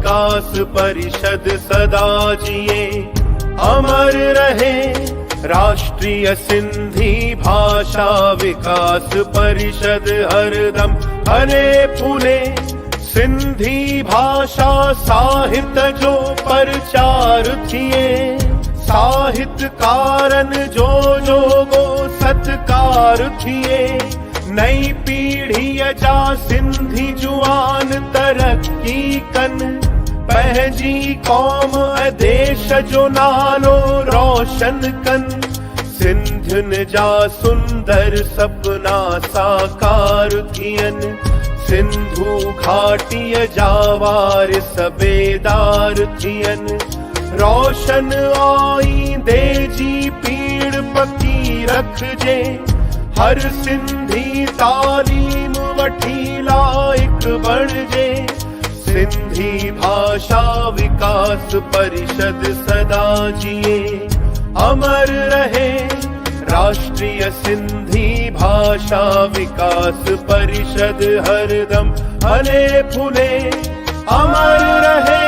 विकास परिषद सदा जिए, अमर रहे राष्ट्रीय सिंधी भाषा विकास परिषद हरदम फले फूले। सिंधी भाषा साहित्य जो प्रचार थिए, साहित्यकारन जो गो सत्कार थिए। नई पीढ़ी जा सिंधी जुआन तरक्की कन, पंहिंजी कौम देश जो नालो रोशन कन। सिंधियुनि जा सुंदर सपना साकार थियन, सिंधु घाटीअ जा वारिस बेदार थियन। रोशन आईंदे जी पीड़ पकी रखजे, हर सिंधी तालीम वठी लाइक बणजे। सिंधी भाषा विकास परिषद सदा जिए, अमर रहे राष्ट्रीय सिंधी भाषा विकास परिषद हरदम फले फूले। अमर रहे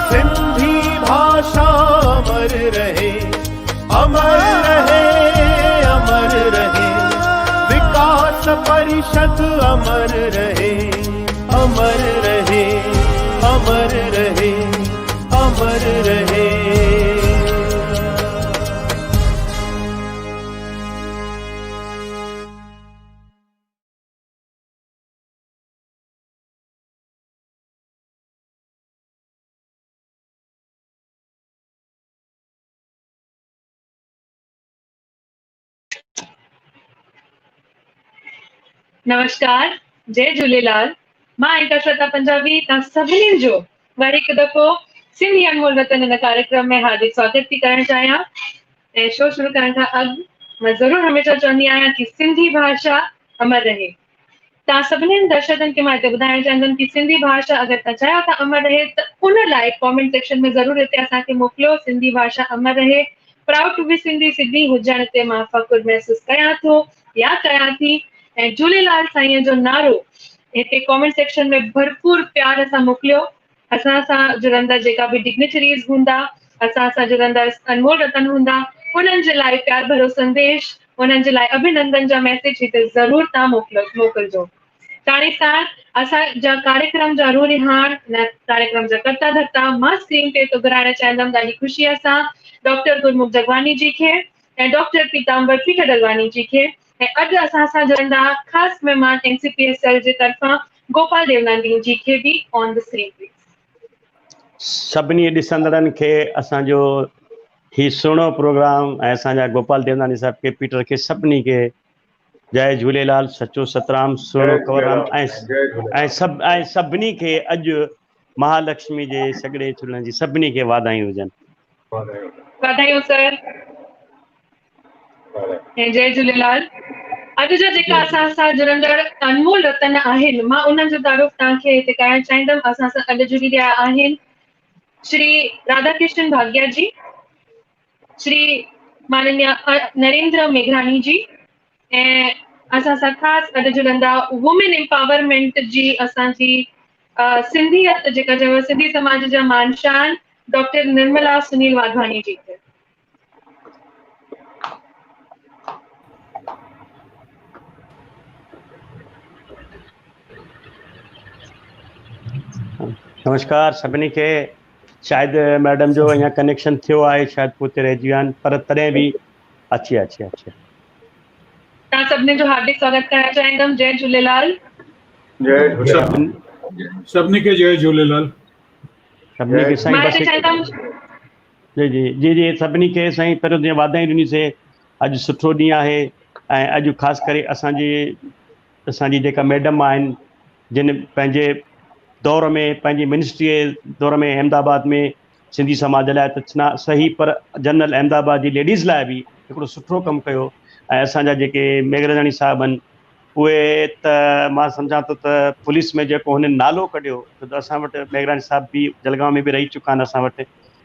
सिंधी भाषा, अमर रहे विकास परिषद अमर रहे, अमर रहे, अमर रहे, अमर रहे। नमस्कार, जय झूलेलाल। मां एंकर श्रद्धा पंजाबी तव्हां सभिनी जो वरी हिकु दफ़ो सिंधी अनमोल वतन इन कार्यक्रम में हार्दिक स्वागत थी करणु चाहियां। ऐं शो शुरू करण खां अॻु मां ज़रूरु हमेशह चवंदी आहियां कि सिंधी भाषा अमर रहे। तव्हां सभिनी दर्शकनि खे मां हिते ॿुधाइणु चाहींदमि कि सिंधी भाषा अगरि तव्हां चाहियो था अमर रहे त उन लाइ कॉमेंट सेक्शन में ज़रूरु हिते असांखे मोकिलियो, सिंधी भाषा अमर रहे। Proud to be Sindhi, Sindhi हुजण ते मां फ़ख़ुरु महसूसु कयां थो या कयां थी। ऐं झूलेलाल साईं जो नारो हिते कमेंट सेक्शन में भरपूर प्यार सां मोकिलियो। असां सां जुड़ंदड़ जेका बि डिग्निटरीज़ हूंदा, असां सां जुड़ंदड़ अनमोल रतन हूंदा, उन्हनि जे लाइ प्यार भरो संदेश, उन्हनि जे लाइ अभिनंदन जा मैसेज हिते ज़रूरु तव्हां मोकिलिजो। साणे साण असांजा कार्यक्रम जा रूरिहान, कार्यक्रम जा कर्ता धर्ता मां स्क्रीन ते तो घुराइणु चाहींदमि ॾाढी ख़ुशीअ सां डॉक्टर गुरमुख जगवानी जी खे ऐं डॉक्टर पीताम्बर पीटरडलवानी जी खे। ऐं अॼु असां सां जुड़ंदा ख़ासि महिमान एनसीपीएस सेल जे तरफ़ां गोपाल देवनानी जी खे बि ऑन द स्क्रीन प्लीज। सभिनी ॾिसंदड़नि खे असांजो ही सुहिणो प्रोग्राम ऐं असांजा गोपाल देवनानी साहब खे, पीटर खे, सभिनी खे जय झूलेलाल, सचो सतराम, सुहिणो कवरराम ऐं सभिनी खे अॼु महालक्ष्मी जे सॻिड़े चुल्हनि जी सभिनी खे वाधायूं हुजनि। वाधायूं सर ऐं जय झूलेलाल। अॼु जा जेका असां सां जुड़ंदड़ अनमोल रतन आहिनि, मां उन्हनि जो तारीफ़ तव्हांखे हिते करणु चाहींदमि। असां सां अॼु जुड़ी रहिया आहिनि श्री राधाकृष्ण भाग्या जी, श्री माननीय नरेंद्र मेघरानी जी, ऐं असां सां ख़ासि अॼु जुड़ंदा वुमेन एम्पावरमेंट जी असांजी सिंधियत जेका चयो सिंधी समाज जा मानशान डॉक्टर निर्मला सुनील वाधवानी जी खे। नमस्कार सभिनी खे। शायदि मैडम जो अञा कनेक्शन थियो आहे, शायदि पोइ रहिजी विया आहिनि, पर तॾहिं बि अचे। तव्हां सभिनी जो हार्दिक स्वागत करणु चाहींदमि। जय झूलेलाल। सभिनी खे जय झूलेलाल। सभिनी खे साईं जी सभिनी खे साईं पहिरियों जीअं वाधायूं ॾिनीसीं। अॼु सुठो ॾींहुं आहे ऐं अॼु ख़ासि करे असांजी जेका मैडम आहिनि, जिन पंहिंजे दौर में, पंहिंजी मिनिस्ट्रीअ दौर में अहमदाबाद में सिंधी समाज लाइ त सही, पर जनरल अहमदाबाद जी लेडीज़ लाइ बि हिकिड़ो सुठो कमु कयो। ऐं असांजा जेके मेघरानी साहब आहिनि, उहे त मां सम्झां थो त पुलिस में जेको हुननि नालो कढियो, त असां वटि मेघरानी साहब बि जलगांव में बि रही चुका आहिनि असां वटि,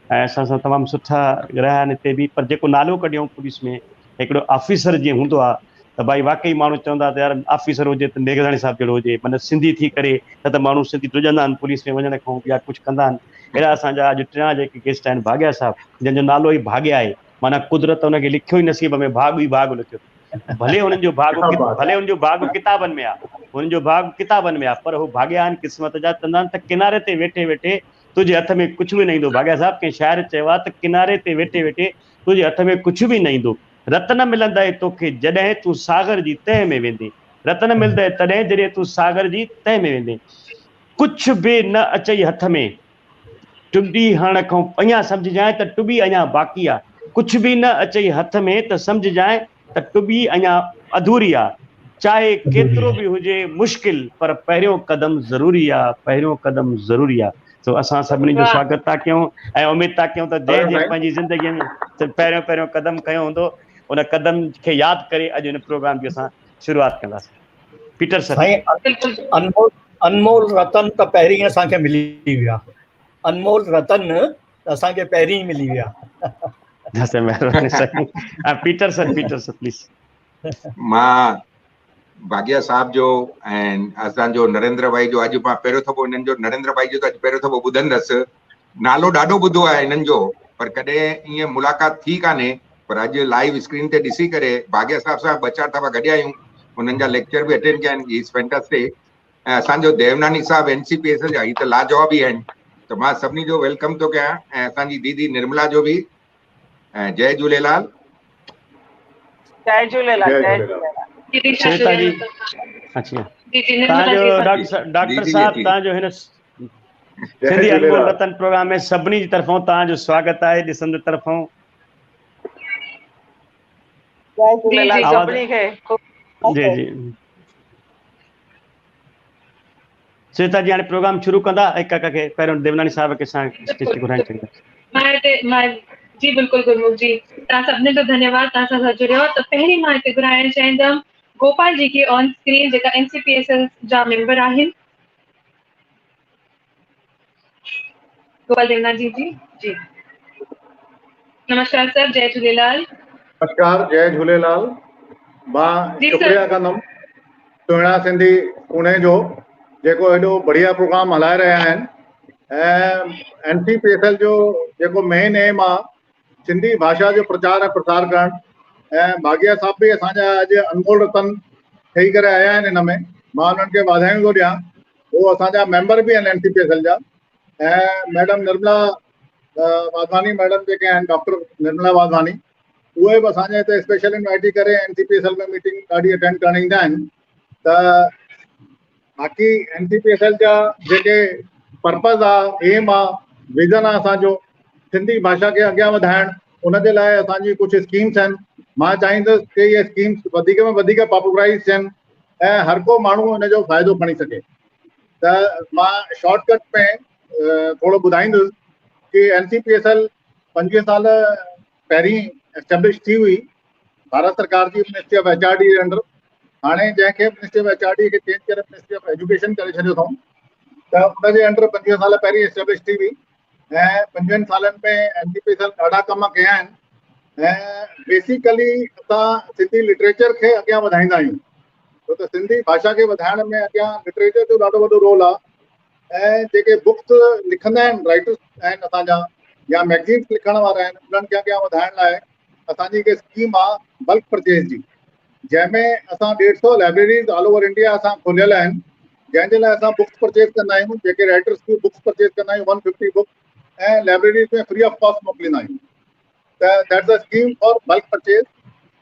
ऐं असां सां तमामु सुठा रहिया आहिनि हिते बि। पर जेको नालो कढियऊं पुलिस में हिकिड़ो ऑफिसर जीअं हूंदो आहे, त त भाई वाकई माण्हू चवंदा त यार ऑफिसर हुजे त मेघराणी साहिब जहिड़ो हुजे, माना सिंधी थी करे न त माण्हू सिंधी ड्रिजंदा आहिनि पुलिस में वञण खां या कुझु कंदा आहिनि। अहिड़ा असांजा अॼु टियां जेके गेस्ट आहिनि भाॻिया साहिब, जंहिंजो नालो ई भाॻिया आहे, माना कुदरत हुनखे लिखियो ई नसीब में, भाॻ ई भाॻ लिखियो। भले हुननि जो भाॻ भले हुननि जो भाॻ किताबनि में आहे, हुननि जो भाॻ किताबनि में आहे, पर हू भाॻिया आहिनि क़िस्मत जा। चवंदा आहिनि त किनारे ते वेठे वेठे तुंहिंजे हथ में कुझु बि न ईंदो। भाॻिया साहिब कंहिं शाइर चयो आहे त किनारे ते वेठे वेठे तुंहिंजे हथ में कुझु बि न ईंदो। रतन मिलंदे तोखे जॾहिं तूं सागर जी तह में वेंदे, रतन मिलंदे तॾहिं जॾहिं तूं सागर जी तह में वेंदे, कुझु बि न अचई हथ में टुॿी हण खां अञा सम्झजांइ त टुॿी अञा बाक़ी आहे। कुझु बि न अचई हथ में त सम्झजांइ त टुॿी अञा अधूरी आहे। चाहे केतिरो बि हुजे मुश्किल, पर पहिरियों क़दम ज़रूरी आहे, पहिरियों क़दम ज़रूरी आहे। सो असां सभिनी जो वाह। स्वागत था कयूं ऐं उमेद था कयूं त जंहिं पंहिंजी ज़िंदगीअ में पहिरियों पहिरियों क़दम खयो हूंदो, उन क़दम खे यादि करे अॼु हिन प्रोग्राम जी असां शुरूआत कंदासीं। Peter sir. साईं, अनमोल अनमोल रतन त पहिरीं असांखे मिली विया, अनमोल रतन असांखे पहिरीं मिली विया। महिरबानी साईं। Peter sir please. मां भाॻिया साहब जो ऐं असांजो नरेंद्र भाई जो अॼु मां पहिरियों दफ़ो हिननि जो, नरेंद्र भाई जो त अॼु पहिरियों दफ़ो ॿुधंदसि। नालो ॾाढो ॿुधो आहे हिननि जो, पर कॾहिं ईअं मुलाक़ात थी कान्हे। पर अॼु लाइव स्क्रीन ते ॾिसी करे भाॻिया साहब सां 2-4 दफ़ा गॾिया आहियूं, हुननि जा लेक्चर बि अटेंड कया आहिनि। Is fantastic. ऐं असांजो देवनानी साहब NCPSL जा, ही त लाजवाब ई आहिनि। त मां सभिनी जो वेलकम थो कयां, ऐं असांजी दीदी निर्मला जो बि। ऐं जय झूलेलाल। जय झूलेलाल। जय झूलेलाल। श्वेता जी, अच्छा तव्हांजो डॉक्टर साहब, तव्हांजो हिन सिंधी अनमोल रतन प्रोग्राम में सभिनी जी तरफ़ों तव्हांजो स्वागत आहे, ॾिसंदड़ तरफ़ों। जय झूलेलाल सभिनी खे। जी जी श्वेता जी, हाणे प्रोग्राम शुरू कंदा। हिक खे पहिरियों देवनानी साहिब खे स्टेज ते घुराइण चाहिंदा। जी बिल्कुलु गुरमुख जी, तव्हां सभिनी जो धन्यवाद, तव्हां सां गॾु जुड़ियो। त पहिरीं मां हिते घुराइण चाहींदमि गोपाल जी खे ऑन स्क्रीन, जेका NCPSL जा मेंबर आहिनि। गोपाल देवनानी जी। जी नमस्कार सर, जय झूलेलाल। नमस्कार, जय झूलेलाल। मां शुक्रिया कंदुमि सुहिणा सिंधी पुणे जो, जेको हेॾो बढ़िया प्रोग्राम हलाए रहिया आहिनि। ऐं NCPSL जो जेको मेन एम आहे सिंधी भाषा जो प्रचार ऐं प्रसार करणु। ऐं भाॻिया साहब बि असांजा अॼु अनमोल रतन ठही करे आया आहिनि हिन में। मां उन्हनि खे वाधायूं थो ॾियां। उहो असांजा मेंबर बि आहिनि NCPSL जा। ऐं मैडम निर्मला वाधवानी मैडम जेके आहिनि, डॉक्टर निर्मला वाधवानी, उहे बि असांजे हिते स्पेशल इनवाइट करे NCPSL में मीटिंग ॾाढी अटेंड करण ईंदा आहिनि। त बाक़ी NCPSL जा जेके पर्पज़ आहे, एम आहे, विज़न आहे असांजो सिंधी भाषा खे अॻियां वधाइणु, उनजे लाइ असांजी कुझु स्कीम्स आहिनि। मां चाहींदुसि कि इहे स्कीम्स वधीक में वधीक पॉपुलराइज़ थियनि ऐं हर को माण्हू हिन जो फ़ाइदो खणी सघे। त मां शॉर्टकट में थोरो ॿुधाईंदुसि कि NCPSL 25 साल पहिरीं एस्टेब्लिश थी हुई भारत सरकार जी मिनिस्ट्री ऑफ HRD जे अंडर। हाणे जंहिंखे मिनिस्ट्री ऑफ HRD खे चेंज करे मिनिस्ट्री ऑफ एजुकेशन करे छॾियो अथऊं, त उनजे अंडर 25 साल पहिरीं एस्टेब्लिश थी हुई। ऐं 25 सालनि में NCPSL ॾाढा कम कया आहिनि। ऐं बेसिकली असां सिंधी लिटरेचर खे अॻियां वधाईंदा आहियूं, छो त सिंधी भाषा खे वधाइण में अॻियां लिटरेचर जो ॾाढो वॾो रोल आहे। ऐं जेके बुक्स लिखंदा आहिनि, राइटर्स आहिनि असांजा, या मैगज़ीन्स लिखण वारा आहिनि, उन्हनि खे अॻियां वधाइण लाइ असांजी हिकु स्कीम आहे बल्क परचेज जी, जंहिंमें असां 150 लाइब्रेरीज़ ऑल ओवर इंडिया असां खोलियल आहिनि, जंहिंजे लाइ असां बुक्स परचेज कंदा आहियूं। जेके राइटर्स की बुक्स परचेज कंदा आहियूं 150 बुक्स, ऐं लाइब्रेरीज़ में फ्री ऑफ कॉस्ट मोकिलींदा आहियूं। त that's a scheme for bulk purchase.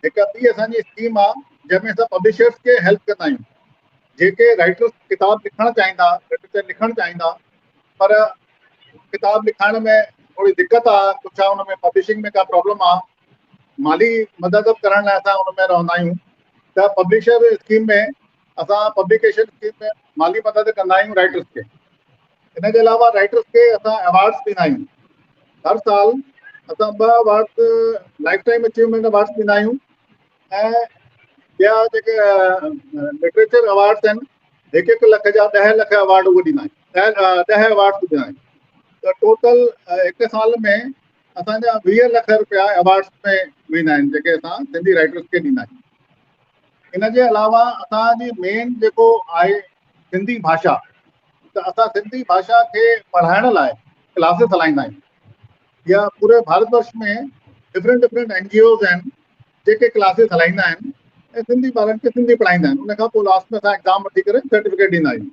हिकु ॿी असांजी स्कीम आहे जंहिंमें असां पब्लिशर्स खे हेल्प कंदा आहियूं। जेके राइटर्स किताब लिखणु चाहींदा, लिटरेचर लिखणु चाहींदा, पर किताब लिखाइण में थोड़ी दिक़त आहे, कुझु आहे हुन में पब्लिशिंग में का प्रॉब्लम आहे, माली मदद करण लाइ असां हुन में रहंदा आहियूं। त पब्लिशर स्कीम में असां पब्लिकेशन स्कीम में माली मदद कंदा आहियूं राइटर्स खे। हिनजे अलावा राइटर्स खे असां अवार्ड्स ॾींदा आहियूं। हर साल असां 2 awards, life time achievement awards ॾींदा आहियूं। ऐं ॿिया जेके लिटरेचर अवार्ड्स आहिनि, 1-1 लख जा 10 लख अवार्ड उहे ॾींदा आहियूं, 10 अवार्ड्स ॾींदा आहियूं। त टोटल हिकु साल में असांजा 20 लख रुपया अवार्ड्स में वेंदा आहिनि, जेके असां सिंधी राइटर्स खे ॾींदा आहियूं। इन जे अलावा असांजी मेन जेको आहे सिंधी भाषा, त असां सिंधी भाषा खे पढ़ाइण लाइ क्लासिस हलाईंदा आहियूं। या पूरे भारतवर्ष में डिफरेंट NGOs आहिनि जेके क्लासिस हलाईंदा आहिनि ऐं सिंधी ॿारनि खे सिंधी पढ़ाईंदा आहिनि। उन खां पोइ लास्ट में असां एग्ज़ाम वठी करे सर्टिफिकेट ॾींदा आहियूं।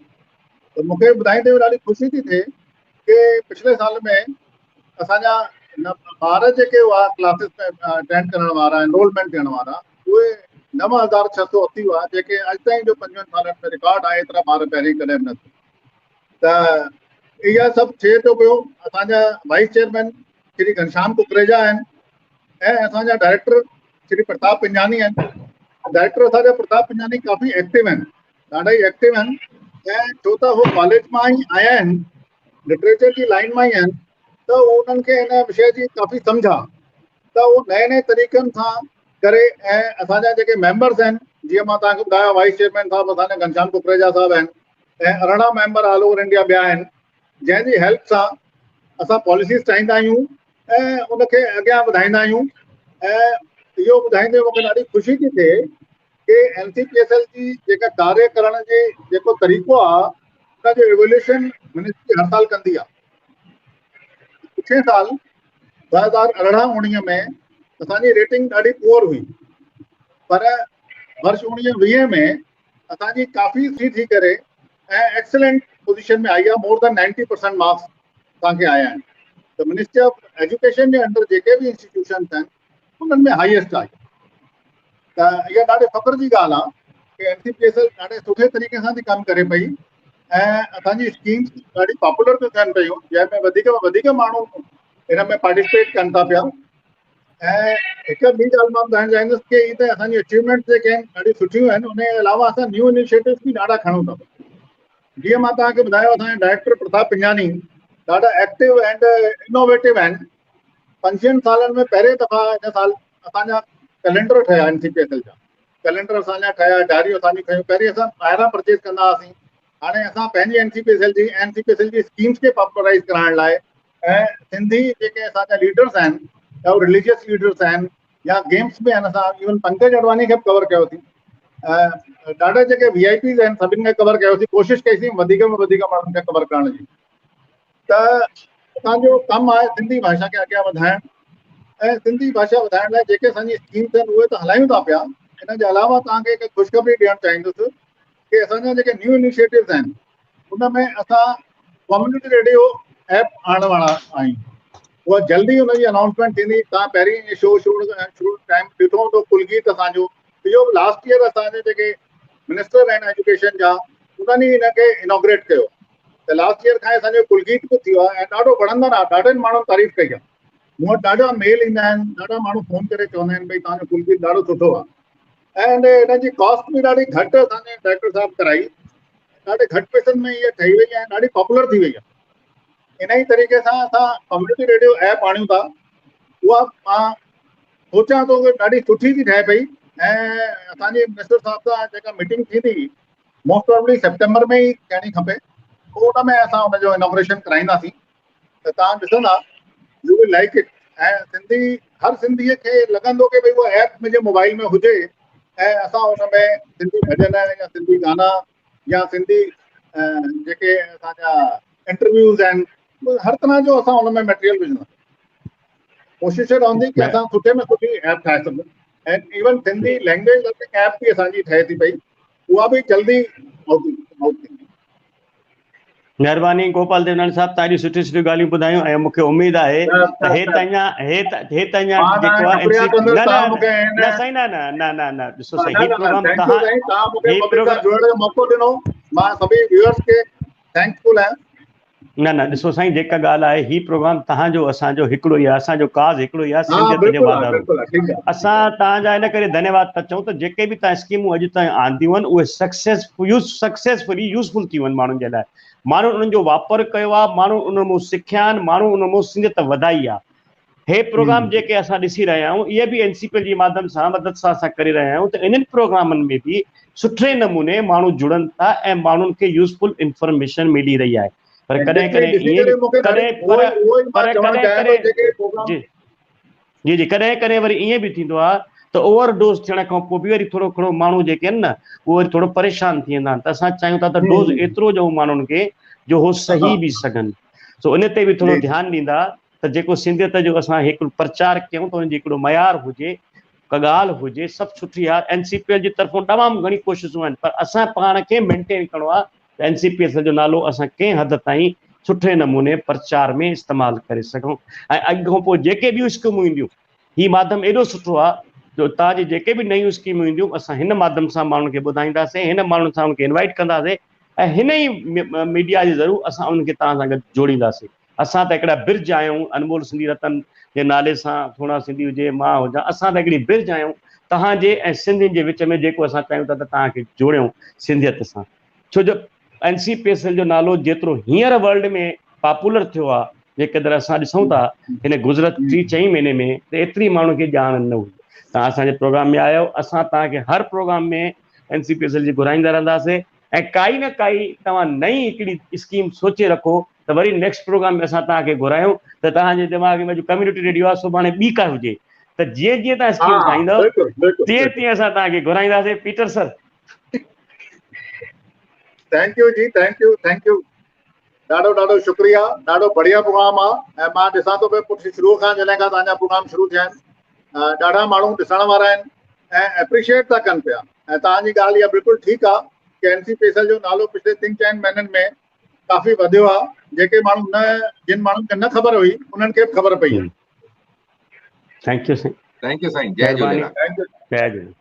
त मूंखे ॿुधाईंदे हुए ॾाढी ख़ुशी थी थिए कि पिछले साल में असांजा ॿार जेके हुआ क्लासिस में अटेंड करण वारा, एनरोलमेंट थियण वारा, उहे 9,680 हुआ, जेके अॼु ताईं जो 5 सालनि में रिकॉर्ड आहे। एतिरा ॿार पहिरीं कॾहिं बि न थिया। त इहा सभु थिए थो पियो। असांजा वाइस चेयरमैन श्री घनश्याम कुकरेजा आहिनि ऐं असांजा डायरेक्टर श्री प्रताप पिंजानी आहिनि। डायरेक्टर असांजा प्रताप पिंजानी काफ़ी एक्टिव आहिनि, ॾाढा ई एक्टिव आहिनि। ऐं छो त उहो कॉलेज मां ई आया आहिनि, लिटरेचर जी लाइन मां ई आहिनि, त उन्हनि खे हिन विषय जी काफ़ी सम्झ आहे। त उहो नए तरीक़नि सां करे ऐं असांजा जेके मेंबर्स आहिनि, जीअं मां तव्हांखे ॿुधायो वाइस चेयरमैन साहिबु असांजा घनश्याम कुकरेजा साहिबु आहिनि ऐं 18 मेंबर ऑल ओवर इंडिया ॿिया आहिनि, जंहिंजी हेल्प सां असां पॉलिसीज़ ठाहींदा आहियूं ऐं उनखे अॻियां वधाईंदा आहियूं। ऐं इहो ॿुधाईंदे मूंखे ॾाढी ख़ुशी थी थिए कि NCPSL जी जेका कार्य करण जे जेको तरीक़ो आहे, उनजो इवोल्यूशन मिनिस्ट्री हर साल कंदी आहे। पिछले साल 2018-19 में असांजी रेटिंग ॾाढी पुअर हुई, पर वर्ष 19-20 में असांजी काफ़ी थी करे ऐं एक्सीलेंट पोजीशन में आई आहे। मोर देन 90% मार्क्स असांखे आया आहिनि। त मिनिस्ट्री ऑफ एजुकेशन जे अंदर जेके बि इंस्टीट्यूशन्स आहिनि उन्हनि में हाईएस्ट आहे। त इहा ॾाढे फ़ख्र जी ॻाल्हि आहे कि NCPSL ॾाढे सुठे तरीक़े सां थी कमु करे पई ऐं असांजी स्कीम्स ॾाढी पॉपुलर थियूं थियनि पियूं, जंहिंमें वधीक में वधीक माण्हू हिन में पार्टिसिपेट कनि था पिया। ऐं हिकु ॿी ॻाल्हि मां ॿुधाइणु चाहींदुसि कि ही त असांजी अचीवमेंट जेके आहिनि ॾाढी सुठियूं आहिनि। उन जे अलावा असां न्यू इनिशिएटिव्स बि ॾाढा खणूं था। जीअं मां तव्हांखे ॿुधायो, असांजा डायरेक्टर प्रताप पिंजानी ॾाढा एक्टिव एंड इनोवेटिव आहिनि। 5 सालनि में पहिरें दफ़ा हिन साल असांजा कैलेंडर ठहिया NCPSL जा। कैलेंडर असांजा ठहिया, डायरियूं असांजी ठहियूं। पहिरीं असां ॿाहिरां परचेज कंदा हुआसीं, हाणे असां पंहिंजी NCPSL जी स्कीम्स खे पॉपुलराइज़ कराइण लाइ ऐं सिंधी जेके असांजा लीडर्स आहिनि, या उहे रिलीजियस लीडर्स आहिनि या गेम्स में आहिनि, असां इवन पंकज अडवानी खे बि कवर कयोसीं। ॾाढा जेके VIPs आहिनि सभिनि खे कवर कयोसीं। कोशिशि कईसीं वधीक में वधीक माण्हुनि खे कवर करण जी। त असांजो कमु आहे सिंधी भाषा खे अॻियां वधाइणु ऐं सिंधी भाषा वधाइण लाइ जेके असांजी स्कीम्स आहिनि उहे त हलायूं था पिया। हिन जे अलावा तव्हांखे हिकु ख़ुशख़बरी ॾियणु चाहींदुसि कि असांजा जेके न्यू इनिशिएटिव्स आहिनि उन में असां कम्युनिटी रेडियो ऐप आणण वारा आहियूं। उहा जल्दी हुनजी अनाउंसमेंट थींदी। तव्हां पहिरीं शुरू टाइम ॾिठो हूंदो कुलगीत असांजो, इहो लास्ट ईयर असांजे जेके मिनिस्टर आहिनि एजुकेशन जा, उन्हनि ई हिनखे इनॉग्रेट कयो। त लास्ट ईयर खां असांजो कुलगीत बि थियो आहे ऐं ॾाढो वणंदड़ आहे। ॾाढनि माण्हुनि तारीफ़ कई आहे। मूं वटि ॾाढा मेल ईंदा आहिनि, ॾाढा माण्हू फ़ोन करे चवंदा आहिनि भई तव्हांजो कुलगीत ॾाढो सुठो आहे। ऐं हिन जी कॉस्ट बि ॾाढी घटि असांजे डायरेक्टर साहिबु कराई। ॾाढे घटि पैसनि में इहा ठही वई आहे, ॾाढी पॉपुलर थी वई आहे। इन ई तरीक़े सां असां कम्युनिटी रेडियो ऐप आणियूं था। उहा मां सोचां थो कि ॾाढी सुठी थी ठहे पई। ऐं असांजे मिनिस्टर साहिब सां जेका मीटिंग थींदी मोस्ट प्रोबेबली सेप्टेम्बर में ई थियणी खपे। पोइ उन में असां हुनजो इनॉग्रेशन कराईंदासीं। त तव्हां ॾिसंदा, यू विल लाइक इट। ऐं सिंधी, हर सिंधीअ खे लॻंदो कि भई उहा ऐप मुंहिंजे मोबाइल में हुजे ऐं असां हुन में सिंधी भॼन या सिंधी गाना या सिंधी जेके असांजा इंटरव्यूज़ आहिनि, हर तरह जो असां हुन में मटेरियल विझंदासीं। कोशिशि रहंदी कि असां सुठे में सुठी ऐप ठाहे सघूं। ऐं even Sindhi language learning app बि असांजी ठहे थी पई, उहा बि जल्दी आउट थींदी। महिरबानी गोपाल देवनानी साहब, तव्हां सुठी सुठियूं ॻाल्हियूं ॿुधायूं ऐं मूंखे उमेद आहे त हे तव्हां जेको आहे न साईं, न ॾिसो साईं, ही प्रोग्राम तव्हां मूंखे पब्लिक सां जुड़ण जो मौक़ो ॾिनो, मां सभी व्यूअर्स खे थैंकफुल आहियां। न ॾिसो साईं, जेका ॻाल्हि आहे, ही प्रोग्राम तव्हांजो असांजो हिकिड़ो ई आहे, असांजो काज़ हिकिड़ो ई आहे, सिंधियत जे वाधारो। असां तव्हांजा इन करे धन्यवाद था चऊं त जेके बि तव्हां स्कीमूं अॼु ताईं आंदियूं आहिनि उहे सक्सेसफुली यूज़फुल थी वञनि माण्हुनि जे लाइ। माण्हू उन्हनि जो वापर कयो आहे, माण्हू उन मां सिखिया आहिनि, माण्हू उन मां सिंधियत वधाई आहे। हे प्रोग्राम जेके असां ॾिसी रहिया आहियूं, इहे बि NCPSL जी माध्यम सां मदद सां असां करे रहिया आहियूं। त इन्हनि प्रोग्रामनि में बि सुठे नमूने माण्हू जुड़नि था ऐं माण्हुनि खे यूज़फुल इंफॉर्मेशन मिली रही आहे। पर कॾहिं कॾहिं कॾहिं कॾहिं वरी ईअं बि थींदो आहे त ओवरडोज थियण खां पोइ बि वरी थोरो घणो माण्हू जेके आहिनि न उहे वरी थोरो परेशान थी वेंदा आहिनि। त असां चाहियूं था त डोज़ एतिरो ॾियूं माण्हुनि खे जो हो सही बि सघनि। सो इन ते बि थोरो ध्यानु ॾींदा त जेको सिंधियत जो असां हिकिड़ो प्रचार कयूं त हुनजी हिकिड़ो मयार हुजे, का ॻाल्हि हुजे, सभु सुठी आहे। NCPL जी तरफ़ां तमामु घणी कोशिशूं आहिनि, पर असां पाण खे मेंटेन करिणो आहे त NCPL जो नालो असां कंहिं हद ताईं सुठे नमूने प्रचार में इस्तेमालु करे सघूं। ऐं अॻु खां पोइ जेके ॿियूं स्कीमूं ईंदियूं, हीउ माध्यम एॾो सुठो आहे जो तव्हांजी जेके बि नयूं स्कीमूं ईंदियूं असां हिन माध्यम सां माण्हुनि खे ॿुधाईंदासीं, हिन माण्हुनि सां उनखे इनवाइट कंदासीं ऐं हिन ई मीडिया जे ज़रिए असां उनखे तव्हां सां गॾु जोड़ींदासीं। असां त हिकिड़ा ब्रिज आहियूं, अनमोल सिंधी रतन जे नाले सां, थोरा सिंधी हुजे, मां हुजां, असां त हिकिड़ी ब्रिज आहियूं तव्हांजे ऐं सिंधियुनि जे विच में, जेको असां चाहियूं था त तव्हांखे जोड़ियूं सिंधियत सां। छो जो NCPSL जो नालो जेतिरो हींअर वर्ल्ड में पॉपुलर थियो आहे, जेकॾहिं असां ॾिसूं था हिन गुज़रत 3-4 महीने में, त एतिरी माण्हुनि खे ॼाण न हुई। तव्हां असांजे प्रोग्राम में आयो, असां तव्हांखे हर प्रोग्राम में NCPSL जी घुराईंदा रहंदासीं ऐं काई न काई तव्हां नई हिकिड़ी स्कीम सोचे रखो त वरी नेक्स्ट प्रोग्राम में असां तव्हांखे घुरायूं त तव्हांजे दिमाग़ में जो कम्युनिटी रेडियो आहे सुभाणे ॿी का हुजे, त जीअं जीअं तव्हां स्कीम ठाहींदव तीअं तीअं असां तव्हांखे घुराईंदासीं। पीटर सर, थैंक यू जी, थैंक यू। ॾाढो ॾाढो शुक्रिया, ॾाढो बढ़िया प्रोग्राम आहे। ऐं मां ॾिसां थो पियो शुरूअ खां जॾहिं खां तव्हांजा प्रोग्राम शुरू थिया आहिनि, ॾाढा माण्हू ॾिसण वारा आहिनि ऐं एप्रिशिएट था कनि पिया। ऐं तव्हांजी ॻाल्हि इहा बिल्कुलु ठीकु आहे कि NCPSL जो नालो पिछले 3-4 महीननि में काफ़ी वधियो आहे। जेके माण्हू जिन माण्हुनि खे न ख़बर हुई उन्हनि खे बि ख़बर पई आहे। थैंक यू साईं। थैंक यू साईं। जय झूलेलाल। जय Jhulelal.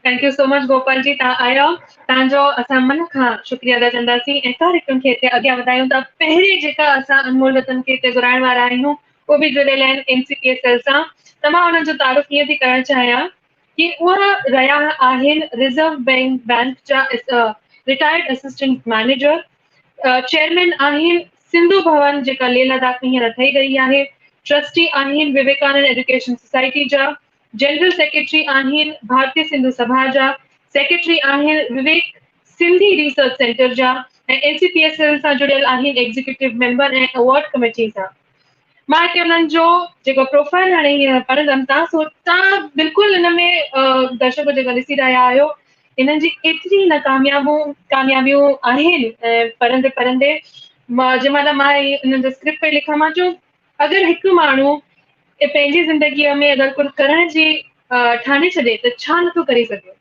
Thank you so much Gopal ji, तव्हां आया, तव्हांजो असां मन खां शुक्रिया अदा कंदासीं ऐं कार्यक्रम खे हिते अॻियां वधायूं था। पहिरीं जेका असां अनमोल रतन खे हिते घुराइण वारा आहियूं उहो बि जुड़ियल आहिनि NCPSL सां। त मां हुननि जो तारीफ़ ईअं थी करणु चाहियां कि उहे रहिया आहिनि रिज़र्व बैंक जा रिटायर्ड असिस्टेंट मैनेजर, चेयरमैन आहिनि सिंधु भवन जेका लेह लद्दाख में हींअर ठही रही आहे, ट्रस्टी आहिनि विवेकानंद एजुकेशन सोसाइटी जा, जनरल सेक्रेटरी आहिनि भारतीय सिंधु सभा जा, सेक्रेटरी आहिनि विवेक सिंधी रिसर्च सेंटर जा ऐं NCPSL सां जुड़ियल आहिनि एग्जीक्यूटिव मेंबर ऐं अवार्ड कमेटी सां। मां हिते उन्हनि जो जेको प्रोफाइल हाणे हीअं पढ़ंदमि, तव्हां बिल्कुलु हिन में दर्शक जेका ॾिसी रहिया आहियो, इन्हनि जी एतिरी न कामयाबियूं आहिनि। पढ़ंदे पढ़ंदे जंहिंमहिल मां इन्हनि जो स्क्रिप्ट पई लिखां, मां चयो अगरि हिकु माण्हू पंहिंजी ज़िंदगीअ में अगरि कुझु करण जी ठाने छॾे त छा नथो करे सघे।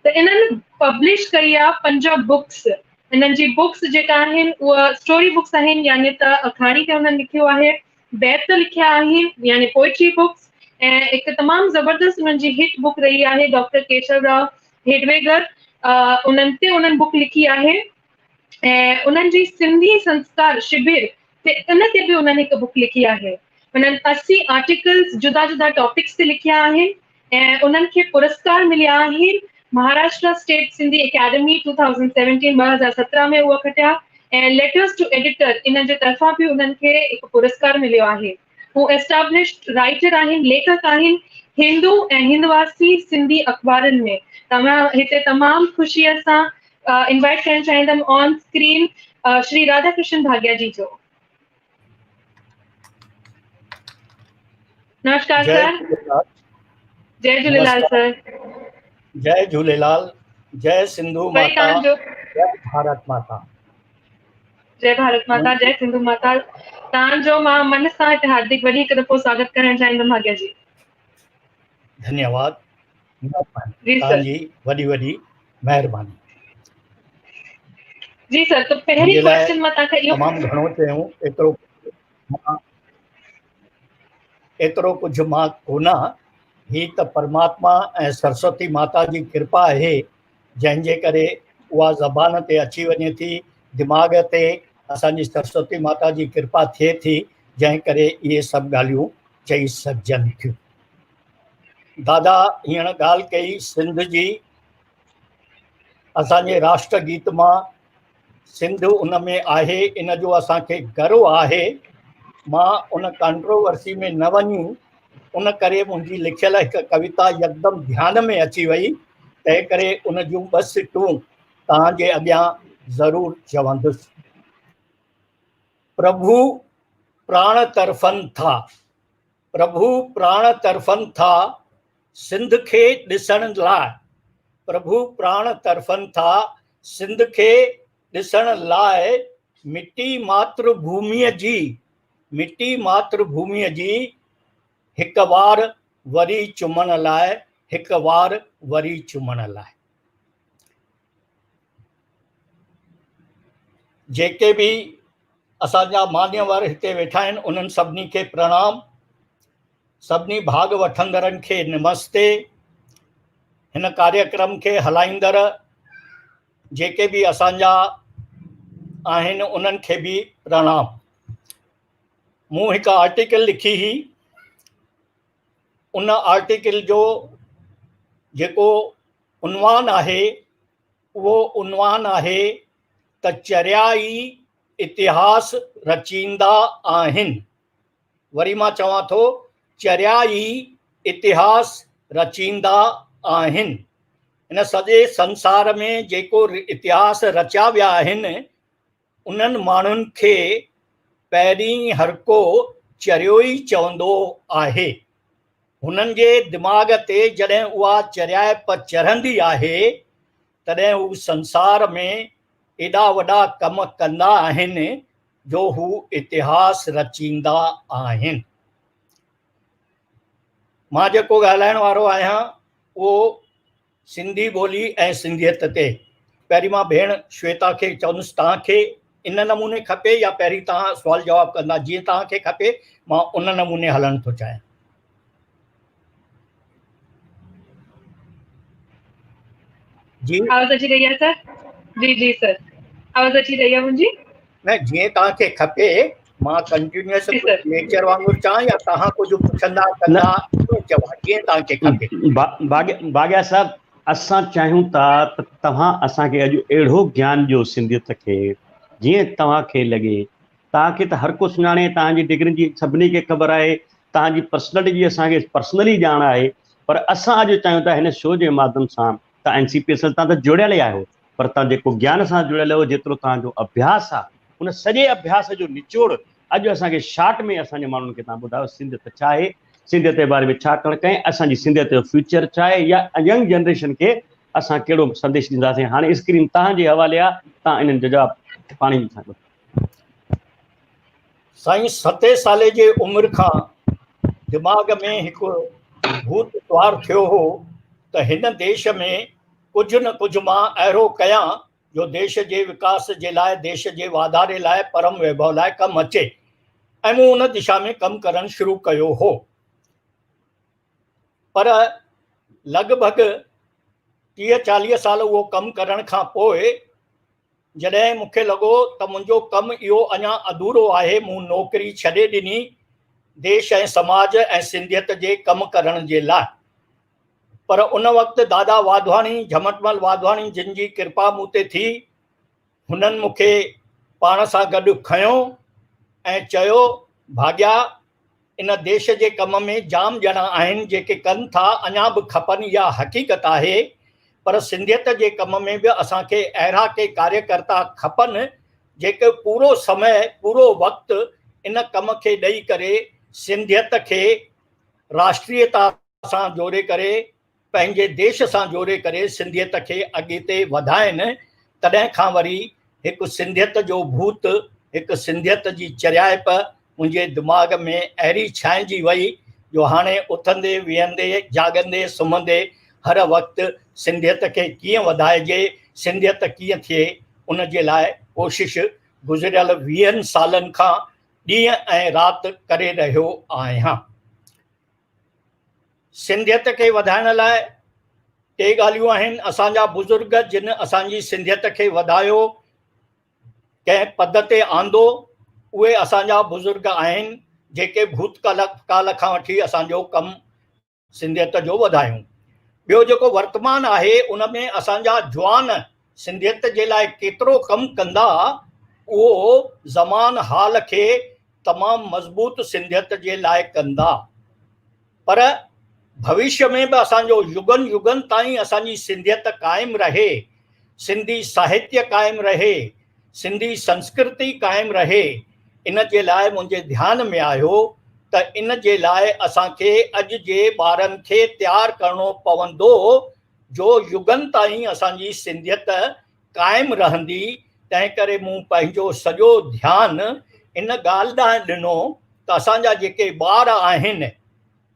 त इन्हनि पब्लिश कई आहे 5 बुक्स। इन्हनि जी बुक्स जेका आहिनि उहा स्टोरी बुक्स आहिनि, यानी त अखाणी ते उन्हनि लिखियो आहे, बैत लिखिया आहिनि यानी पोइट्री बुक्स, ऐं हिकु तमामु ज़बरदस्त उन्हनि जी हिट बुक रही आहे डॉक्टर केशव राव हेडवेगर, उन्हनि बुक लिखी आहे। ऐं उन्हनि जी सिंधी संस्कार शिविर ते इन ते बि उन्हनि हिकु बुक लिखी आहे। उन्हनि 80 आर्टिकल्स जुदा जुदा टॉपिक्स ते लिखिया आहिनि ऐं उन्हनि खे पुरस्कार मिलिया आहिनि। महाराष्ट्र स्टेट सिंधी अकेडमी 2017 में उहा खटिया ऐं लेटर्स टू एडिटर इन जे तरफ़ां बि उन्हनि खे हिकु पुरस्कार मिलियो आहे। हू एस्टाब्लिश्ड राइटर आहिनि, लेखक आहिनि हिंदू ऐं हिंदवासी सिंधी अख़बारनि में। तव्हां हिते तमामु ख़ुशीअ सां इनवाइट करणु चाहींदमि ऑन स्क्रीन श्री राधा कृष्ण भाग्या जी जो। नमस्कार सर। जय झूलेलाल सर। जय झूलेलाल। जय सिंधु माता, जय भारत माता। जय भारत माता, जय सिंधु माता। तव्हांजो मां मन सां हिते हार्दिक वरी हिकु दफ़ो स्वागत करणु चाहींदमि भाग्या जी। धन्यवाद, जी सर। तव्हांजी वॾी वॾी महिरबानी। जी सर, तो पहिरीं क्वेश्चन मां तव्हांखे इहो तमामु घणो चयूं, एतिरो कुझु मां कोन। ही त परमात्मा ऐं सरस्वती माता जी कृपा आहे जंहिंजे करे उहा ज़बान ते अची वञे थी, दिमाग़ ते असांजी सरस्वती माता जी कृपा थिए थी, जंहिं करे इहे सभु ॻाल्हियूं चई सघजनि थियूं। दादा हींअर ॻाल्हि कई सिंध जी, असांजे राष्ट्र गीत मां सिंध उन में आहे, इन जो असांखे गर्व आहे। मां उन कंट्रोवर्सी में न वञी, उन करे मुंहिंजी लिखियल हिकु कविता यकदमि ध्यान में अची वई, तंहिं करे उन जूं 2 सिटूं तव्हांजे अॻियां ज़रूरु चवंदुसि। प्रभु प्राण तरफनि था, प्रभु प्राण तरफनि था सिंध खे ॾिसण लाइ, प्रभु प्राण तरफनि था सिंध खे ॾिसण लाइ, मिटी मातृभूमिअ जी हिकु वार वरी चुमण लाइ, हिकु वार वरी चुमण लाइ। जेके बि असांजा मान्यवर हिते वेठा आहिनि उन्हनि सभिनी खे प्रणाम, सभिनी भाग वठंदड़नि खे नमस्ते। हिन कार्यक्रम खे हलाईंदड़ जेके बि असांजा आहिनि उन्हनि खे बि प्रणाम। मूं हिकु आर्टिकल लिखी हुई, उन आर्टिकल जो जेको उनवान आहे उहो उनवान आहे त चरियाई इतिहास रचींदा आहिनि। वरी मां चवां थो, चरियाई इतिहास रचींदा आहिनि। इन सॼे संसार में जेको इतिहास रचिया विया आहिनि उन्हनि माण्हुनि खे पहिरीं हर को चरियो ई चवंदो आहे। हुननि जे दिमाग़ ते जॾहिं उहा चरियाप चढ़ंदी आहे तॾहिं हू संसार में एॾा वॾा कम कंदा आहिनि जो हू इतिहास रचींदा आहिनि। मां जेको ॻाल्हाइण वारो आहियां उहो सिंधी ॿोली ऐं सिंधियत ते। पहिरीं मां भेण श्वेता खे चवंदुसि तव्हांखे इन नमूने खपे या पहिरीं तव्हां सुवाल जवाबु कंदा? जीअं तव्हांखे खपे मां उन नमूने हलणु थो चाहियां। जी आवाज़ अची रही है सर? जी जी सर, आवाज़ अची रही है मुंहिंजी? न, जीअं तव्हांखे खपे मां कंटिन्यूअस लेक्चर वांगुरु चवां या तव्हां कुझु पुछंदा कंदा चवां, जीअं तव्हांखे खपे। भाग्या साहब, असां चाहियूं था त तव्हां असांखे अॼु अहिड़ो ज्ञान ॾियो सिंधियत खे जीअं तव्हांखे लॻे। तव्हांखे त हर को सुञाणे, तव्हांजी डिग्रियुनि जी सभिनी खे ख़बर आहे, तव्हांजी पर्सनैलिटी जी असांखे पर्सनली ॼाण आहे, पर असां अॼु चाहियूं था हिन शो जे माध्यम सां तव्हां NCPSL तां त जुड़ियल ई आहियो, पर तव्हां जेको ज्ञान सां जुड़ियल आहियो, जेतिरो तव्हांजो अभ्यास आहे, उन सॼे अभ्यास जो निचोड़ अॼु असांखे शार्ट में असांजे माण्हुनि खे तव्हां ॿुधायो सिंधियत छा आहे, सिंधियत जे बारे में छा करणु करें, असांजी सिंधियत जो फ्यूचर छा आहे, या यंग जनरेशन खे असां कहिड़ो संदेश ॾींदासीं। हाणे स्क्रीन तव्हांजे हवाले आहे, तव्हां इन्हनि जो जवाबु पाणी ॾींदा। साईं, 7 साले जे उमिरि खां दिमाग़ में हिकु भूत सवार थियो हो त हिन देश में कुझु न कुझु मां अहिड़ो कयां जो देश जे विकास जे लाइ, देश जे वाधारे लाइ, परम वैभव लाइ कमु अचे, ऐं मूं उन दिशा में कमु करणु शुरू कयो हो। पर लॻभॻि 30-40 साल उहो कमु करण खां पोइ जॾहिं मूंखे लॻो त मुंहिंजो कमु इहो अञा अधूरो आहे, मूं नौकरी छॾे ॾिनी देश ऐं समाज ऐं सिंधियत जे कमु करण जे लाइ। पर उन वक़्तु दादा वाधवाणी, झमटमल वाधवाणी, जिन जी कृपा मूं ते थी, हुननि मूंखे पाण सां गॾु खयो ऐं चयो, भाग्या, इन देश जे कम में जाम ॼणा आहिनि जेके कनि था, अञा बि खपनि, इहा हक़ीक़त आहे, पर सिंधियत जे कम में बि असांखे अहिड़ा के कार्यकर्ता खपनि जेके पूरो समय, पूरो वक़्तु इन कम खे ॾेई करे सिंधियत खे राष्ट्रीयता सां जोड़े करे, पंहिंजे देश सां जोड़े करे सिंधियत खे अॻिते वधाइनि। तॾहिं खां वरी हिकु सिंधियत जो भूत, हिकु सिंधियत जी चरियाप मुंहिंजे दिमाग़ में अहिड़ी छांइजी वई जो हाणे उथंदे, विहंदे, जाॻंदे, सुम्हंदे हर वक़्तु सिंधियत खे कीअं वधाइजे, सिंधियत कीअं थिए, उन जे लाइ कोशिश गुज़िरियल 20 सालनि खां ॾींहं ऐं राति करे रहियो आहियां। सिंधियत खे वधाइण लाइ 2 ॻाल्हियूं आहिनि। असांजा बुज़ुर्ग जिन असांजी सिंधियत खे वधायो, कंहिं पद ते आंदो, उहे असांजा बुज़ुर्ग आहिनि जेके भूतकाल खां वठी असांजो कमु सिंधियत जो वधायूं। ॿियो जेको वर्तमान आहे उन में असांजा जवान सिंधियत जे लाइ केतिरो कमु कंदा, उहो ज़मान हाल खे तमामु मज़बूत सिंधियत जे लाइ कंदा। पर भविष्य में बि असांजो युगनि युगनि ताईं असांजी सिंधियत क़ाइमु रहे, सिंधी साहित्य क़ाइमु रहे, सिंधी संस्कृति क़ाइमु रहे, इन जे लाइ मुंहिंजे ध्यान में आयो त त इन जे लाइ असांखे अॼु जे ॿारनि खे तयारु करिणो पवंदो जो युगनि ताईं असांजी सिंधियत क़ाइमु रहंदी। तंहिं करे मूं पंहिंजो सॼो ध्यानु इन ॻाल्हि ॾांहुं ॾिनो त असांजा जेके ॿार आहिनि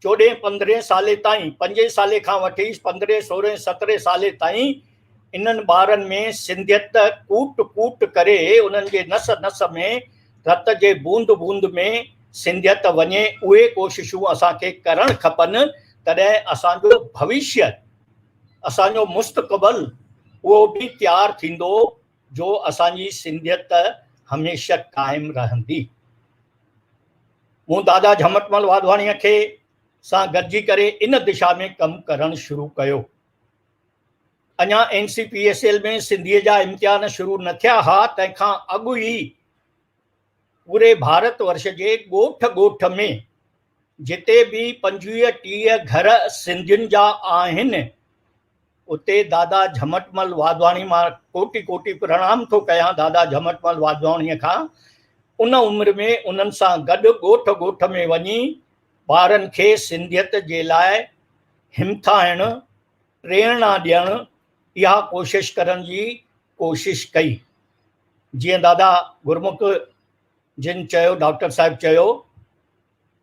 14-15 साले ताईं, 5 साले खां वठी 15-16-17 साले ताईं इन्हनि ॿारनि में सिंधियत कूट कूट करे उन्हनि जे नस नस में रत जे बूंद बूंद में सिंधियत वञे। उहे कोशिशूं असांखे करणु खपनि, तॾहिं असांजो भविष्य, असांजो मुस्तक़बिल उहो बि तयारु थींदो जो असांजी सिंधियत हमेशह क़ाइमु रहंदी। मूं दादा झमटमल वाधवाणीअ खे सां गॾिजी करे इन दिशा में कमु करणु शुरू कयो। अञा NCPSL में सिंधीअ जा इम्तिहान शुरू न थिया हुआ, तंहिंखां अॻु ई पूरे भारत वर्ष जे ॻोठ ॻोठ में जिते बि 25-30 घर सिंधियुनि जा आहिनि उते दादा झमटमल वाधवाणी, मां कोटि कोटि प्रणाम थो कयां दादा झमटमल वाधवाणीअ खां। उन उमिरि में उन्हनि सां गॾु ॻोठ ॻोठ में वञी ॿारनि खे सिंधियत जे लाइ हिमथाइणु, प्रेरणा ॾियणु, इहा कोशिश करण जी कोशिश कई। जीअं दादा गुरमुख जिन चयो, डॉक्टर साहिब चयो,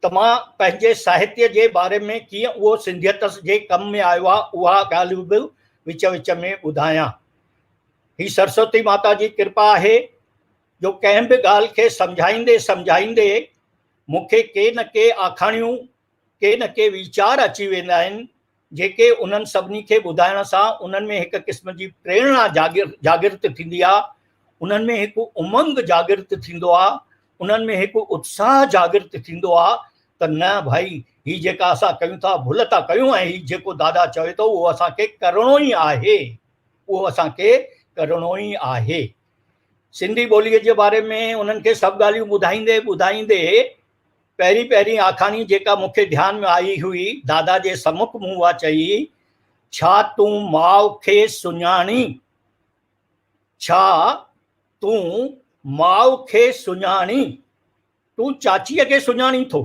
त मां पंहिंजे साहित्य जे बारे में कीअं उहो सिंधियत जे कम में आयो आहे उहा ॻाल्हियूं बि विच विच में ॿुधायां। ही सरस्वती माता जी कृपा आहे जो कंहिं बि ॻाल्हि खे सम्झाईंदे सम्झाईंदे मूंखे के न के आखाणियूं, के न के वीचार अची वेंदा आहिनि जेके उन्हनि सभिनी खे ॿुधाइण सां उन्हनि में हिकु क़िस्म जी प्रेरणा जागृत थींदी आहे, उन्हनि में हिकु उमंग जागृत थींदो आहे, उन्हनि में हिकु उत्साह जागृत थींदो आहे त न भाई ही जेका असां कयूं था भुल था कयूं ऐं ही जेको दादा चवे थो उहो असांखे करिणो ई आहे, उहो असांखे करिणो ई आहे। सिंधी ॿोलीअ जे बारे में उन्हनि खे सभु ॻाल्हियूं ॿुधाईंदे ॿुधाईंदे पहिरीं आखाणी जेका मूंखे ध्यानु में आई हुई, दादा जे सम्मुख मूं उहा चई, छा तूं माउ खे सुञाणी, छा तूं माउ खे सुञाणी, तूं चाचीअ खे सुञाणी थो,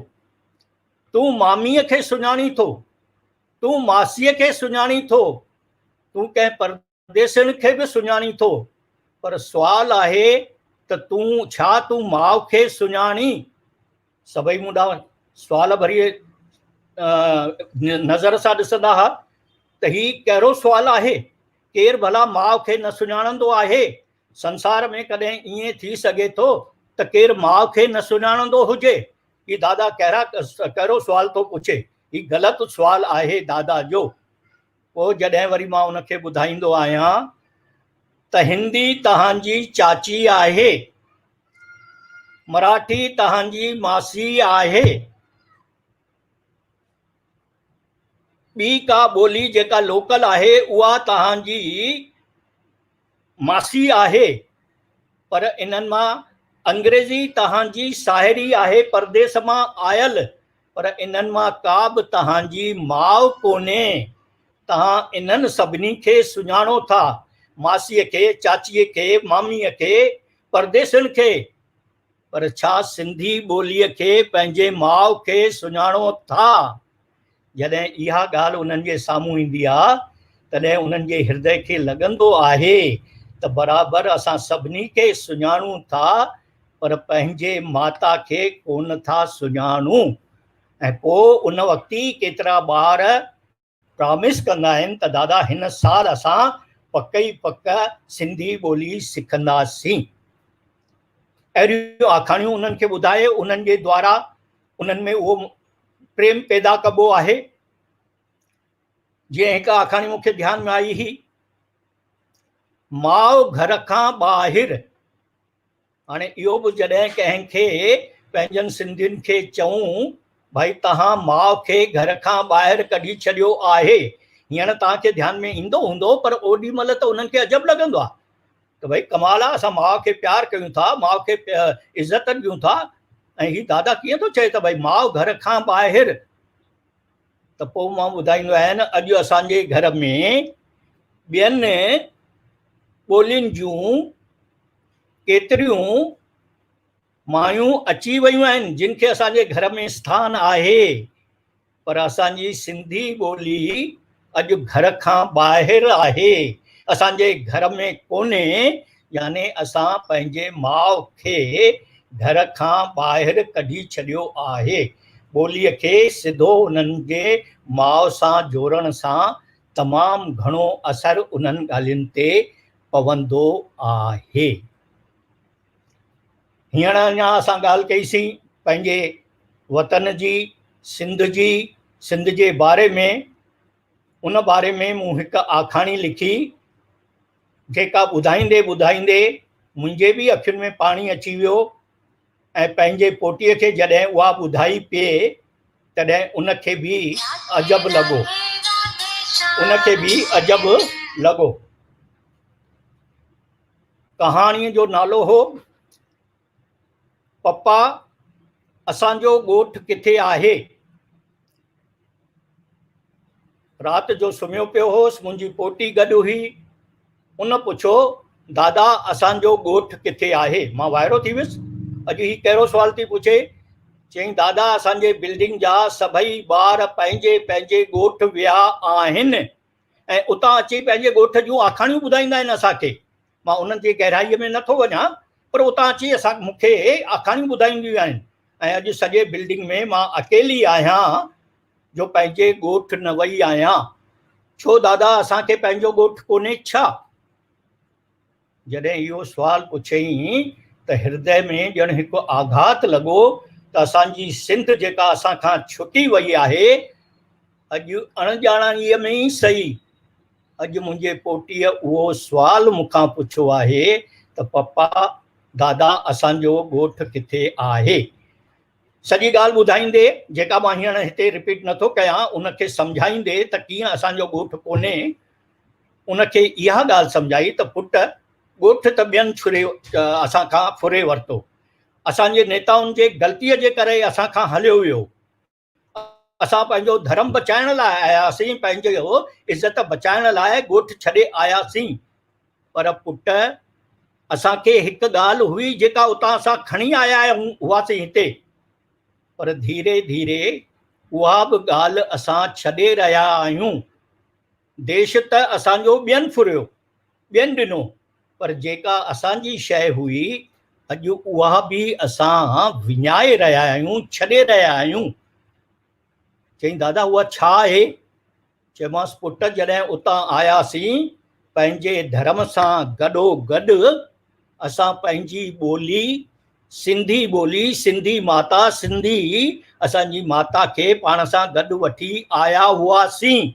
तूं मामीअ खे सुञाणी थो, तूं मासीअ खे सुञाणी थो, तूं कंहिं परदेसनि खे बि सुञाणी थो, पर सुवालु आहे त छा तूं माउ खे सुञाणी? सभई मुंडा सुवाल भरी नज़र सां ॾिसंदा हुआ त ही कहिड़ो सुवालु आहे? केरु भला माउ खे न सुञाणंदो आहे? संसार में कॾहिं ईअं थी सघे थो त केरु माउ खे न सुञाणंदो हुजे? ही दादा कहिड़ो सुवाल थो पुछे? ही ग़लति सुवालु आहे दादा जो। पोइ जॾहिं वरी मां उनखे ॿुधाईंदो आहियां त हिंदी तव्हांजी चाची आहे, मराठी तव्हांजी मासी आहे, ॿी का ॿोली जेका लोकल आहे उहा तव्हांजी मासी आहे, पर इन्हनि मां अंग्रेज़ी तव्हांजी साहेड़ी आहे परदेस मां आयल, पर इन्हनि मां का बि तव्हांजी माउ कोन्हे। तव्हां इन्हनि सभिनी खे सुञाणो था, मासीअ खे, चाचीअ खे, मामीअ खे, परदेसनि खे, पर छा सिंधी ॿोलीअ खे, पंहिंजे माउ खे सुञाणो था? जॾहिं इहा ॻाल्हि उन्हनि जे साम्हूं ईंदी आहे तॾहिं उन्हनि जे हृदय खे लॻंदो आहे त बराबरि असां सभिनी खे सुञाणूं था, पर पंहिंजे माता खे कोन था सुञाणूं। ऐं पोइ उन वक़्तु ई केतिरा ॿार प्रॉमिस कंदा आहिनि त दादा हिन साल असां पक ई पक सिंधी ॿोली सिखंदासीं। अहिड़ियूं आखाणियूं उन्हनि खे ॿुधाए उन्हनि जे द्वारा उन्हनि में उहो प्रेम पैदा कबो आहे। जीअं हिकु आखाणी मूंखे ध्यानु में आई हुई, माउ घर खां ॿाहिरि। हाणे इहो बि जॾहिं कंहिंखे पंहिंजनि सिंधियुनि खे चऊं भाई तव्हां माउ खे घर खां ॿाहिरि कढी छॾियो आहे, हींअर तव्हांखे ध्यानु में ईंदो हूंदो, पर ओॾी महिल त उन्हनि खे अजब लॻंदो आहे त भाई कमाल आहे, असां माउ खे प्यारु कयूं था, माउ खे इज़त ॾियूं था, ऐं हीउ दादा कीअं थो चए त भाई माउ घर खां ॿाहिरि? त पोइ मां ॿुधाईंदो आहियां न, अॼु असांजे घर में ॿियनि ॿोलियुनि जूं केतिरियूं मायूं अची वियूं आहिनि जिन खे असांजे घर में स्थान आहे, पर असांजी सिंधी ॿोली अॼु घर खां ॿाहिरि आहे, असांजे घर में कोन्हे। यानी असां पंहिंजे माउ खे घर खां ॿाहिरि कढी छॾियो आहे। ॿोलीअ खे सिधो उन्हनि जे माउ सां जोड़ण सां तमामु घणो असरु उन्हनि ॻाल्हियुनि ते पवंदो आहे। हींअर अञा असां ॻाल्हि कईसीं पंहिंजे वतन जी, सिंध जे बारे में। उन बारे में मूं हिकु आखाणी लिखी जेका ॿुधाईंदे ॿुधाईंदे मुंहिंजे बि अखियुनि में पाणी अची वियो ऐं पंहिंजे पोटीअ खे जॾहिं उहा ॿुधाई पिए तॾहिं उनखे बि अजब लॻो। कहाणीअ जो नालो हो पप्पा असांजो ॻोठु किथे आहे। राति जो सुम्हियो पियो होसि, मुंहिंजी पोटी गॾु हुई। उन पुछो दादा असांजो ॻोठु किथे आहे। मां वाइड़ो थी वियुसि, अॼु ही कहिड़ो सुवाल थी पुछे। चईं दादा असांजे बिल्डिंग जा सभई ॿार पंहिंजे पंहिंजे ॻोठु विया आहिनि ऐं उतां अची पंहिंजे ॻोठ जूं आखाणियूं ॿुधाईंदा आहिनि असांखे। मां उन्हनि जी गहराईअ में नथो वञा, पर उतां अची मूंखे आखाणियूं ॿुधाईंदियूं आहिनि। ऐं अॼु सॼे बिल्डिंग में मां अकेली आहियां जो पंहिंजे ॻोठु न वई आहियां। छो दादा असांखे पंहिंजो ॻोठु कोन्हे छा? जॾहिं इहो सुवाल पुछईं त हृदय में ॼण हिकु आघात लॻो त असांजी सिंध जेका असां खां छुटी वई आहे, अॼु अणॼाणीअ में ई सही, अॼु मुंहिंजे पोटीअ उहो सुवाल मूंखां पुछियो आहे त पप्पा दादा असांजो ॻोठु किथे आहे। सॼी ॻाल्हि ॿुधाईंदे, जेका मां हींअर हिते रिपीट नथो कयां, उनखे सम्झाईंदे त कीअं असांजो ॻोठु कोन्हे, उनखे इहा ॻाल्हि सम्झाई त पुट ॻोठु त ॿियनि असां खां फुरे वरितो। असांजे नेताउनि जे ग़लतीअ जे करे असां खां हलियो वियो। असां पंहिंजो धर्म बचाइण लाइ आयासीं, पंहिंजो इज़त बचाइण लाइ ॻोठु छॾे आयासीं। पर पुट असांखे हिकु ॻाल्हि हुई जेका उतां असां खणी आया हुआसीं हिते, पर धीरे धीरे उहा बि ॻाल्हि असां छॾे रहिया आहियूं। देश त असांजो ॿियनि फुरियो, ॿियनि ॾिनो, पर जेका असांजी शइ हुई अॼु उहा बि असां विञाए रहिया आहियूं, छॾे रहिया आहियूं। चईं दादा उहा छा आहे? चयोमांसि पुट जॾहिं उतां आयासीं पंहिंजे धर्म सां गॾोगॾु असां पंहिंजी ॿोली, सिंधी ॿोली, सिंधी माता, सिंधी असांजी माता खे पाण सां गॾु वठी आया हुआसीं।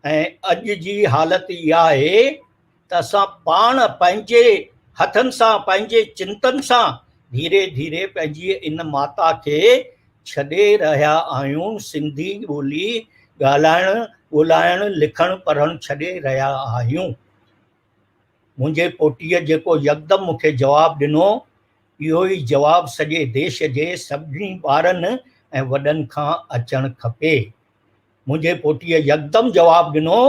ऐं अॼु जी हालति इहा आहे त असां पाण पंहिंजे हथनि सां, पंहिंजे चिंतन सां धीरे धीरे पंहिंजी इन माता खे छॾे रहिया आहियूं। सिंधी ॿोली ॻाल्हाइणु, ॿोलाइणु, लिखणु, पढ़णु छॾे रहिया आहियूं। मुंहिंजे पोटीअ जेको यकदमि मूंखे जवाबु ॾिनो, इहो ई जवाबु सॼे देश जे सभिनी ॿारनि ऐं वॾनि खां अचणु खपे। मुंहिंजे पोटीअ यकदमि जवाबु ॾिनो,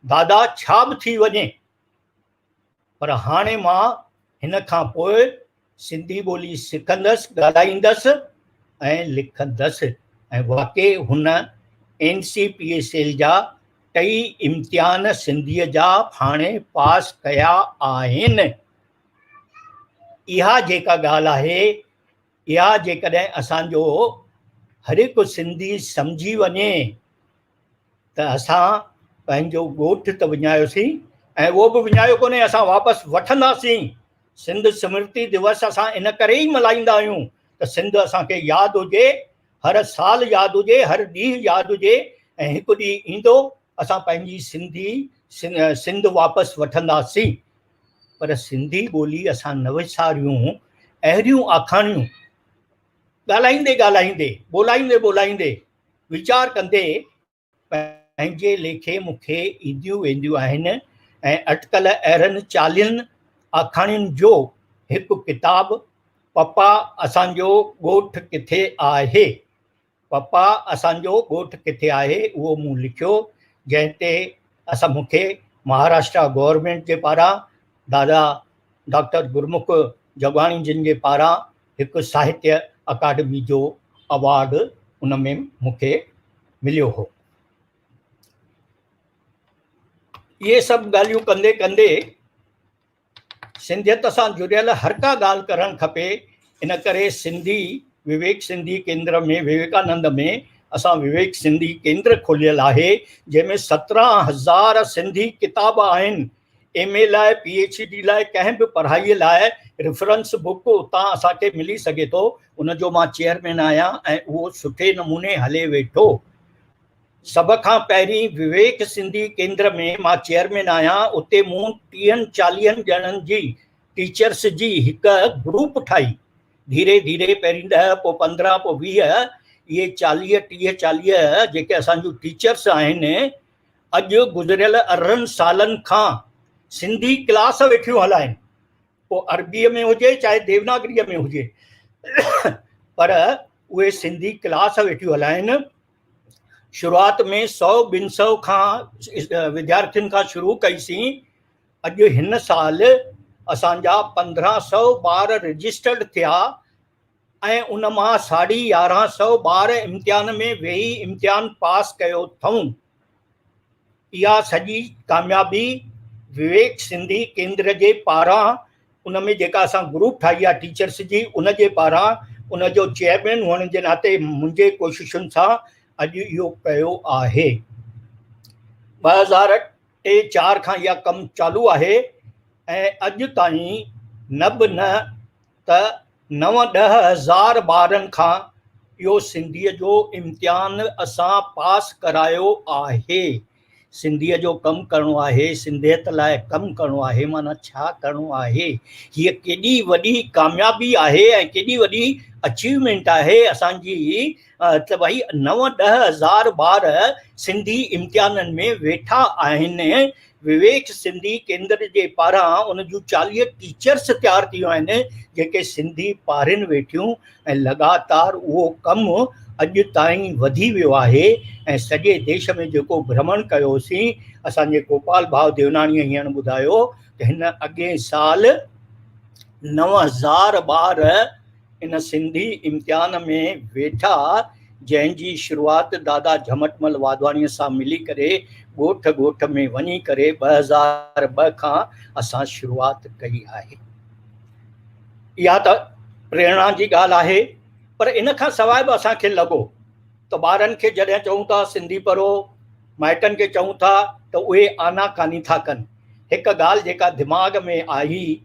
दादा छा बि थी वञे, पर हाणे मां हिन खां पोइ सिंधी ॿोली सिखंदसि, ॻाल्हाईंदसि ऐं लिखंदसि। ऐं वाकई हुन NCPSL जा 2 इम्तिहान सिंधीअ जा हाणे पास कया आहिनि। इहा जेका ॻाल्हि आहे, इहा जेकॾहिं असांजो हर हिकु सिंधी सम्झी वञे त असां पंहिंजो ॻोठु त विञायोसीं ऐं उहो बि विञायो कोन्हे, असां वापसि वठंदासीं। सिंध स्मृति दिवस असां इन करे ई मल्हाईंदा आहियूं त सिंध असांखे यादि हुजे, हर साल यादि हुजे, हर ॾींहुं यादि हुजे, ऐं हिकु ॾींहुं ईंदो असां पंहिंजी सिंध वापसि वठंदासीं। पर सिंधी ॿोली असां न विसारियूं। अहिड़ियूं आखाणियूं ॻाल्हाईंदे ॻाल्हाईंदे, ॿोलाईंदे ॿोलाईंदे, वीचार कंदे पंहिंजे लेखे मूंखे ईंदियूं वेंदियूं आहिनि। ऐं अटकल अहिड़नि 40 आखाणियुनि जो हिकु किताबु पप्पा असांजो ॻोठु किथे आहे, पप्पा असांजो ॻोठु किथे आहे, उहो मूं लिखियो, जंहिं ते मूंखे महाराष्ट्र गवर्नमेंट जे पारां दादा डॉक्टर गुरमुख जगवाणी जिन जे पारां हिकु साहित्य अकादमी जो अवार्ड उन में मूंखे मिलियो हो। ये सभु ॻाल्हियूं कंदे कंदे सिंधियत सां जुड़ियल हर का ॻाल्हि करणु खपे। इन करे सिंधी विवेक सिंधी केंद्र में विवेकानंद में असां विवेक सिंधी केंद्र खोलियल आहे, जंहिंमें 17,000 सिंधी किताब आहिनि। MA लाइ PhD लाइ कंहिं बि पढ़ाईअ लाइ रेफरेंस बुक उतां असांखे मिली सघे थो। उनजो मां चेयरमैन आहियां ऐं उहो सुठे नमूने हले वेठो। सभ खां पहिरीं विवेक सिंधी केंद्र में मां चेयरमैन आहियां। उते मूं 30-40 ॼणनि जी टीचर्स जी हिकु ग्रुप ठाही। धीरे धीरे पहिरीं 10, पोइ 15, पोइ 20, इहे 40-30-40 जेके असांजूं टीचर्स आहिनि, अॼु गुज़रियल 18 सालनि खां सिंधी क्लास वेठियूं हलाइनि, पोइ अरबीअ में हुजे चाहे देवनागरीअ में हुजे, पर उहे सिंधी क्लास वेठियूं हलाइनि। शुरूआत में 100-200 खां विद्यार्थियुनि खां शुरू कईसीं। अॼु हिन साल असांजा 1500 ॿार रजिस्टर्ड थिया ऐं उन मां 1150 ॿार इम्तिहान में वेही इम्तिहान पास कयो अथऊं। इहा सॼी कामयाबी विवेक सिंधी केंद्र जे पारां, उन में जेका असां ग्रुप ठाही आहे टीचर्स जी, उन जे पारां, उन जो चेयरमैन हुअण जे नाते मुंहिंजे कोशिशुनि सां अॼु इहो कयो आहे। 2003-04 खां इहा कमु चालू आहे ऐं अॼु ताईं न बि न त 9-10 हज़ार ॿारनि खां इहो सिंधीअ जो इम्तिहान असां पास करायो आहे। सिंधीअ जो कमु करिणो आहे, सिंधियत लाइ कमु करिणो आहे, माना छा करिणो आहे। हीअ केॾी वॾी कामयाबी आहे ऐं केॾी वॾी अचीवमेंट आहे असांजी, त भई 9-10 हज़ार ॿार सिंधी इम्तिहाननि में वेठा आहिनि। विवेक सिंधी केंद्र जे पारां उन जूं 40 टीचर्स तयारु थियूं आहिनि जेके सिंधी पाढ़नि वेठियूं ऐं लगातार उहो कमु अॼु ताईं वधी वियो आहे। ऐं सॼे देश में जेको भ्रमण कयोसीं, असांजे गोपाल भाउ देवनाणीअ हींअर ॿुधायो त हिन अॻे साल 9,000 ॿार इन सिंधी इम्तिहान में वेठा, जंहिंजी शुरूआति दादा झमटमल वाधवाणीअ सां मिली करे ॻोठ ॻोठ में वञी करे 2002 खां असां शुरूआति कई आहे। इहा त प्रेरणा जी ॻाल्हि आहे, पर इन खां सवाइ बि असांखे लॻो त ॿारनि खे जॾहिं चऊं था सिंधी पढ़ो, माइटनि खे चऊं था त उहे आनाकानी था कनि। हिकु ॻाल्हि जेका दिमाग़ में आई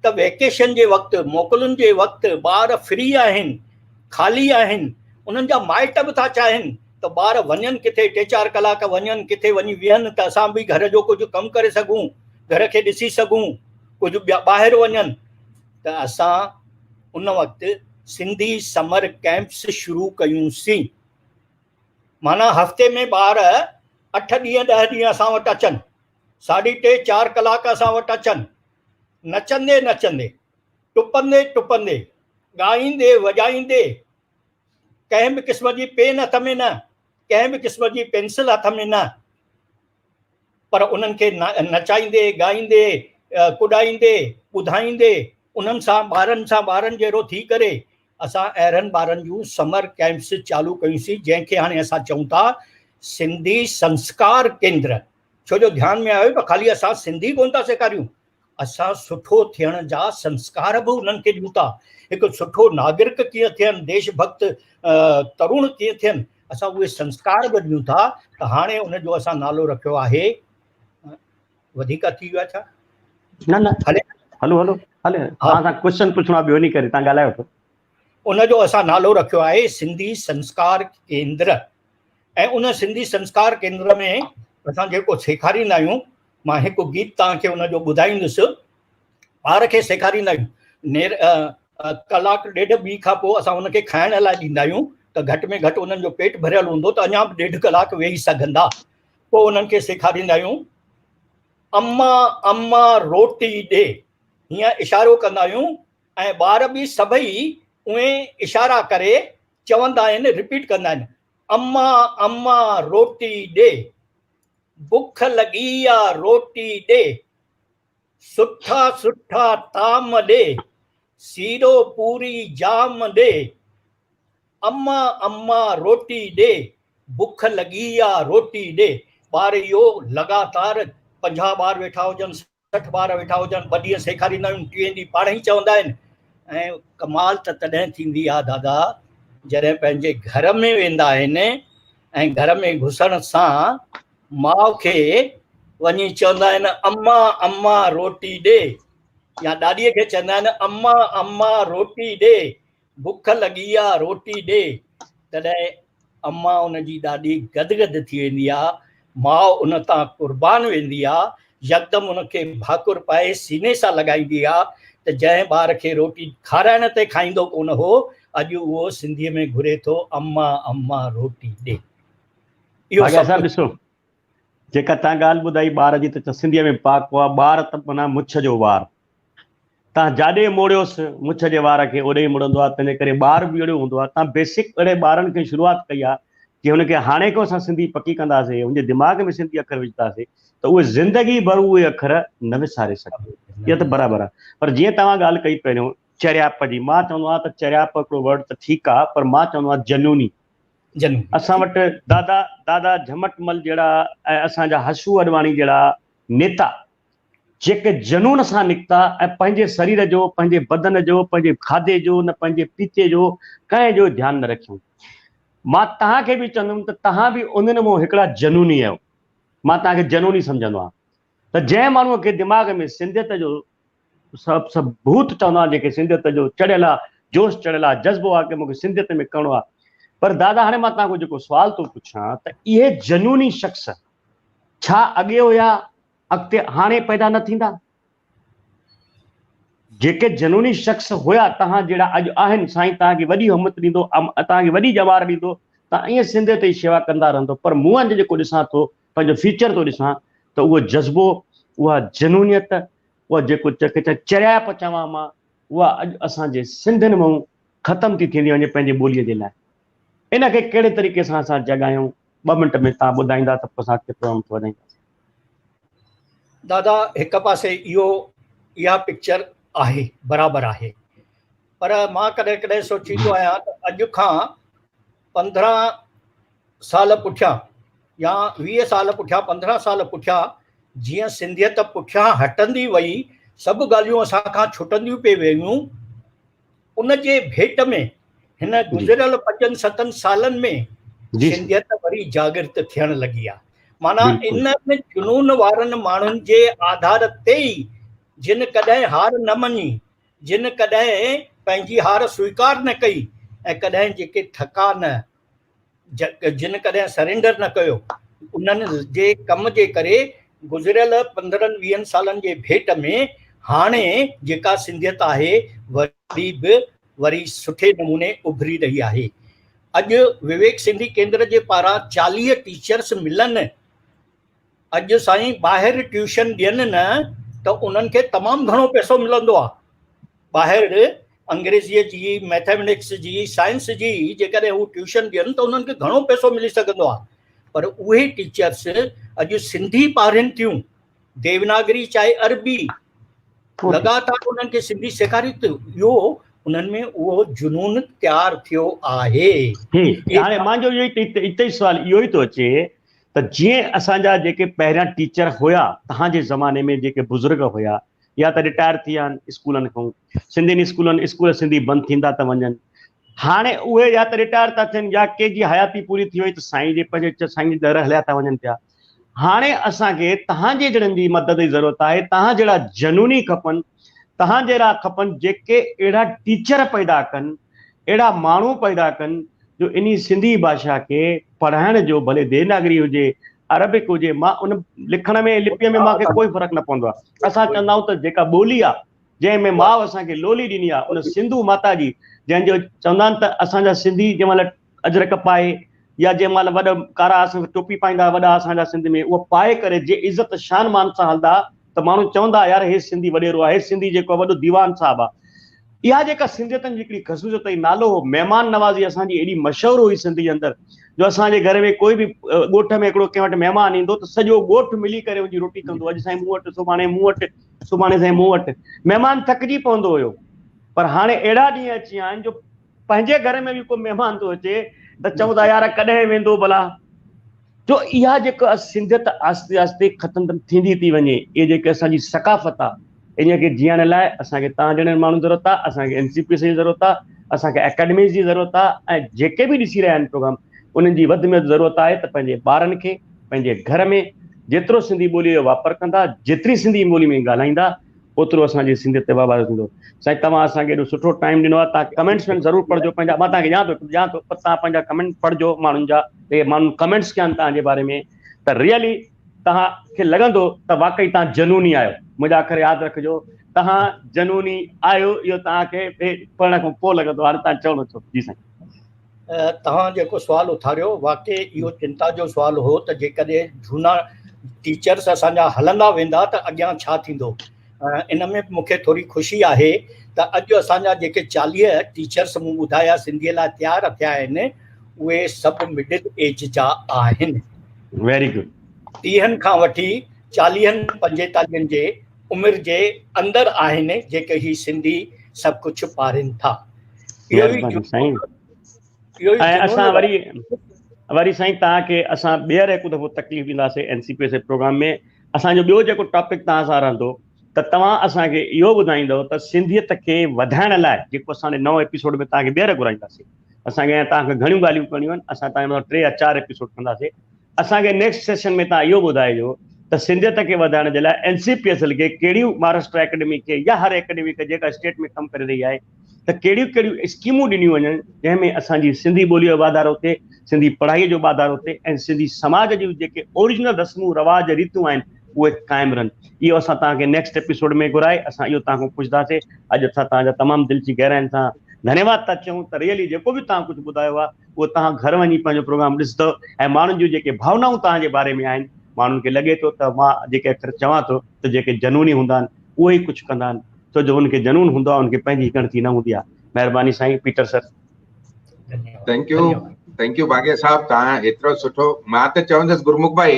त वेकेशन जे वक़्तु, मोकलुनि जे वक़्तु ॿार फ्री आहिनि, ख़ाली आहिनि, उन्हनि जा माइट बि था चाहिनि त ॿार वञनि किथे, 3-4 कलाक वञनि किथे, वञी विहनि त असां बि घर जो कुझु कमु करे सघूं, घर खे ॾिसी सघूं, कुझु ॿाहिरि वञनि। त असां उन वक़्तु सिंधी समर कैंप्स शुरू कयूंसीं। माना हफ़्ते में ॿार 8 ॾींहं 10 ॾींहं असां वटि अचनि, 3.5-4 कलाक असां वटि अचनि, नचंदे नचंदे, टुपंदे टुपंदे, ॻाईंदे वॼाईंदे, कंहिं बि क़िस्म जी पेन हथ में न, कंहिं बि क़िस्म जी पेंसिल हथ में न, पर उन्हनि खे नचाईंदे, ॻाईंदे, कुॾाईंदे, ॿुधाईंदे, उन्हनि सां ॿारनि जहिड़ो थी करे असां अहिड़नि ॿारनि जूं समर कैंप्स चालू कयूंसीं, जंहिंखे हाणे असां चऊं था सिंधी संस्कार केंद्र। छो जो ध्यान में आयो त ख़ाली असां सिंधी कोन था सेखारियूं, असां सुठो थियण जा संस्कार बि उन्हनि खे ॾियूं था। हिकु सुठो नागरिक कीअं थियनि, देशभक्त तरुण कीअं थियनि, असां उहे संस्कार बि ॾियूं था। त हाणे उनजो असां नालो रखियो आहे, वधीक थी वियो आहे छा? न हले, हलो हले, तव्हां क्वेश्चन पुछणो आहे, ॿियो नहीं करे तव्हां ॻाल्हायो था। उनजो असां नालो रखियो आहे सिंधी संस्कार केंद्र। ऐं उन सिंधी संस्कार केंद्र में असां जेको सेखारींदा आहियूं, मां हिकु गीत तव्हांखे उनजो ॿुधाईंदुसि। ॿार खे सेखारींदा आहियूं, कलाक ॾेढ ॿी खां पोइ असां उनखे खाइण लाइ ॾींदा आहियूं, त घटि में घटि उन्हनि जो पेट भरियल हूंदो त अञा बि 1.5 कलाक वेही सघंदा। पोइ उन्हनि खे सेखारींदा आहियूं, अम्मा अम्मा रोटी ॾे, हीअं इशारो कंदा आहियूं ऐं ॿार बि सभई उहे इशारा करे चवंदा आहिनि, रिपीट कंदा आहिनि, अम्मा अम्मा रोटी ॾे, बुख लॻी आहे रोटी ॾे, सुठा सुठा ताम ॾे, सीरो पूरी जाम ॾे, अम्मा अम्मा रोटी ॾे, बुख लॻी आहे रोटी ॾे। ॿार इहो लगातार 50 ॿार वेठा हुजनि, 60 ॿार वेठा हुजनि, ॿ ॾींहं सेखारींदा आहियूं, 3 ॾींहं पाण ई चवंदा आहिनि। ऐं कमाल त तॾहिं थींदी आहे दादा जॾहिं पंहिंजे घर में वेंदा आहिनि ऐं घर में घुसण सां माउ खे वञी चवंदा आहिनि अम्मा अम्मा रोटी ॾे, या ॾाॾीअ खे चवंदा आहिनि अम्मा अम्मा रोटी ॾे, बुख लॻी आहे रोटी ॾे। तॾहिं अम्मा उनजी ॾाढी गदगद थी वेंदी आहे, माउ उन तां कुर्बान वेंदी आहे, यकदमि उनखे भाकुर पाए सीने सां लॻाईंदी आहे त जंहिं ॿार खे रोटी खाराइण ते खाईंदो कोन हो, अॼु उहो सिंधीअ में घुरे थो अम्मा अम्मा रोटी ॾे। भाॻिया साहिबु ॾिसो, जेका तव्हां ॻाल्हि ॿुधाई ॿार जी, त सिंधीअ में पाक आहे, ॿार त माना मुछ जो वार, तव्हां जाॾे मोड़ियोसि मुछ जे वार खे ओॾे ई मुड़ंदो आहे, तंहिंजे करे ॿार बि अहिड़ो हूंदो आहे। तव्हां बेसिक अहिड़े ॿारनि खे शुरूआति कई आहे कि हुनखे हाणे को असां सिंधी पकी कंदासीं, हुनजे दिमाग़ में सिंधी अखर विझंदासीं त उहे ज़िंदगी भर उहे अखर न विसारे सघे, इहा त बराबरि आहे। पर जीअं तव्हां ॻाल्हि कई पहिरियों चरियाप जी, मां चवंदो आहियां त चरियाप हिकिड़ो वर्ड त ठीकु आहे, पर मां चवंदो आहियां जनूनी। असां वटि दादा झमटमल जहिड़ा ऐं असांजा हसू अडवाणी जहिड़ा नेता जेके जनून सां निकिता ऐं पंहिंजे शरीर जो, पंहिंजे बदन जो, पंहिंजे खाधे जो, न पंहिंजे पीते जो कंहिं जो ध्यानु न रखियो। मां तव्हांखे बि चवंदुमि त तव्हां बि उन्हनि मां हिकिड़ा जनूनी आहियो, मां तव्हांखे जनूनी सम्झंदो आहियां। त जंहिं माण्हूअ खे दिमाग़ में सिंधियत जो सभु भूत चवंदो आहे, जेके सिंधियत जो चढ़ियल आहे, जोश चढ़ियल आहे, जज़्बो आहे कि मूंखे सिंधियत में करिणो आहे। पर दादा हाणे मां तव्हांखो जेको सुवाल थो पुछां त इहे जनूनी शख़्स छा अॻे हुया, अॻिते हाणे पैदा न थींदा? जेके जनूनी शख़्स हुया तव्हां जहिड़ा अॼु आहिनि, साईं तव्हांखे वॾी हिमत ॾींदो, तव्हांखे वॾी ॼमार ॾींदो, तव्हां ईअं सिंधियत जी शेवा कंदा रहंदो। पर मूं वटि जेको ॾिसां थो, पंहिंजो फ्यूचर थो ॾिसां, त उहो जज़्बो, उहा जनूनियत, उहा जेको चरियाप चवां मां, उहा अॼु असांजे सिंधियुनि मां ख़तमु थी थींदी वञे पंहिंजे ॿोलीअ जे लाइ। इनखे कहिड़े तरीक़े सां असां जॻायूं, 2 मिंट में तव्हां ॿुधाईंदा त पोइ असां प्रोग्राम वधाईंदासीं। दादा हिक पासे इहा पिक्चर आहे, बराबरि आहे, पर मां कॾहिं कॾहिं सोचींदो आहियां त अॼु खां 15 साल पुठियां या 20 साल पुठियां, 15 साल पुठियां जीअं सिंधियत पुठियां हटंदी वई, सभु ॻाल्हियूं असां खां छुटंदियूं पई वियूं, उन जे भेट में हिन गुज़िरियल 5-7 सालनि में सिंधियत वरी जागृत थियण लॻी आहे। माना इन में जुनून वारनि माण्हुनि जे आधार ते ई, जिन कॾहिं हार न मञी, जिन कॾहिं पंहिंजी हार स्वीकार न कई, ऐं कॾहिं जेके थका न, जिन कॾहिं सरेंडर न कयो, उन्हनि जे कम जे करे गुज़िरियल 15-20 सालनि जे भेट में हाणे जेका सिंधियत आहे वरी सुठे नमूने उभरी रही आहे। अॼु विवेक सिंधी केंद्र जे पारां 40 टीचर्स मिलनि, अॼु साईं ॿाहिरि ट्यूशन ॾियनि न त उन्हनि खे तमामु घणो पैसो मिलंदो आहे। ॿाहिरि अंग्रेजीअ जी, मैथमेटिक्स जी, साइंस जी जेकॾहिं हू ट्यूशन ॾियनि त उन्हनि खे घणो पैसो मिली सघंदो आहे। पर उहे टीचर्स अॼु सिंधी पाढ़नि थियूं, देवनागरी चाहे अरबी, लगातार उन्हनि खे सिंधी सेखारी थियूं। इहो उन्हनि में उहो जुनून तयारु थियो आहे। हाणे मुंहिंजो इहो ई सुवाल इहो ई थो अचे त जीअं असांजा जेके पहिरियां टीचर हुया तव्हांजे ज़माने में, जेके बुज़ुर्ग हुया या त रिटायर थी विया आहिनि स्कूलनि खां, सिंधियुनि स्कूल सिंधी बंदि थींदा था वञनि, हाणे उहे या त रिटायर था थियनि या कंहिंजी हयाती पूरी थी वई त साईं जे पंहिंजे साईं जी दर हलिया था वञनि पिया। हाणे असांखे तव्हांजे जहिड़नि जी मदद जी ज़रूरत आहे, तव्हां जहिड़ा जनूनी खपनि, तव्हां जहिड़ा खपनि जेके अहिड़ा टीचर पैदा कनि, अहिड़ा माण्हू पैदा कनि जो इन सिंधी भाषा खे पढ़ाइण जो, भले देवनागरी हुजे, अरबिक हुजे, मां उन लिखण में, लिपीअ में मूंखे कोई फ़र्क़ु न पवंदो आहे। असां चवंदा आहियूं त जेका ॿोली आहे, जंहिंमें माउ असांखे लोली ॾिनी आहे, उन सिंधू माता जी, जंहिंजो चवंदा आहिनि त असांजा सिंधी जंहिं महिल अजरक पाए या जंहिं महिल वॾा कारा असां टोपी पाईंदा वॾा असांजा सिंध में, उहो पाए करे जे इज़त शान मान सां हलंदा त माण्हू चवंदा यार हे सिंधी वॾेरो आहे, हे सिंधी जेको वॾो दीवान साहिबु आहे। इहा जेका सिंधियतनि जी हिकिड़ी ख़सूसियत जी नालो हो, महिमान नवाज़ी असांजी एॾी मशहूरु हुई सिंधी जे अंदरि, जो असांजे घर में कोई बि ॻोठ में हिकिड़ो कंहिं वटि महिमान ईंदो त सॼो ॻोठ मिली करे उनजी रोटी कंदो। अॼु साईं मूं वटि, सुभाणे मूं वटि, सुभाणे साईं मूं वटि। महिमान थकिजी पवंदो हुयो, पर हाणे अहिड़ा ॾींहं अची विया आहिनि जो पंहिंजे घर में बि को महिमान थो अचे त चऊं था यार कॾहिं वेंदो भला। जो इहा जेका सिंधियत आस्ते आस्ते ख़तम थींदी थी वञे, इहा जेके असांजी सकाफ़त आहे इन खे जीअण लाइ असांखे तव्हां जहिड़े माण्हू ज़रूरत आहे, असांखे NCPS जी ज़रूरत आहे, असांखे एकेडमीज़ जी ज़रूरत आहे, ऐं जेके बि ॾिसी रहिया आहिनि प्रोग्राम उन्हनि जी वधि में वधि ज़रूरत आहे त पंहिंजे ॿारनि खे पंहिंजे घर में जेतिरो सिंधी ॿोलीअ जो वापर कंदा, जेतिरी सिंधी ॿोली में ॻाल्हाईंदा, ओतिरो असांजी सिंधियत ते वाधारो थींदो। साईं तव्हां असांखे एॾो सुठो टाइम ॾिनो आहे, तव्हां कमेंट्स में ज़रूरु पढ़जो पंहिंजा, मां तव्हांखे ॼाण थो पर तव्हां पंहिंजा कमेंट पढ़जो माण्हुनि जा, हे माण्हू कमेंट्स कया आहिनि तव्हांजे बारे में, त रियली तव्हांखे लॻंदो त वाक़ई तव्हां जनूनी आहियो। मुंहिंजा अखर यादि रखिजो, तव्हां जनूनी आहियो, इहो तव्हांखे पढ़ण खां पोइ लॻंदो। हाणे तव्हां चओ नथो। जी साईं। तव्हां जेको सुवालु उथारियो वाक़ई इहो चिंता जो सुवालु हो त जेकॾहिं झूना टीचर्स असांजा हलंदा वेंदा त अॻियां छा थींदो। इन में मूंखे थोरी ख़ुशी आहे त अॼु असांजा जेके 40 टीचर्स मूं ॿुधाया सिंधीअ लाइ तयारु थिया आहिनि, उहे सभु मिडिल एज जा आहिनि। Very good. 30 खां वठी 40-45 जे उमिरि जे अंदरि आहिनि जेके ही सिंधी सभु कुझु पारीनि था। ऐं असां वरी साईं तव्हांखे असां ॿीहर हिकु दफ़ो तकलीफ़ ॾींदासीं NCPS प्रोग्राम में। असांजो ॿियो जेको टॉपिक तव्हां सां रहंदो त तव्हां असांखे इहो ॿुधाईंदव त सिंधियत खे वधाइण लाइ जेको असां नओं एपिसोड में तव्हांखे ॿीहर घुराईंदासीं। असांखे तव्हांखे घणियूं ॻाल्हियूं करणियूं आहिनि, असां तव्हांखे 3 या 4 एपिसोड कंदासीं। असांखे नेक्स्ट सेशन में तव्हां इहो ॿुधाइजो त सिंधियत खे वधाइण जे लाइ NCPSL खे कहिड़ियूं महाराष्ट्र एकेडमी खे या हर एकेडमी खे जेका स्टेट में कमु करे रही आहे त कहिड़ियूं कहिड़ियूं स्कीमूं ॾिनियूं वञनि जंहिंमें असांजी सिंधी ॿोलीअ जो वाधारो थिए, सिंधी पढ़ाईअ जो वाधारो थिए ऐं सिंधी समाज जूं जेके ओरिजिनल रस्मूं रवाज रीतियूं आहिनि उहे क़ाइमु रहनि। इहो असां तव्हांखे नेक्स्ट एपिसोड में घुराए असां इहो तव्हां खां पुछंदासीं। अॼु असां तव्हांजा तमामु दिलि जी गहराइनि सां धन्यवाद था चऊं त रियली जेको बि तव्हां कुझु ॿुधायो आहे उहो तव्हां घर वञी पंहिंजो प्रोग्राम ॾिसंदव ऐं माण्हुनि जूं जेके भावनाऊं तव्हांजे बारे में आहिनि, माण्हुनि खे लॻे थो त मां जेके अखर चवां थो त जेके जनूनी हूंदा आहिनि उहे ई कुझु कंदा आहिनि, छो जो हुनखे जनून हूंदो आहे, हुनखे पंहिंजी गणती न हूंदी आहे। महिरबानी साईं। Peter sir. थैंक यू भाग्य साहब, तव्हां एतिरो सुठो। मां त चवंदुसि गुरमुख भाई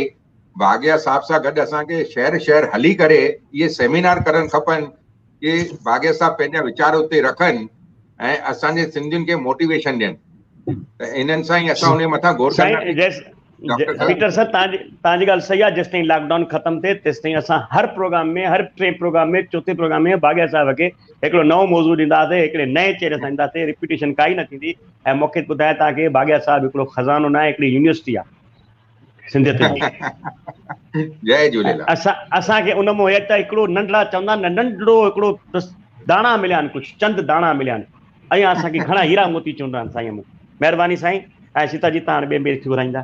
भाग्य साहब सां गॾु असांखे शहर हली करे इहे सेमिनार करणु खपनि कि भाग्य साहब पंहिंजा वीचार उते रखनि ऐं असांजे सिंधियुनि खे मोटिवेशन ॾियनि, त इन्हनि सां ई असां उन मथां गौर कंदासीं। पीटर सर तव्हांजी ॻाल्हि सही आहे। जेसिताईं लॉकडाउन ख़तमु थिए तेसिताईं असां हर प्रोग्राम में, हर 3 प्रोग्राम में, 4थे प्रोग्राम में भाग्य साहब खे हिकिड़ो नओं मौज़ू ॾींदासीं, हिकिड़े नए चेहरे सां ईंदासीं, रिपीटेशन काई न थींदी। ऐं मूंखे ॿुधाए तव्हांखे भाग्य साहब हिकिड़ो खज़ानो न आहे, हिकिड़ी यूनिवर्सिटी आहे सिंधियत जी। जय झूलेलाल। असांखे उन में त हिकिड़ो नंढड़ा चवंदा आहिनि नंढड़ो हिकिड़ो दाणा मिलिया आहिनि, कुझु चंद दाणा मिलिया आहिनि, ऐं असांखे घणा हीरा मोती चवंदा आहिनि साईं मूं। महिरबानी साईं। ऐं सीता जी तव्हां हाणे ॿिए घुराईंदा।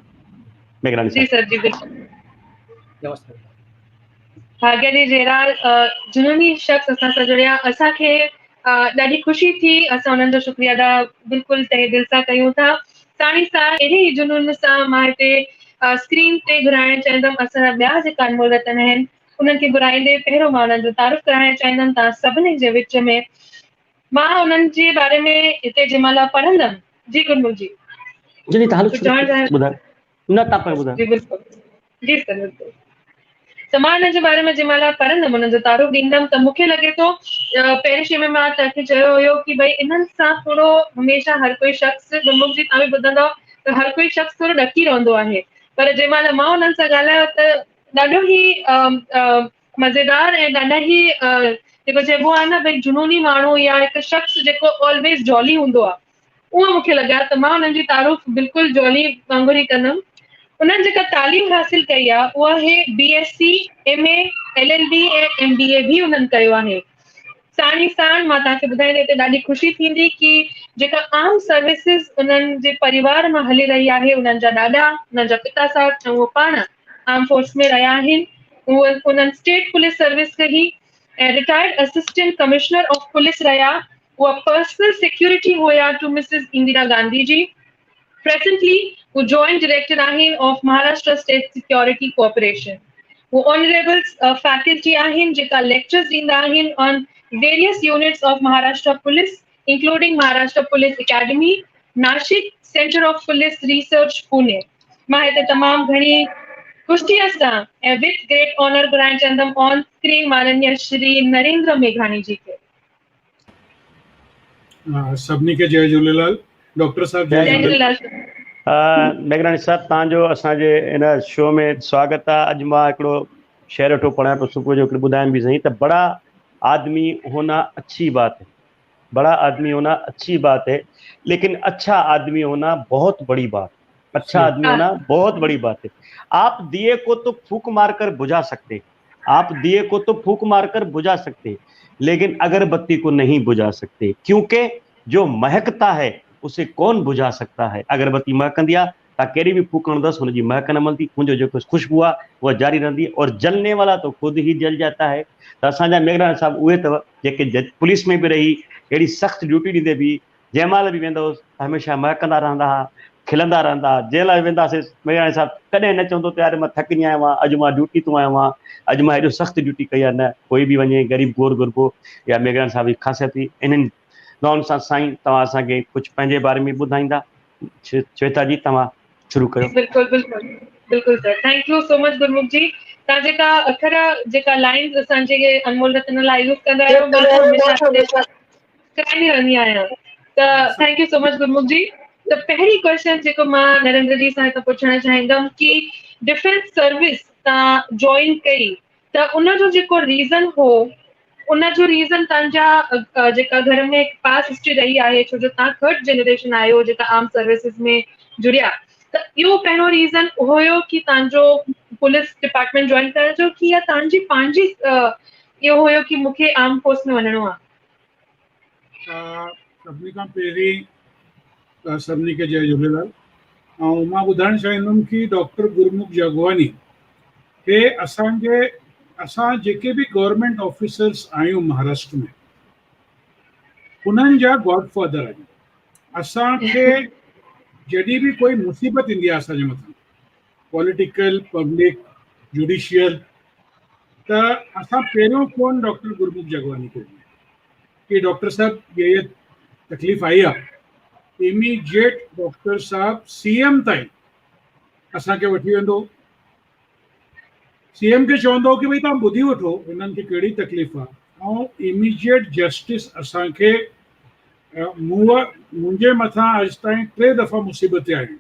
जी सर जी बिल्कुल। नमस्ते। भाग्य जी जहिड़ा जुनूनी शख़्स असां सां जुड़िया, असांखे ॾाढी ख़ुशी थी। असां उन्हनि जो शुक्रिया अदा बिल्कुलु तहे दिलि सां कयूं था। साणी सां अहिड़े ई जुनून सां मां हिते स्क्रीन ते घुराइणु चाहींदमि असांजा ॿिया जेका अनमोल रतन आहिनि उन्हनि खे घुराईंदे पहिरियों मां उन्हनि जो तारीफ़ कराइणु चाहींदमि तव्हां सभिनी जे विच में। मां उन्हनि जे बारे में हिते जंहिं महिल पढ़ंदमि। जी गुरमुख जी। जी न तव्हां पर ॿुधायो। जी बिल्कुलु। जी सर बिल्कुलु। त मां हिन जे बारे में जंहिं महिल पढ़ंदमि हुननि जो तारीफ़ ॾींदमि त मूंखे लॻे थो पहिरीं शइ में मां तव्हांखे चयो हुयो कि भई इन्हनि सां थोरो हमेशह हर कोई शख़्स, गुरमुख जी तव्हां बि ॿुधंदव त हर कोई शख़्स थोरो ॾकी रहंदो आहे, पर जंहिं महिल मां हुननि सां ॻाल्हायो त ॾाढो ई मज़ेदार ऐं ॾाढा ई जेको चइबो आहे न भई जुनूनी माण्हू या हिकु शख़्स जेको ऑलवेज जॉली हूंदो आहे, उहो मूंखे लॻा त मां हुननि जी तारीफ़ बिल्कुलु जॉली वांगुरु ई कंदमि। उन्हनि जेका तालीम हासिल कई आहे उहा आहे BSc, MA, LLB ऐं MBA बि उन्हनि कयो आहे। साण ई साण मां तव्हांखे ॿुधाईंदे हिते ॾाढी ख़ुशी थींदी कि जेका आर्म सर्विसिस उन्हनि जे परिवार मां हली रही आहे, उन्हनि जा ॾाॾा, उन्हनि जा पिता साहब ऐं उहो पाण आर्म फोर्स में रहिया आहिनि। उहे उन्हनि स्टेट पुलिस सर्विस कई ऐं retired assistant commissioner of police रहिया। उहा पर्सनल सिक्योरिटी हुया to Mrs Indira Gandhi ji. Presently, who joint director of Maharashtra State Security Corporation. वो honorables faculty आहिनि जेका lectures ॾींदा आहिनि on various units of Maharashtra Police, including Maharashtra Police Academy, Nashik Center of Police Research, Pune. मां हिते तमामु घणी ख़ुशीअ सां ऐं with great honor घुराइणु चाहींदमि on screen माननीय श्री नरेंद्र मेघानी जी खे। सभिनी खे जय झूलेलाल। डॉक्टर साहब जय जय झूलेलाल। झूलेलाल। मेघरानी साहब तव्हांजो असांजे इन शो में स्वागत आहे। अॼु मां हिकिड़ो शेर वेठो पढ़ां पियो सुबुह जो, हिकिड़ो ॿुधाइनि बि सही त बड़ा आदमी होना अच्छी बात है, बड़ा आदमी होना अच्छी बात है, लेकिन अच्छा आदमी होना बहुत बड़ी बात है। अच्छा आदमी होना बहुत बड़ी बात है। आप दिए को तो फूंक मारकर बुझा सकते, आप दिए को तो फूंक मारकर बुझा सकते, लेकिन अगरबत्ती को नहीं बुझा सकते, क्योंकि जो महकता है उसे कौन बुझा सकता है। अगरबत्ती महकंदी आहे, तव्हां कहिड़ी बि फूक हणंदसि हुनजी महक न मिलंदी, हुनजो जेको ख़ुशबू आहे उहा जारी रहंदी, और जलने वाला तो खुद ही जल जाता है। त असांजा मेघराज साहब उहे अथव जेके पुलिस में बि रही अहिड़ी सख़्तु ड्यूटी ॾींदे बि जंहिं महिल बि वेंदो हुउसि हमेशह महकंदा रहंदा हुआ, खिलंदा रहंदा। जेल वेंदासीं मेघराज साहब कॾहिं न चवंदो त यार मां थकिजी आयो आहियां, अॼु मां ड्यूटी तूं आयो आहियां, अॼु मां हेॾो सख़्तु ड्यूटी कई आहे। न कोई बि वञे ग़रीब गोर गुरबो या मेघराज साहब जी ख़ासियत हुई। इन्हनि ॻाल्हियुनि सां साईं तव्हां असांखे कुझु पंहिंजे बारे में ॿुधाईंदा? श्वेता जी तव्हां शुरू कयो। बिल्कुल बिल्कुल बिल्कुल sir, thank you so much Gurmukh ji. तव्हां जेका अखर जेका लाइन्स असांजे अनमोल रतन लाइ यूज़ कंदा आहियो, मां हमेशह कराईंदी रहंदी आहियां। त thank you so much Gurmukh जी। त पहिरीं क्वेश्चन जेको मां नरेंद्र जी सां पुछणु चाहींदमि कि डिफेंस सर्विस तव्हां जॉइन कई त उनजो जेको रीज़न हो, उनजो रीज़न तव्हांजा जेका घर में पास हिस्ट्री रही आहे, छो जो तव्हां थर्ड जनरेशन आहियो जेका आर्म सर्विसिस में जुड़िया, त इहो पहिरियों रीज़न हुयो कि तव्हांजो पुलिस डिपार्टमेंट जॉइन करण जो, कि या तव्हांजी पंहिंजी इहो हुयो कि मूंखे आर्म फोर्स में वञिणो आहे? सभिनी खां पहिरीं सभिनी खे जय झूलेलाल। ऐं मां ॿुधाइणु चाहींदुमि कि डॉक्टर गुरमुख जगवानी खे असां जेके बि गवर्नमेंट ऑफिसर्स आहियूं महाराष्ट्र में, उन्हनि जा गॉड फादर आहियूं। असांखे जॾहिं बि कोई मुसीबत ईंदी आहे असांजे मथां, पॉलिटिकल, पब्लिक, जुडिशियल, त असां पहिरियों फ़ोन डॉक्टर गुरमुख जगवानी खे कि डॉक्टर साहब ये तकलीफ़ आई आहे। इमीडिएट डॉक्टर साहब सीएम ताईं असांखे वठी वेंदो, सीएम खे चवंदो कि भई तव्हां ॿुधी वठो हिननि खे कहिड़ी तकलीफ़ आहे, ऐं इमीडिएट जस्टिस असांखे मुंहिंजे मथां अॼु ताईं 3 दफ़ा मुसीबत आहियूं।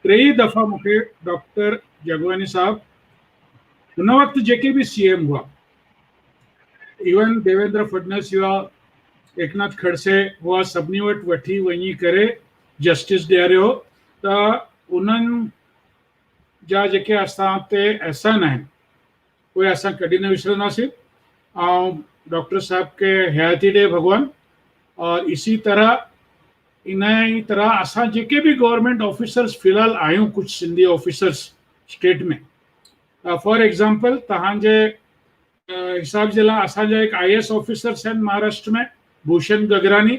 3 दफ़ा मूंखे डॉक्टर जगवानी साहब हुन वक़्तु जेके बि सीएम हुआ, इवन देवेंद्र फडणवीस हुआ, एकनाथ खड़से हुआ, सभिनी वटि वठी वञी करे जस्टिस ॾियारियो। त उन्हनि जा जेके असां ते एहसान आहिनि उहे असां कॾहिं न विसरंदासीं। ऐं डॉक्टर साहब खे हयाती ॾे भॻवान। और इसी तरह इन ई तरह असां जेके बि गवर्नमेंट ऑफिसर्स फ़िलहाल आहियूं, कुझु सिंधी ऑफिसर्स स्टेट में, फॉर एग्जांपल तव्हांजे हिसाब जे लाइ असांजा हिकु IAS ऑफिसर्स आहिनि महाराष्ट्र में, Bhushan Gagrani,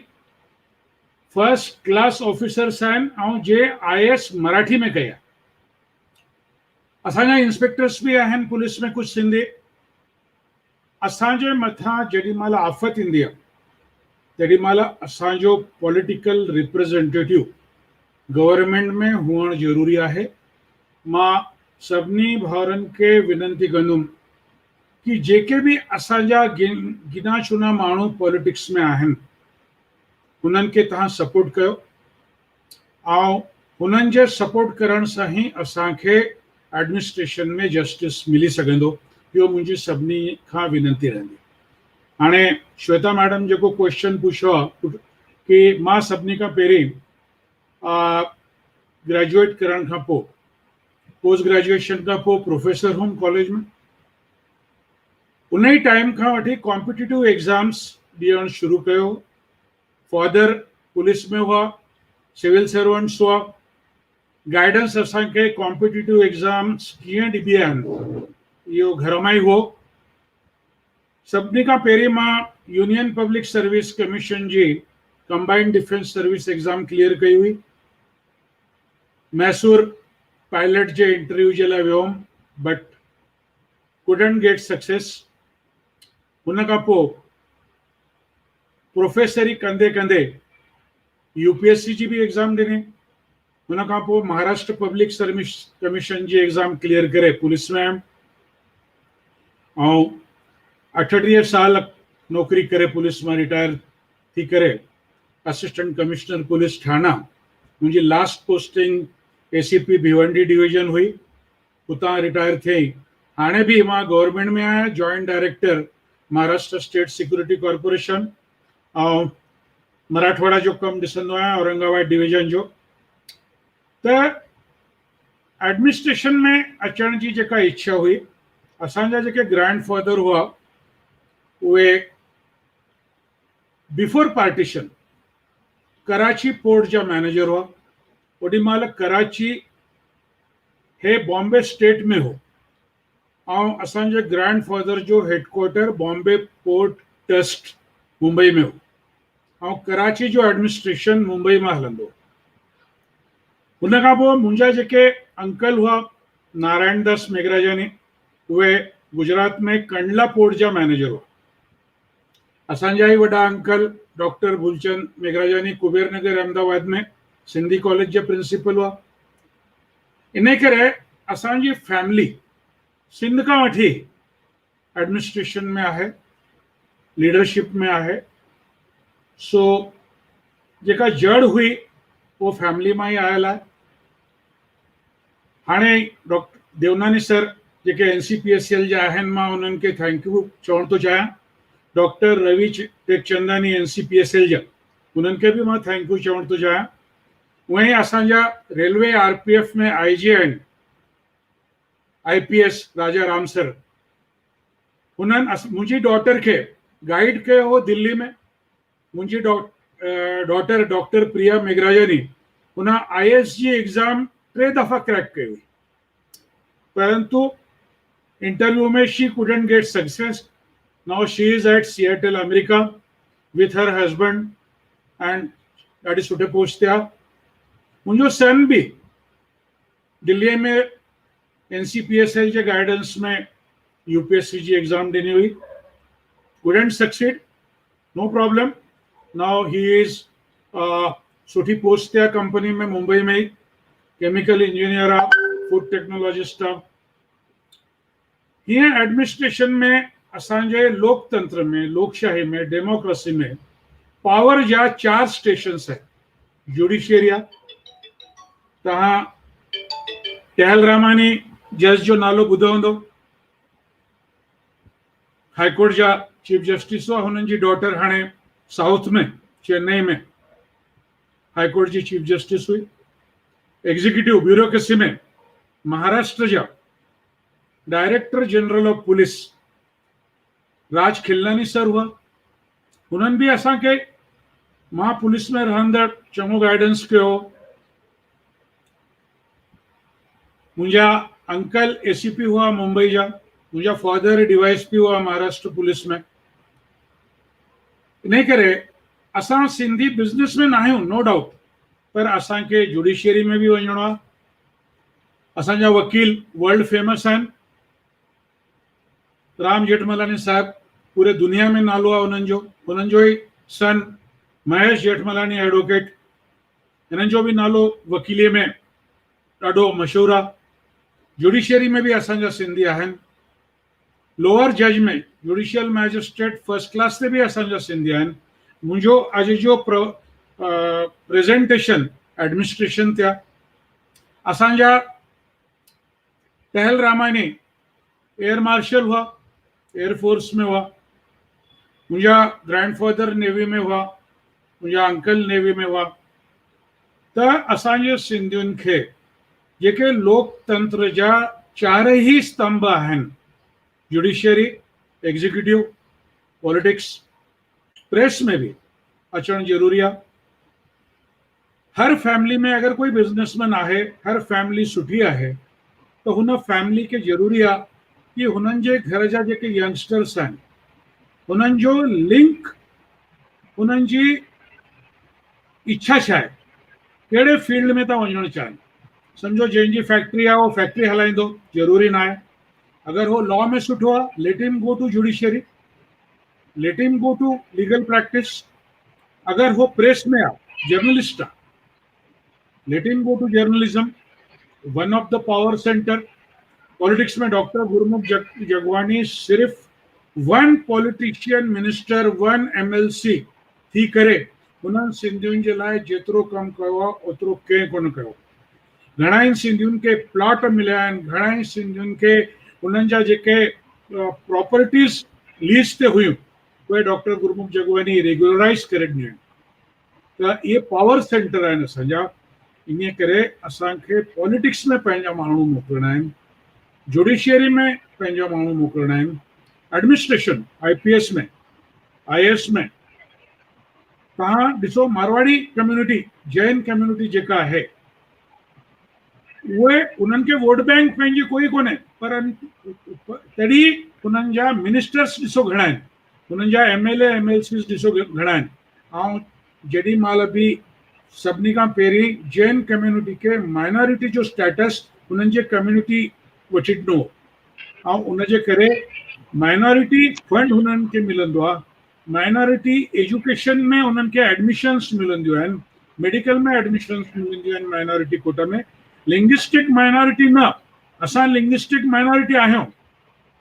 first class officers आहिनि, ऐं जे IAS मराठी में कया। असांजा इंस्पेक्टर्स बि आहिनि पुलिस में कुझु सिंधी। असांजे मथां जेॾी महिल आफ़त ईंदी आहे तेॾी महिल असांजो पॉलिटिकल रिप्रेज़ेंटेटिव गवर्नमेंट में हुअणु ज़रूरी आहे। मां सभिनी भाउरनि खे विनंती कंदुमि कि जेके बि असांजा गिना चुना माण्हू पॉलिटिक्स में आहिनि उन्हनि खे तव्हां सपोर्ट कयो, ऐं उन्हनि जे सपोर्ट करण सां ई असांखे एडमिनिस्ट्रेशन में जस्टिस मिली सघंदो। इहो मुंहिंजी सभिनी खां विनंती रहंदी। हाणे श्वेता मैडम जेको क्वेश्चन पुछियो आहे कि मां सभिनी खां पहिरीं ग्रेजुएट करण खां पोइ, पोस्ट ग्रेजुएशन खां पोइ प्रोफेसर हुउमि कॉलेज में। उन ई टाइम खां वठी कॉम्पिटिटिव एग्ज़ाम्स ॾियणु शुरू कयो। फादर पुलिस में हुआ, सिविल सर्वेंट्स हुआ। गाइडेंस असांखे कॉम्पिटिटिव एग्ज़ाम्स कीअं ॾिबी आहिनि इहो घर मां ई हो। सभिनी खां पहिरीं मां यूनियन पब्लिक सर्विस कमीशन जी Combined Defence Service exam clear कई हुई। मैसूर पायलट जे इंटरव्यू जे लाइ वियो हुउमि, बट कुडंट गेट सक्सेस। हुन खां पोइ प्रोफेसरी कंदे कंदे UPSC जी बि एग्ज़ाम ॾिनी। हुन खां पोइ महाराष्ट्र पब्लिक सर्विस कमीशन जी एग्ज़ाम क्लियर करे पुलिस में आयुमि, ऐं 38 साल नौकरी करे पुलिस मां रिटायर थी करे असिस्टेंट कमिश्नर पुलिस ठाणा, मुंहिंजी last posting ACP Bhiwandi division हुई, उतां रिटायर थियई। हाणे बि मां गवर्नमेंट में आहियां, joint director Maharashtra state security corporation, ऐं मराठवाड़ा जो कमु ॾिसंदो आहियां, औरंगाबाद डिवीजन जो। त एडमिनिस्ट्रेशन में अचण जी जेका इच्छा हुई, असांजा जेके ग्रैंडफादर हुआ उहे बिफोर पार्टीशन कराची पोर्ट जा मैनेजर हुआ। ओॾी महिल कराची हे बॉम्बे स्टेट में हो, ऐं असांजे ग्रैंडफादर जो headquarter Bombay port trust Mumbai में हो, ऐं कराची जो एडमिनिस्ट्रेशन मुंबई में हलंदो। हुन खां पोइ मुंहिंजा जेके अंकल हुआ नारायण दास मेघराजानी, उहे गुजरात में कंडला पोर्ट जा मैनेजर हुआ। असांजा ई वॾा अंकल डॉक्टर भूलचंद मेघराजानी कुबेर नगर अहमदाबाद में सिंधी कॉलेज जे प्रिंसिपल हुआ। इन करे असांजी फैमिली सिंध खां वठी एडमिनिस्ट्रेशन में आहे, लीडरशिप में आहे। सो जेका जड़ हुई वो फैमिली मां ई आयल आहे। हाणे डॉक्टर देवनानी सर जेके NCPSL जा आहिनि, मां उन्हनि खे थैंक यू चवण थो चाहियां। डॉक्टर रवि टेकचंदानी NCPSL जा, उन्हनि खे बि मां थैंक यू चवण थो चाहियां। उहे असांजा रेलवे RPF में IG आहिनि, IPS राजा राम सर, उन्हनि मुंहिंजी डॉटर खे गाइड कयो हो दिल्ली में। मुंहिंजी डॉटर डॉक्टर प्रिया मेघराजानी, हुन IAS जी एग्ज़ाम 3 दफ़ा क्रैक कई हुई, परंतु इंटरव्यू में she couldn't get success. Now she is at Seattle America with her husband and ॾाढी सुठे पोस्ट ते आहे। मुंहिंजो सन बि दिल्लीअ में NCPSL जे गाइडेंस में UPSC जी एग्ज़ाम ॾिनी हुई, couldn't succeed, no problem. Now he is सुठी पोस्ट ते आहे कंपनी में, मुंबई में ही केमिकल इंजीनियर आहे, फूड टेक्नोलॉजिस्ट आहे। हीअं एडमिनिस्ट्रेशन में असांजे लोकतंत्र में, लोकशाही में, डेमोक्रेसी में पावर जा 4 स्टेशंस आहिनि। जुडिशियरी आहे, तव्हां टेहल रामानी जज जो नालो ॿुधो हूंदो, हाईकोर्ट जा चीफ जस्टिस हुआ। हुननि जी डॉटर हाणे साउथ में चेन्नई में हाईकोर्ट जी चीफ जस्टिस हुई। एग्जीक्यूटिव ब्यूरोक्रेसी में महाराष्ट्र जा director general of police Raj Khilnani sir हुआ। हुननि बि असांखे, मां पुलिस में रहंदड़, चङो गाइडेंस कयो। मुंहिंजा अंकल ACP हुआ मुंबई जा, मुंहिंजा फादर DYSP हुआ महाराष्ट्र पुलिस में। इन करे असां सिंधी बिज़नेस में न आहियूं, नो डाउट, पर असांखे जुडिशियरी में बि वञिणो आहे। असांजा वकील वर्ल्ड फेमस आहिनि। राम जेठमलानी साहब, पूरे दुनिया में नालो आहे उन्हनि जो ई सन महेश जेठमलानी एडवोकेट, हिननि जो बि नालो वकीलीअ में ॾाढो मशहूरु आहे। जुडिशियरी में भी असांजा सिंधी आहिनि। लोअर जज में जुडिशियल मैजिस्ट्रेट फर्स्ट क्लास ते भी असांजा सिंधी आहिनि। मुंहिंजो अॼु जो प्रेजेंटेशन एडमिनिस्ट्रेशन ते आहे। असांजा टेहल रामानी एयर मार्शल हुआ, एयरफोर्स में हुआ। मुंहिंजा ग्रैंडफादर नेवी में हुआ, मुंहिंजा अंकल नेवी में हुआ। त असांजे सिंधियुनि खे जेके लोकतंत्र जा 4 ही स्तंभ आहिनि, जुडिशियरी, एग्जीक्यूटिव, पॉलिटिक्स, प्रेस में भी अचणु ज़रूरी आहे। हर फैमिली में अगर कोई बिजनेसमैन आहे, हर फैमिली सुठी आहे, तो हुन फैमिली के ज़रूरी आहे कि हुननि जे घर जा जेके यंगस्टर्स आहिनि, हुननि जो लिंक, हुननि जी इच्छा छा आहे, कहिड़े फील्ड में था वञणु चाहिनि। समझो जंहिंजी फैक्ट्री आहे, वो फैक्ट्री हलाईंदो, ज़रूरी न आहे। अगर वो लॉ में सुठो आहे, let him go to judiciary, let him go to legal practice. अगर वो प्रेस में आहे, जर्नलिस्ट आहे, let him go to journalism, one of the power centre. Politics में डॉक्टर गुरमुख जगवानी सिर्फ 1 पॉलिटिशियन, मिनिस्टर, 1 MLC थी करे उन्हनि सिंधियुनि जे लाइ जेतिरो कमु कयो आहे ओतिरो कंहिं कोन कयो। घणा ई सिंधियुनि खे प्लॉट मिलिया आहिनि, घणा ई सिंधियुनि खे उन्हनि जा जेके प्रॉपर्टीज़ लीज ते हुयूं उहे डॉक्टर गुरमुख जगवानी रेगुलराइज़ करे ॾिनियूं आहिनि। त इहे पावर सेंटर आहिनि असांजा। इन करे असांखे पॉलिटिक्स में पंहिंजा माण्हू मोकिलणा आहिनि, जुडिशियरी में पंहिंजा माण्हू मोकिलणा आहिनि, एडमिनिस्ट्रेशन IPS में IAS में। तव्हां ॾिसो मारवाड़ी कम्युनिटी, जैन कम्युनिटी जेका आहे उहे उन्हनि खे वोट बैंक पंहिंजी कोई कोन्हे, पर तॾहिं उन्हनि जा मिनिस्टर्स ॾिसो घणा आहिनि, उन्हनि जा MLA MLCs ॾिसो घणा आहिनि। ऐं जेॾी महिल बि सभिनी खां पहिरीं जैन कम्युनिटी खे माइनॉरिटी जो स्टेटस उन्हनि जे कम्युनिटी वठी ॾिनो ऐं उनजे करे माइनॉरिटी फंड हुननि खे मिलंदो आहे, माइनॉरिटी एजुकेशन में उन्हनि खे एडमिशन्स मिलंदियूं आहिनि, मेडिकल में एडमिशन्स मिलंदियूं आहिनि माइनॉरिटी कोटा में। लिंग्विस्टिक माइनॉरिटी न, असां लिंग्विस्टिक माइनॉरिटी आहियूं,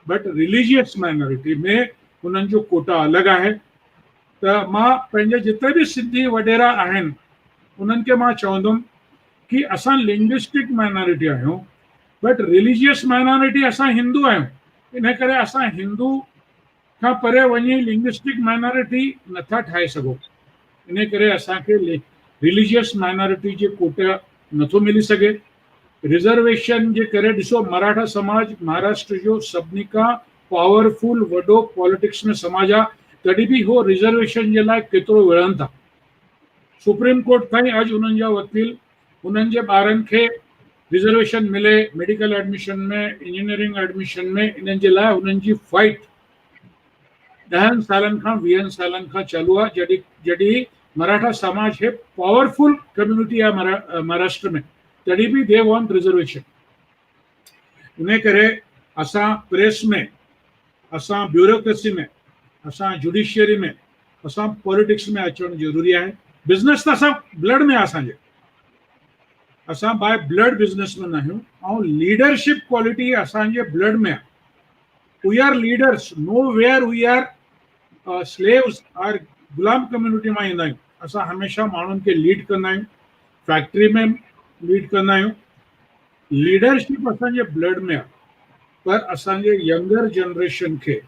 बट रिलीजियस माइनॉरिटी में उन्हनि जो कोटा अलॻि आहे। त मां पंहिंजे जिते बि सिंधी वॾेरा आहिनि उन्हनि खे मां चवंदुमि कि असां लिंग्विस्टिक माइनॉरिटी आहियूं, बट रिलीजियस माइनॉरिटी असां हिंदू आहियूं। इन करे असां हिंदू खां परे वञी लिंग्विस्टिक माइनॉरिटी नथा ठाहे सघूं। इन करे असांखे रिलीजियस माइनॉरिटी जे कोटा नथो मिली सघे। रिजर्वेशन जे करे ॾिसो मराठा समाज महाराष्ट्र जो सभिनी खां पावरफुल वॾो पॉलिटिक्स में समाज आहे, तॾहिं बि हो रिजर्वेशन जे लाइ केतिरो विढ़नि था। सुप्रीम कोर्ट ताईं अॼु उन्हनि जा वकील उन्हनि जे ॿारनि खे रिजर्वेशन मिले मेडिकल एडमिशन में, इंजीनियरिंग एडमिशन में, इन्हनि जे लाइ उन्हनि जी फाइट 10 सालनि खां 20 सालनि खां चालू आहे। जॾहिं मराठा समाज है पावरफुल कम्युनिटी आहे महाराष्ट्र में, तॾहिं बि दे वांट रिजर्वेशन। इन करे असां प्रेस में, असां ब्यूरोक्रेसी में, असां जुडिशियरी में, असां पॉलिटिक्स में अचणु ज़रूरी आहे। बिज़नेस त असां ब्लड में आहे असांजे, असां बाय ब्लड बिज़नेसमैन आहियूं ऐं लीडरशिप क्वालिटी असांजे ब्लड में आहे। We are leaders, no where we are slaves आर गुलाम कम्युनिटी मां ईंदा आहियूं। असां हमेशह माण्हुनि खे लीड कंदा आहियूं, फैक्ट्री में लीड कंदा आहियूं। लीडरशिप असांजे ब्लड में आहे, पर असांजे यंगर जनरेशन खे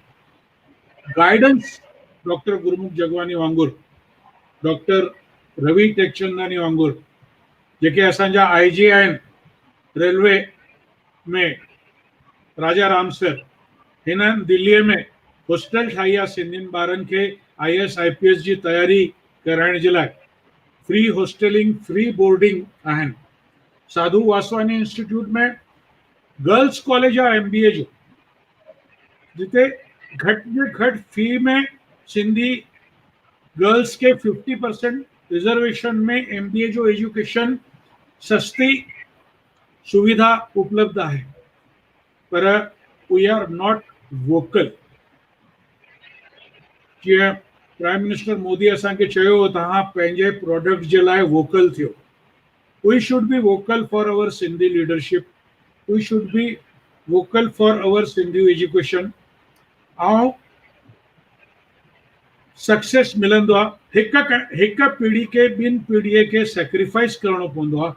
गाइडेंस डॉक्टर गुरमुख जगवानी वांगुरु, डॉक्टर रवि टेकचंदानी वांगुरु, जेके असांजा IG आहिनि रेलवे में, राजा राम सर, हिननि दिल्लीअ में हॉस्टल ठाही आहे सिंधियुनि ॿारनि खे IAS IPS जी तयारी कराइण जे लाइ। फ्री हॉस्टलिंग, फ्री बोर्डिंग आहिनि। साधु वासवानी इंस्टीट्यूट में गर्ल्स कॉलेज आहे MBA जो, जिते घटि में घटि फी में सिंधी गर्ल्स के 50% रिजर्वेशन में MBA जो एजुकेशन सस्ती सुविधा उपलब्ध आहे। पर वी आर नॉट वोकल। जीअं प्राइम मिनिस्टर मोदी असांखे चयो तव्हां पंहिंजे प्रोडक्ट जे लाइ वोकल थियो। We should be vocal for our Sindhi leadership, we should be vocal for our Sindhi education. ऐं सक्सेस मिलंदो आहे हिकु पीढ़ी खे ॿिनि पीढ़ीअ खे सेक्रीफाइस करिणो पवंदो आहे,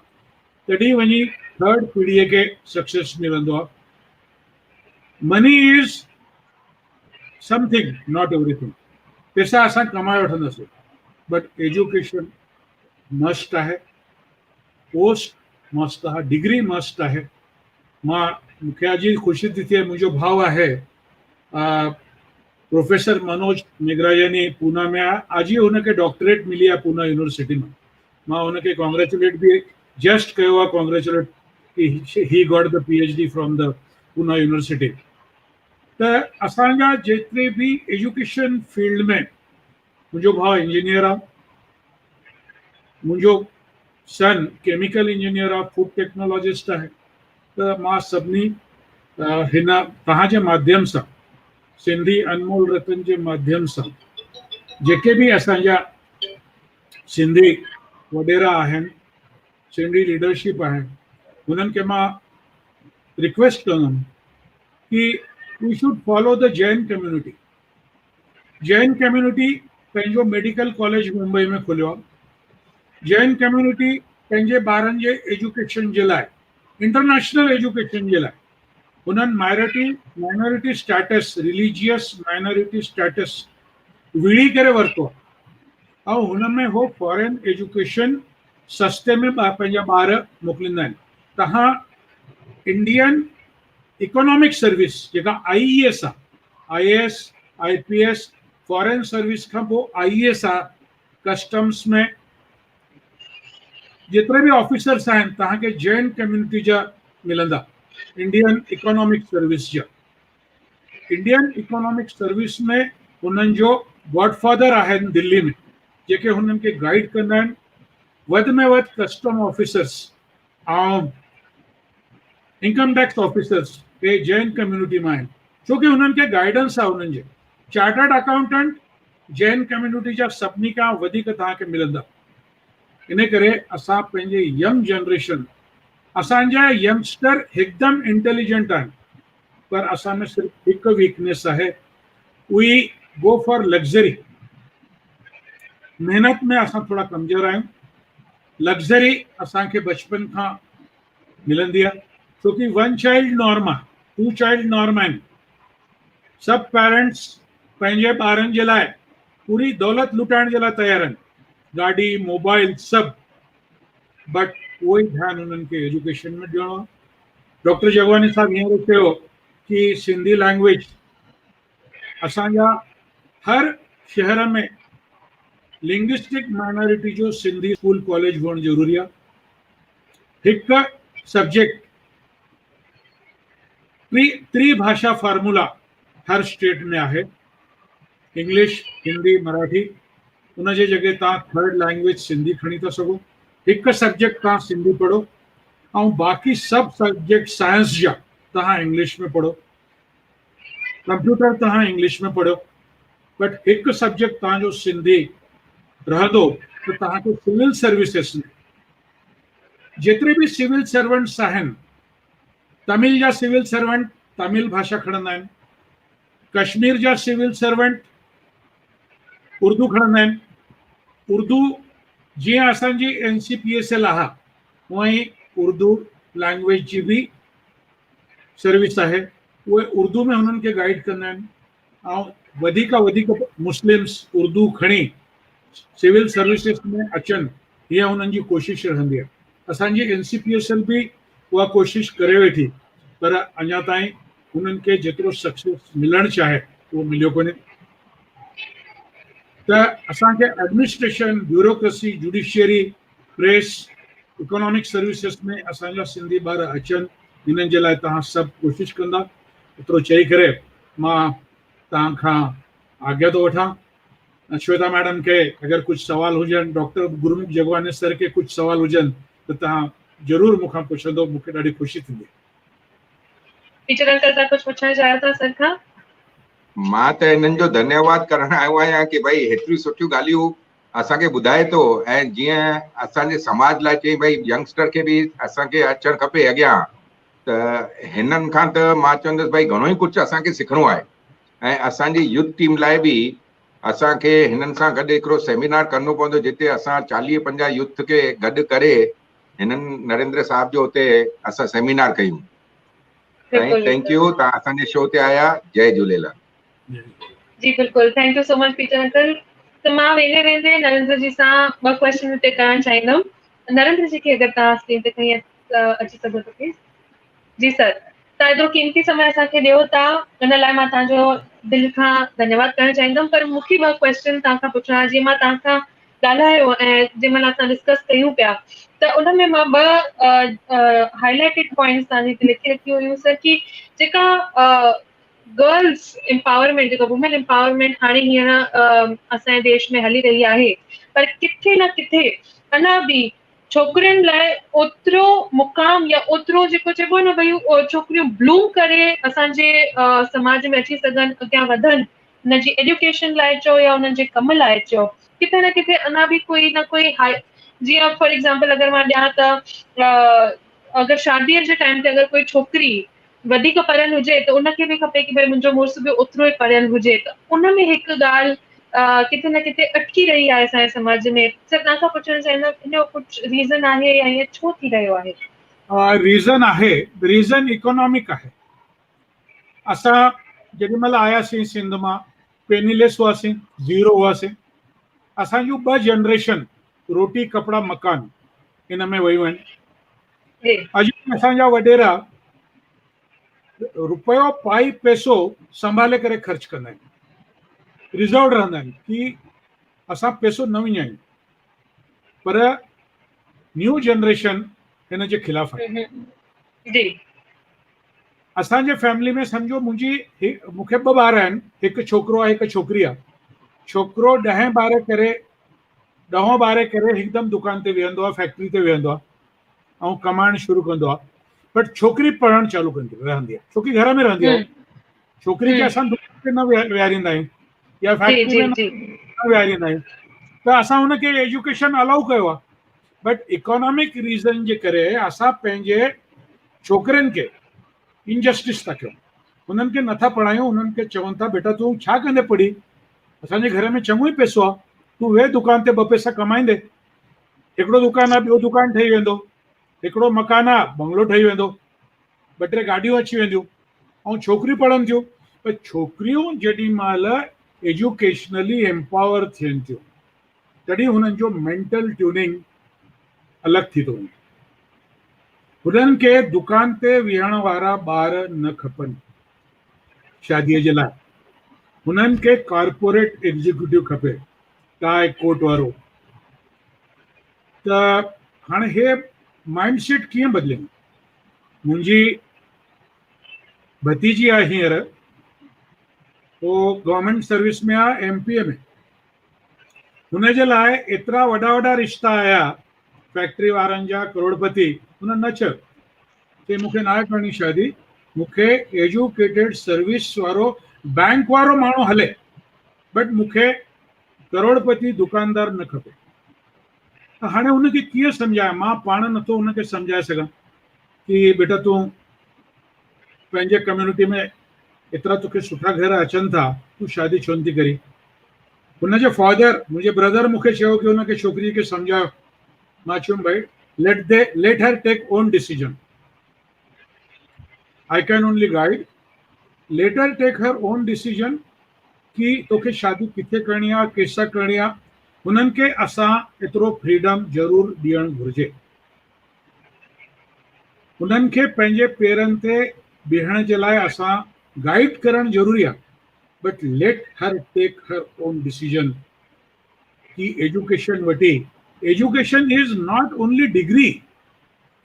तॾहिं वञी थर्ड पीढ़ीअ खे सक्सेस मिलंदो आहे। Money is something, not everything. पैसा असां कमाए वठंदासीं, बट एजुकेशन मस्ट आहे, पोस्ट मस्त आहे, डिग्री मस्ट आहे। मूंखे अॼु ख़ुशी थी थिए, मुंहिंजो भाउ आहे प्रोफेसर मनोज मेघराजानी पूना में आहे। अॼु ई हुनखे डॉक्टरेट मिली आहे पूना यूनिवर्सिटी में। मां हुनखे कॉन्ग्रेचुलेट बि जस्ट कयो आहे, congratulate he got the PhD from the Poona university. त असांजा जेतिरे बि एजुकेशन फील्ड में, मुंहिंजो भाउ इंजीनियर आहे, मुंहिंजो सन केमिकल इंजीनियर आहे, फूड टेक्नोलॉजिस्ट आहे। त मां सभिनी हिन तव्हांजे माध्यम सां, सिंधी अनमोल रतन जे माध्यम सां, जेके बि असांजा सिंधी वॾेरा आहिनि, सिंधी लीडरशिप आहिनि, उन्हनि खे मां रिक्वेस्ट कंदुमि कि we should follow the Jain community. Jain community पंहिंजो मेडिकल कॉलेज मुंबई में खोलियो आहे। जैन कम्युनिटी पंहिंजे ॿारनि जे एजुकेशन जे लाइ, इंटरनेशनल एजुकेशन जे लाइ, उन्हनि minority status, religious minority status विड़ी करे वरितो आहे ऐं हुन में हो फॉरेन एजुकेशन सस्ते में पंहिंजा ॿार मोकिलींदा आहिनि। तव्हां इंडियन इकोनॉमिक सर्विस जेका IES आहे, IAS IPS फॉरेन सर्विस खां पोइ IES आहे, कस्टम्स में जेतिरे बि ऑफिसर्स आहिनि तव्हांखे जैन कम्युनिटी जा मिलंदा, इंडियन इकोनॉमिक सर्विस जा। इंडियन इकोनॉमिक सर्विस में हुननि जो गॉडफादर आहिनि दिल्ली में, जेके हुननि खे गाइड कंदा आहिनि। वधि में वधि कस्टम ऑफिसर्स ऐं इनकम टैक्स ऑफिसर्स के जैन कम्युनिटी में आहिनि, छोकी हुननि खे गाइडेंस आहे हुननि जे। चार्टर्ड अकाउंटेंट जैन कम्युनिटी जा सभिनी खां वधीक तव्हांखे मिलंदा। इन करे असां पंहिंजे यंग जनरेशन, असांजा यंगस्टर हिकदमि इंटेलिजेंट आहिनि, पर असां में सिर्फ़ु हिकु वीकनेस आहे, वी गो फॉर लग्ज़री। मेहनत में असां थोड़ा कमज़ोर आहियूं। लग्ज़री असांखे बचपन खां मिलंदी आहे, छोकी 1 चाइल्ड नॉर्म आहे, 2 चाइल्ड नॉर्म आहिनि। सभु पेरेंट्स पंहिंजे ॿारनि जे लाइ पूरी दौलत लुटाइण जे लाइ तयार आहिनि, गाॾी, मोबाइल सभु, बट उहो ई ध्यानु हुननि खे एजुकेशन में ॾियणो आहे। डॉक्टर जगवानी साहब हींअर चयो कि सिंधी लैंग्वेज असांजा हर शहर में लिंग्विस्टिक माइनॉरिटी जो सिंधी स्कूल कॉलेज हुअणु ज़रूरी आहे। हिकु सब्जेक्ट त्रिभाषा फार्मूला हर स्टेट में आहे, इंग्लिश, हिंदी, मराठी। उन जे जगह तव्हां थर्ड लैंग्वेज सिंधी खणी था सघो। हिकु सब्जेक्ट तव्हां सिंधी पढ़ो ऐं बाक़ी सभु सब्जेक्ट साइंस जा तव्हां इंग्लिश में पढ़ो, कंप्यूटर तव्हां इंग्लिश में पढ़ो, बट हिकु सब्जेक्ट तव्हांजो सिंधी रहंदो त तव्हांखे सिविल सर्विसेस में जेतिरे बि सिविल सर्वेंट्स आहिनि, तमिल जा सिविल सर्वेंट तमिल भाषा खणंदा आहिनि, कश्मीर जा सिविल सर्वेंट उर्दू खणंदा आहिनि। उर्दू जीअं असांजी NCPSL आहे, उअं ई उर्दू लैंग्वेज जी बि सर्विस आहे, उहे उर्दू में हुननि खे गाइड कंदा आहिनि। ऐं वधीक वधीक मुस्लिम्स उर्दू खणी सिविल सर्विसेस में अचनि, हीअ हुननि जी कोशिश रहंदी आहे। असांजी NCPSL बि उहा कोशिश करे वेठी, पर अञा ताईं हुननि खे जेतिरो सक्सेस मिलणु चाहे उहो मिलियो कोन्हे। त असांखे administration, bureaucracy, judiciary, press, economic services में असांजा सिंधी ॿार अचनि, हिननि जे लाइ तव्हां सभु कोशिश कंदा। एतिरो चई करे मां तव्हां खां आज्ञा थो वठां। श्वेता मैडम के अगर कुछ सवाल हुजन, डॉक्टर गुरमुख जगवानी सर के कुछ सवाल हुजन तो तव्हां जरूर मूंखां पुछंदो, मूंखे ॾाढी ख़ुशी थींदी। टीचर अंकल तव्हां कुझु पुछणु चाहियो था सर खां? मां त हिननि जो धन्यवाद करण आयो आहियां कि भई हेतिरियूं सुठियूं ॻाल्हियूं असांखे ॿुधाए थो, ऐं जीअं असांजे समाज लाइ चई भई यंगस्टर खे बि असांखे अचणु खपे अॻियां, त हिननि खां त मां चवंदुसि भई घणो ई कुझु असांखे सिखणो आहे। ऐं असांजी यूथ टीम लाइ बि असांखे हिननि सां गॾु हिकिड़ो सेमिनार करणो पवंदो, जिते असां 40-50 यूथ खे गॾु करे हिननि नरेंद्र साहब जो हुते असां सेमिनार कयूं। थैंक यू, तव्हां असांजे शो ते आया। जय झूलेलाल। जी बिल्कुलु, thank you so much teacher uncle. त मां वेंदे वेंदे नरेंद्र जी सां 2 क्वेश्चन हुते करणु चाहींदमि। नरेंद्र जी खे अगरि तव्हां स्क्रीन ते खणी अची सघो त प्लीज़। जी सर, तव्हां एतिरो कीमती समय असांखे ॾियो था, हिन लाइ मां तव्हांजो दिलि खां धन्यवाद करणु चाहींदमि। पर मूंखे 2 क्वेश्चन तव्हां खां पुछणा, जीअं मां तव्हां खां ॻाल्हायो ऐं जंहिं महिल असां डिस्कस कयूं पिया, त उन में मां 2 हाईलाइटेड पॉइंट्स तव्हांजी लिखी रखी हुयूं सर, कि जेका गर्ल्स एम्पावरमेंट, जेका वुमेन एम्पावरमेंट हाणे हींअर असांजे देश में हली रही आहे, पर किथे न किथे अञा बि छोकिरियुनि लाइ ओतिरो मुक़ाम या ओतिरो जेको चइबो आहे न भई छोकिरियूं ब्लूम करे असांजे समाज में अची सघनि, अॻियां वधनि, हुन जी एजुकेशन लाइ चओ या हुननि जे कम लाइ चओ, किथे न किथे अञा बि कोई न कोई जीअं फॉर एग्जाम्पल अगरि मां ॾियां त अगरि शादीअ जे टाइम ते अगरि कोई छोकिरी वधीक पढ़ियल हुजे त उनखे बि खपे कि भई मुंहिंजो मुड़ुसु बि ओतिरो ई पढ़ियल हुजे। त उन में हिकु ॻाल्हि किथे न किथे अटकी रही आहे असांजे समाज में। सर तव्हांखां पुछणु चाहींदमि हिन जो कुझु रीज़न आहे या ईअं छो थी रहियो आहे? रीज़न आहे, रीज़न इकोनॉमिक आहे। असां जेॾीमहिल आयासीं सिंध मां पेनीलेस हुआसीं, ज़ीरो हुआसीं। असांजूं 2 जनरेशन रोटी कपिड़ा मकान इन में वयूं आहिनि। अॼु असांजा वॾेरा रुपयो पाई पैसो संभाले करे ख़र्च कंदा आहिनि, रिजर्व रहंदा आहिनि कि असां पैसो न विञायूं। पर न्यू जनरेशन हिन जे खिलाफ़ आहे। जी असांजे फैमिली में सम्झो मूंखे 2 ॿार आहिनि, हिकु छोकिरो आहे हिकु छोकिरी आहे। छोकिरो 10 ॿार करे हिकदमि दुकान ते वेहंदो आहे, फैक्ट्री ते वेहंदो आहे ऐं कमाइणु शुरू कंदो आहे। बट छोकिरी पढ़णु चालू रहंदी आहे, छोकी घर में रहंदी आहे। छोकिरी खे असां दुकान ते न विहारींदा आहियूं या फैक्ट्री में न विहारींदा आहियूं, त असां हुनखे एजुकेशन अलाउ कयो आहे। बट इकोनॉमिक रीज़न जे करे असां पंहिंजे छोकिरनि खे इनजस्टिस था कयूं, हुननि खे नथा पढ़ायूं। हुननि खे चवनि था बेटा तूं छा कंदे पढ़ी, असांजे घर में चङो ई पैसो आहे, तूं वेह दुकान ते 2 पैसा कमाईंदे। हिकिड़ो दुकान आहे ॿियो दुकान ठही वेंदो, हिकिड़ो मकान आहे बंगलो ठही वेंदो, 2-3 गाॾियूं अची वेंदियूं ऐं छोकिरियूं पढ़नि थियूं। पर छोकिरियूं जेॾी महिल एजुकेशनली एम्पावर थियनि थियूं तॾहिं हुननि जो मेंटल ट्यूनिंग अलॻि थी थो वञे। हुननि खे दुकान ते विहण वारा ॿार न खपनि शादीअ जे लाइ। हुननि खे कॉर्पोरेट एग्जीक्यूटिव खपे, टाई कोट वारो। त हाणे हे माइंड सेट कीअं बदिले? मुंहिंजी भतीजी आहे हींअर, उहो गवर्नमेंट सर्विस में आहे एमपीए में। हुनजे लाइ एतिरा वॾा रिश्ता आया फैक्ट्री वारनि जा, करोड़पति। हुन न चयो कि मूंखे न करणी शादी, मूंखे एजुकेटेड सर्विस वारो बैंक वारो माण्हू हले, बट मूंखे करोड़पति दुकानदार न खपे। त हाणे हुनखे कीअं सम्झायां? मां पाण नथो हुनखे सम्झाए सघां कि बेटा तूं पंहिंजे कम्युनिटी में एतिरा तोखे सुठा घर अचनि था, तूं शादी छो नथी करी? हुनजे फादर, मुंहिंजे ब्रदर मूंखे चयो कि हुनखे छोकिरीअ खे सम्झायो। मां चयुमि भाई let her take own decision. I can only guide. Let her take her own decision कि तोखे शादी किथे करणी आहे, कैसा करणी आहे। हुननि खे असां एतिरो फ्रीडम ज़रूर ॾियणु घुरिजे। हुननि खे पंहिंजे पेरनि ते बीहण जे लाइ असां गाइड करणु ज़रूरी आहे। But let her take her own decision कि एजुकेशन वठी। Education is not only degree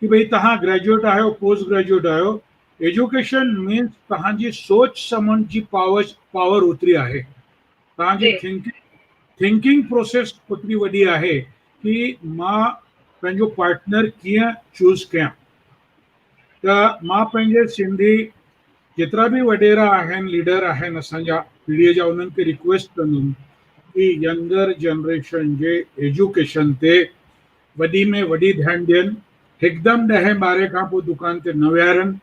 कि भाई तव्हां ग्रेजुएट आहियो, पोस्ट ग्रेजुएट आहियो। एजुकेशन मीन्स तव्हांजी सोच समझ जी पावर ओतिरी आहे, तव्हांजी थिंकिंग प्रोसेस ओतिरी वॾी आहे कि मां पंहिंजो पार्टनर कीअं चूज़ कयां। त मां पंहिंजे सिंधी जेतिरा बि वॾेरा आहिनि, लीडर आहिनि असांजा पीढ़ीअ जा, उन्हनि खे रिक्वेस्ट कंदुमि कि यंगर जनरेशन जे एजुकेशन ते वॾी में वॾी ध्यानु ॾियनि। हिकदमि 10-12 खां पोइ दुकान ते न विहारनि।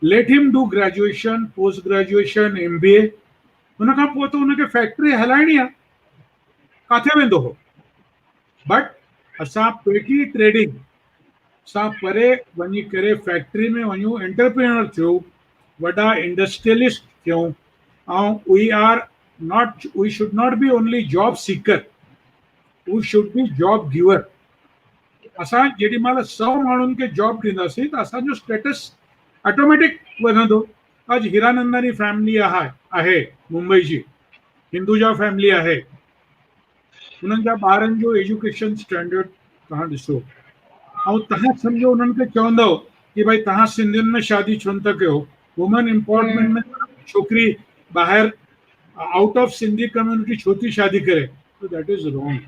Let him do graduation, post graduation, MBA। हुन खां पोइ त हुनखे फैक्ट्री हलाइणी आहे, किथे वेंदो हो? बट असां पेटी ट्रेडिंग सां परे वञी करे फैक्ट्री में वञूं, एंटरप्रेन्योर थियूं, वॾा इंडस्ट्रियलिस्ट थियूं। ऐं we should not be only job seeker, we should be job giver। असां जेॾी महिल 100 माण्हुनि खे जॉब ॾींदासीं त असांजो स्टेटस ऑटोमेटिक वधंदो। अॼु हीरानंदानी फैमिली आहे मुंबई जी, हिंदुजा फैमिली आहे। हुननि जा ॿारनि जो एजुकेशन स्टैंडर्ड तव्हां ॾिसो ऐं तव्हां सम्झो उन्हनि खे चवंदव कि भाई तव्हां सिंधियुनि में शादी छो न था कयो, वुमन एम्पावरमेंट में छोकिरी ॿाहिरि आउट ऑफ सिंधी कम्युनिटी छो थी शादी करे, तो दैट इज़ रॉन्ग।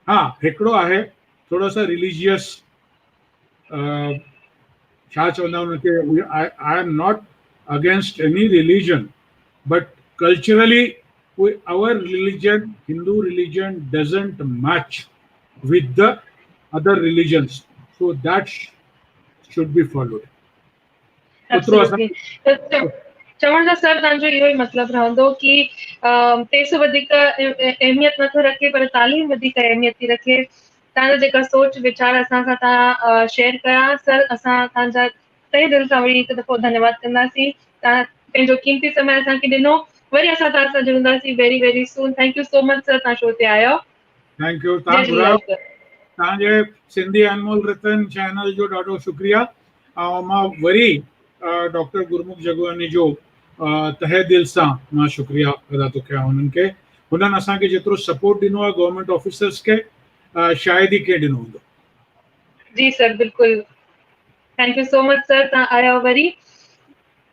हाँ, हिकिड़ो आहे थोरो सा रिलीजियस, छा चवंदा हुनखे, I am not against any religion, but culturally our religion, Hindu religion, doesn't match with the other religions, so that should be followed। Absolutely. चवण जो सर तव्हांजो इहो ई मतिलबु रहंदो कि पैसो वधीक अहमियत नथो रखे पर तालीम वधीक अहमियत थी रखे। तव्हांजा जेका सोच वीचार असां सां तव्हां शेयर कया सर, असां तव्हांजा तहे दिलि सां वरी हिकु दफ़ो धन्यवाद कंदासीं। तव्हां पंहिंजो कीमती समय असांखे ॾिनो। वरी असां तव्हां सां जुड़ंदासीं very very soon. Thank you so much sir, तव्हां शो ते आयो। Thank U. जय तव्हां झूलेलाल घुरायो। सर। तव्हांजे सिंधी अनमोल रतन चैनल जो ॾाढो शुक्रिया। ऐं मां वरी डॉक्टर गुरमुख जगवानी जो तहे दिलि सां मां शुक्रिया अदा थो कयां हुननि खे। हुननि असांखे जेतिरो सपोर्ट ॾिनो आहे गवर्नमेंट ऑफिसर्स खे शायदि ई कंहिं ॾिनो हूंदो। जी सर, बिल्कुलु। Thank you so much sir, तव्हां आया वरी।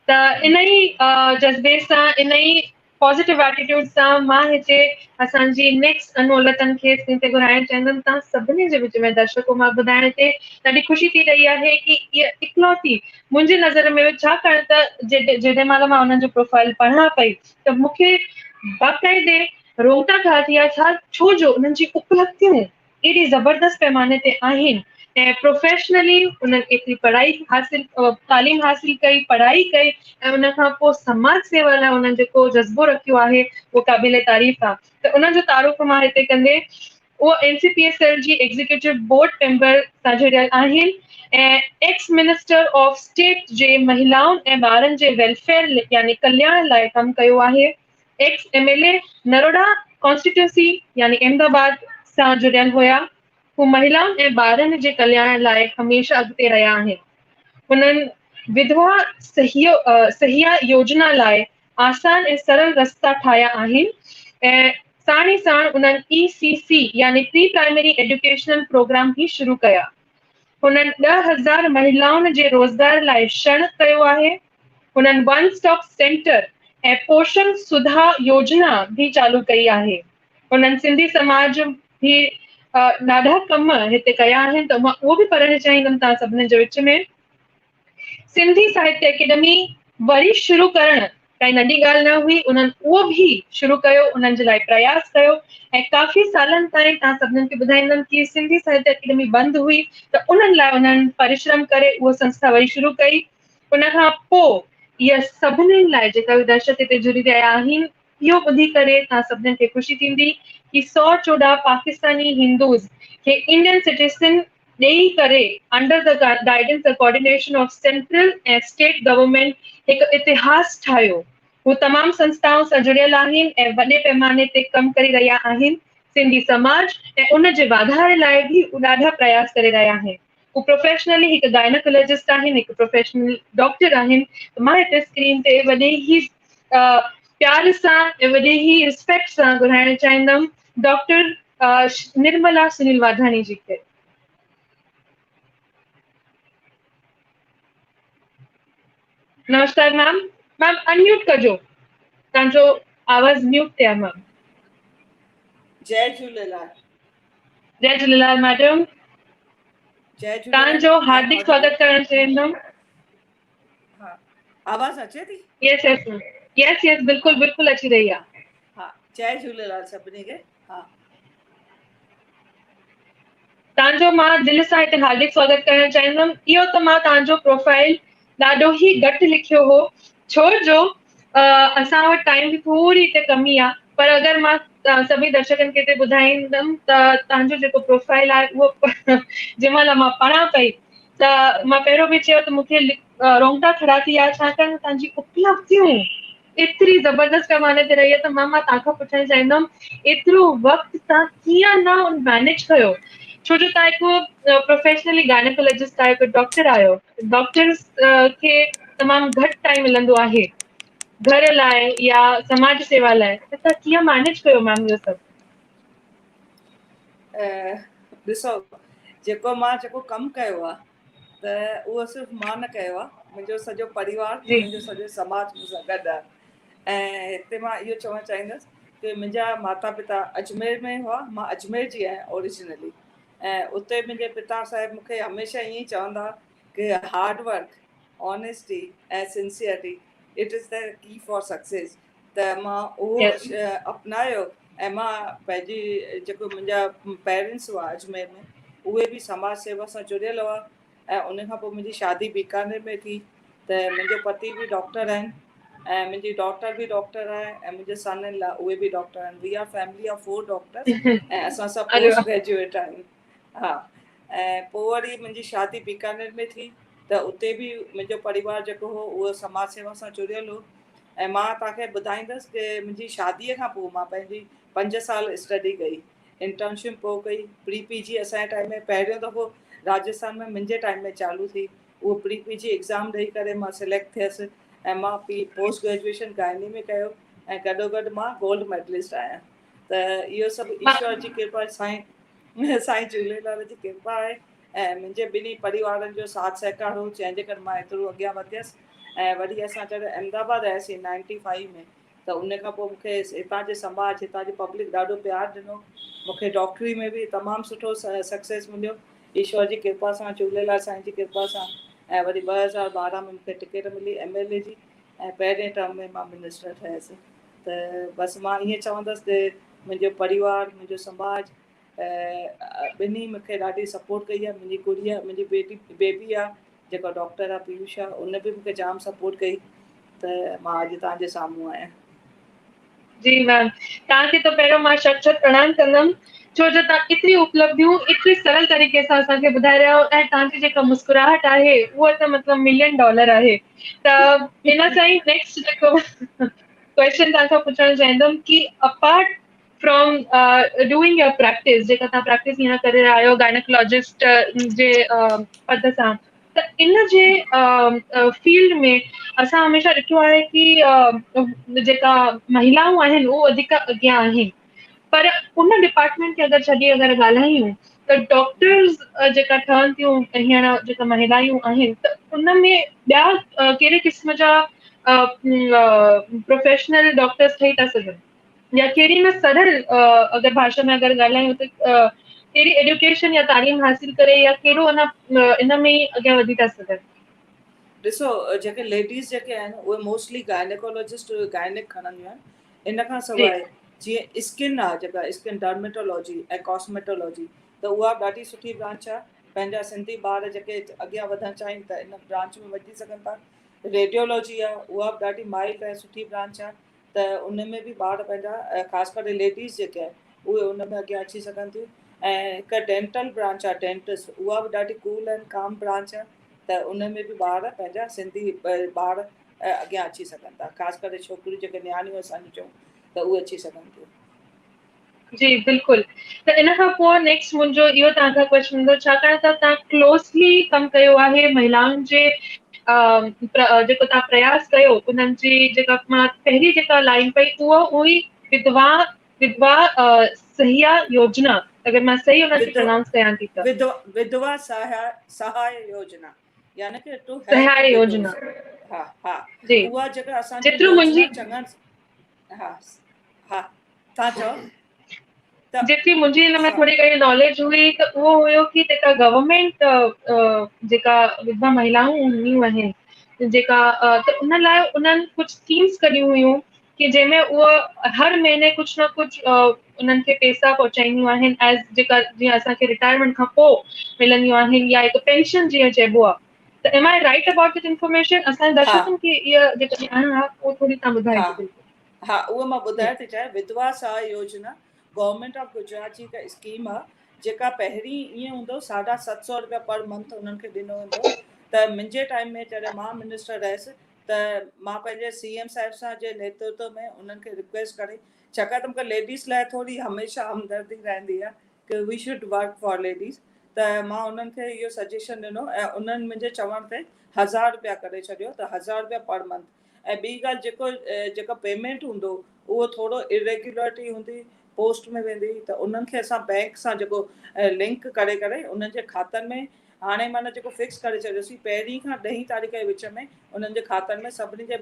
त इन ई जज़्बे सां, इन ई पॉज़िटिव एटीट्यूड सां मां हिते असांजी नेक्स्ट अनमोल रतन खे स्क्रीन ते घुराइणु चाहींदमि। तव्हां सभिनी जे विच में दर्शकों मां ॿुधाइण ते ॾाढी ख़ुशी थी रही आहे कि इहा इकलौती मुंहिंजी नज़र में, छाकाणि त जेॾी महिल मां हुननि जो प्रोफाइल पढ़ां पई त मूंखे बाक़ाइदे रोंगटा खड़ा थी विया। छो जो उन्हनि जी उपलब्धियूं एॾी ज़बरदस्त पैमाने ते आहिनि ऐं प्रोफेशनली उन्हनि एतिरी पढ़ाई हासिल तालीम हासिल कई, पढ़ाई कई ऐं उन खां पोइ समाज सेवा लाइ उन्हनि जेको जज़्बो रखियो आहे उहो क़ाबिल तारीफ़ आहे। त उन्हनि जो तारुफ़ मां हिते कंदे, उहो NCPSL जी एग्ज़ीक्यूटिव बोर्ड मेंबर सां जुड़ियल आहिनि ऐं एक्स मिनिस्टर ऑफ स्टेट जे महिलाउनि ऐं ॿारनि जे वेलफेयर यानी कल्याण लाइ कमु कयो आहे। एक्स MLA नरोडा कॉन्स्टिट्यूंसी यानी अहमदाबाद सां जुड़ियल हुया। हू महिलाउनि ऐं ॿारनि जे कल्याण लाइ हमेशह अॻिते रहिया आहिनि। हुननि विधवा सहिया योजना लाइ आसान ऐं सरल रस्ता ठाहिया आहिनि ऐं साण ई साण उन्हनि ECC यानी प्री प्राइमरी एजुकेशनल प्रोग्राम भी शुरू कया। हुननि 10,000 महिलाउनि जे रोज़गार लाइ क्षण कयो आहे। हुननि वन स्टॉप सेंटर ऐं पोषण सुधा योजना भी चालू कई आहे। हुननि सिंधी समाज भी ॾाढा कम हिते कया आहिनि त मां उहो बि पढ़णु चाहींदमि तव्हां सभिनी जे विच में। सिंधी साहित्य अकेडमी वरी शुरू करणु काई नंढी ॻाल्हि न हुई। उन्हनि उहो बि शुरू कयो, उन्हनि जे लाइ प्रयास कयो ऐं काफ़ी सालनि ताईं तव्हां सभिनीनि खे ॿुधाईंदमि कि सिंधी साहित्य अकेडमी बंदि हुई त उन्हनि लाइ उन्हनि परिश्रम करे उहा संस्था वरी शुरू कई। उन खां पोइ इहा सभिनीनि लाइ जेका बि दर्शक हिते जुड़ी रहिया आहिनि, इहो ॿुधी करे तव्हां सभिनीनि खे ख़ुशी थींदी कि 114 पाकिस्तानी हिंदूज़ खे इंडियन सिटीज़न ॾेई करे under the guidance the coordination of central ऐं स्टेट गवर्नमेंट हिकु इतिहास ठाहियो। हू तमामु संस्थाउनि सां जुड़ियल आहिनि ऐं वॾे पैमाने ते कमु करे रहिया आहिनि। सिंधी समाज ऐं उन जे वाधारे लाइ बि ॾाढा प्रयास करे रहिया आहिनि। हू प्रोफेशनली हिकु गायनोकोलॉजिस्ट आहिनि, हिकु प्रोफेशनल डॉक्टर आहिनि। मां हिते स्क्रीन ते वॾे ई प्यार सां ऐं वॾे ई रिस्पेक्ट सां घुराइणु चाहींदमि डॉक्टर निर्मला सुनील वाधाणी जी खे। नमस्कार मैम। मैम अनम्यूट कजो, तव्हांजो आवाज़ म्यूट ते आहे मैम। जय झूलेलाल। जय झूलेलाल मैडम। जय झूलेलाल। तव्हांजो हार्दिक स्वागत करणु चाहींदमि। हा, आवाज़ अचे थी? यस यस यस यस, बिल्कुलु बिल्कुलु अची रही आहे। हा, जय झूलेलाल सभिनी खे। हा, तव्हांजो मां दिलि सां हिते हार्दिक स्वागत करणु चाहींदमि। इहो त मां तव्हांजो प्रोफाइल ॾाढो ई घटि लिखियो हो, छो जो असां वटि टाइम जी थोरी हिते कमी आहे। पर अगरि मां सभी दर्शकनि खे हिते ॿुधाईंदमि त तव्हांजो जेको प्रोफाइल आहे उहो जंहिं महिल मां पढ़ां पई त मां पहिरियों बि चयो त मूंखे रोंगटा खड़ा थी विया, छाकाणि तव्हांजी उपलब्धियूं एतिरी ज़बरदस्त पैमाने ते रही आहे त मां तव्हांखां पुछणु चाहींदमि एतिरो वक़्तु तव्हां कीअं न मैनेज कयो, छो जो तव्हां हिकु प्रोफेशनली गायनोकोलॉजिस्ट आहियो, हिकु डॉक्टर आहियो। डॉक्टर्स खे तमामु घटि टाइम मिलंदो आहे घर लाइ या समाज सेवा लाइ, त तव्हां कीअं मैनेज कयो मैम इहो सभु? ॾिसो, जेको कमु कयो आहे त उहो सिर्फ़ु मां न कयो आहे, मुंहिंजो सॼो परिवार, मुंहिंजो सॼो समाज मूंसां गॾु आहे। ऐं हिते मां इहो चवणु चाहींदसि कि मुंहिंजा माता पिता अजमेर में हुआ। मां अजमेर जी आहियां ओरिजिनली, ऐं उते मुंहिंजे पिता साहिबु मूंखे हमेशह ईअं ई चवंदा कि हार्ड वर्क, ऑनेस्टी ऐं sincerity it is the key for success. त मां उहो अपनायो ऐं मां पंहिंजी जेको मुंहिंजा पेरेंट्स हुआ अजमेर में, उहे बि समाज सेवा सां जुड़ियल हुआ। ऐं उन खां पोइ मुंहिंजी शादी बीकानेर में थी, त मुंहिंजो पति बि डॉक्टर आहिनि ऐं मुंहिंजी डॉटर बि डॉक्टर आहे ऐं मुंहिंजे सन इन लॉ उहे बि डॉक्टर आहिनि. We are family of 4 doctors ऐं असां सभु अरे पोस्ट वाह। ग्रेजुएट आहियूं. हा, ऐं पोइ वरी मुंहिंजी शादी बीकानेर में थी त उते बि मुंहिंजो परिवार जेको हो उहो समाज सेवा सां जुड़ियल हो. ऐं मां तव्हांखे ॿुधाईंदसि की मुंहिंजी शादीअ खां पोइ मां पंहिंजी 5 साल स्टडी कई, इंटर्नशिप पोइ कई, प्री पीजी असांजे टाइम में पहिरियों दफ़ो राजस्थान में मुंहिंजे टाइम में चालू थी. उहो प्री पीजी एग्ज़ाम ॾेई करे मां सिलेक्ट थियसि ऐं मां पोस्ट ग्रेजुएशन गाइनी में कयो ऐं गॾोगॾु मां गोल्ड मेडलिस्ट आहियां. त इहो सभु ईश्वर जी कृपा, साईं झूलेलाल जी कृपा आहे ऐं मुंहिंजे ॿिन्ही परिवारनि जो साथ सहकार हो जंहिंजे करे मां एतिरो अॻियां वधियसि. ऐं वरी असां जॾहिं अहमदाबाद आयासीं 95 में त उन खां पोइ मूंखे हितां जे समाज, हितां जी पब्लिक ॾाढो प्यारु ॾिनो. मूंखे डॉक्टरी में बि तमामु सुठो सक्सेस मिलियो ईश्वर जी कृपा सां, झूलेलाल साईं जी कृपा सां. ऐं वरी 2012 में मूंखे टिकट मिली MLA जी ऐं पहिरें टर्म में मां मिनिस्टर ठहियसि. त बसि मां ईअं चवंदसि कि मुंहिंजो परिवार, मुंहिंजो समाज ॿिन्ही मूंखे ॾाढी सपोर्ट कई आहे. मुंहिंजी गुड़िया, मुंहिंजी बेबी आहे जेका डॉक्टर आहे पीयूषा, उन बि मूंखे जाम सपोर्ट कई. त मां अॼु तव्हांजे साम्हूं आहियां. जी मैम, तव्हांखे त पहिरियों मां शत प्रणाम कंदमि छो जो तव्हां एतिरी उपलब्धियूं एतिरी सरल तरीक़े सां असांखे ॿुधाए रहिया आहियो ऐं तव्हांजी जेका मुस्कुराहट आहे उहा त मतिलबु $1,000,000 आहे. त इन सां ई नेक्स्ट जेको क्वेश्चन तव्हां खां पुछणु चाहींदमि कि apart from doing your practice, जेका तव्हां प्रैक्टिस हींअर करे रहिया आहियो गायनेकोलॉजिस्ट जे पद सां, त इन जे फील्ड में असां हमेशह ॾिठो आहे कि जेका महिलाऊं आहिनि उहो वधीक अॻियां आहिनि, पर उन डिपार्टमेंट खे अगरि ॻाल्हायूं त डॉक्टर्स जेका ठहनि थियूं हींअर जेका महिलायूं आहिनि त उन में ॿिया कहिड़े क़िस्म जा प्रोफेशनल डॉक्टर्स ठही था सघनि, या कहिड़ी न सरल अगरि भाषा में अगरि ॻाल्हायूं त कहिड़ी एजुकेशन या तालीम हासिल करे या कहिड़ो इन में ई अॻियां वधी था सघनि? ॾिसो, जेके लेडीज़ जेके आहिनि उहे मोस्टली गायनेकोलॉजिस्ट गायनिक खणंदियूं आहिनि. इन खां सवाइ जीअं स्किन आहे, जेका स्किन डर्मेटोलॉजी ऐं कॉस्मेटोलॉजी, त उहा ॾाढी सुठी ब्रांच आहे. पंहिंजा सिंधी ॿार जेके अॻियां वधणु चाहिनि त इन ब्रांच में वधी सघनि था. रेडियोलॉजी आहे, उहा बि ॾाढी माइल्ड ऐं सुठी ब्रांच आहे. त उन में बि ॿार पंहिंजा ख़ासि करे लेडीज़ जेके आहिनि उहे उन में अॻियां अची सघनि थियूं. ऐं हिकु डेंटल ब्रांच आहे, डेंटिस्ट, उहा बि ॾाढी कूल एंड काम ब्रांच आहे. त उन में बि ॿार पंहिंजा सिंधी ॿार अॻियां अची सघनि था. ख़ासि करे छोकिरियूं जेके न्याणियूं असांजूं चऊं त उहे अची सघनि थियूं. जी बिल्कुलु. त इन खां पोइ नेक्स्ट मुंहिंजो इहो तव्हां खां क्वेश्चन हूंदो, छाकाणि त तव्हां क्लोज़ली कमु कयो आहे महिलाउनि जे जेको तव्हां प्रयास कयो उन्हनि जी जेका मां पहिरीं जेका लाइन पई उहा हुई विधवा सहिया योजना, अगरि मां सही उनखे प्रोनाउंस कयां थी त विधवा सहाय योजना, यानी कि टू सहाय योजना. हा हा, जी, उहा जेका असांजी जेतिरो योजना मुंहिंजी चङनि, हा हा तव्हां चओ. जेतिरी मुंहिंजी हिन में थोरी घणी नॉलेज हुई त उहो हुयो कि जेका गवर्नमेंट जेका विधवा महिलाऊं हूंदियूं आहिनि जेका त उन लाइ उन्हनि कुझु स्कीम्स कढियूं हुयूं कि जंहिंमें उहा हर महीने कुझु न कुझु उन्हनि खे पैसा पहुचाईंदियूं आहिनि एज़ जेका जीअं असांखे रिटायरमेंट खां पोइ मिलंदियूं आहिनि, या हिकु पेंशन जीअं चइबो आहे. त am I right about this information? असांजे दर्शकनि खे इहा जेका ॼाण आहे उहो थोरी तव्हां ॿुधाइजो. हा, उहो मां ॿुधाए थी चाहियां. विधवा सहाय योजना गवर्नमेंट ऑफ गुजरात जी हिकु स्कीम आहे जेका पहिरीं ईअं हूंदो 750 रुपया पर मंथ उन्हनि खे ॾिनो वेंदो. त मुंहिंजे टाइम में जॾहिं मां मिनिस्टर रहियसि त मां पंहिंजे CM साहिब सां जे नेतृत्व में उन्हनि खे रिक्वेस्ट करे, छाकाणि त मूंखे लेडीज़ लाइ थोरी हमेशह हमदर्दी रहंदी आहे कि we should work for ladies. त मां उन्हनि खे इहो सजेशन ॾिनो ऐं उन्हनि मुंहिंजे चवण ते 1000 रुपया करे छॾियो, त 1000 रुपया पर मंथ. ऐं ॿी ॻाल्हि, जेको पेमेंट हूंदो उहो थोरो इरेग्युलरिटी हूंदी, पोस्ट में वेंदी, त उन्हनि खे असां बैंक सां जेको लिंक करे उन्हनि जे खातनि में हाणे माना जेको फिक्स करे छॾियोसीं, पहिरीं खां 10 तारीख़ जे विच में उन्हनि जे खातनि में सभिनी जे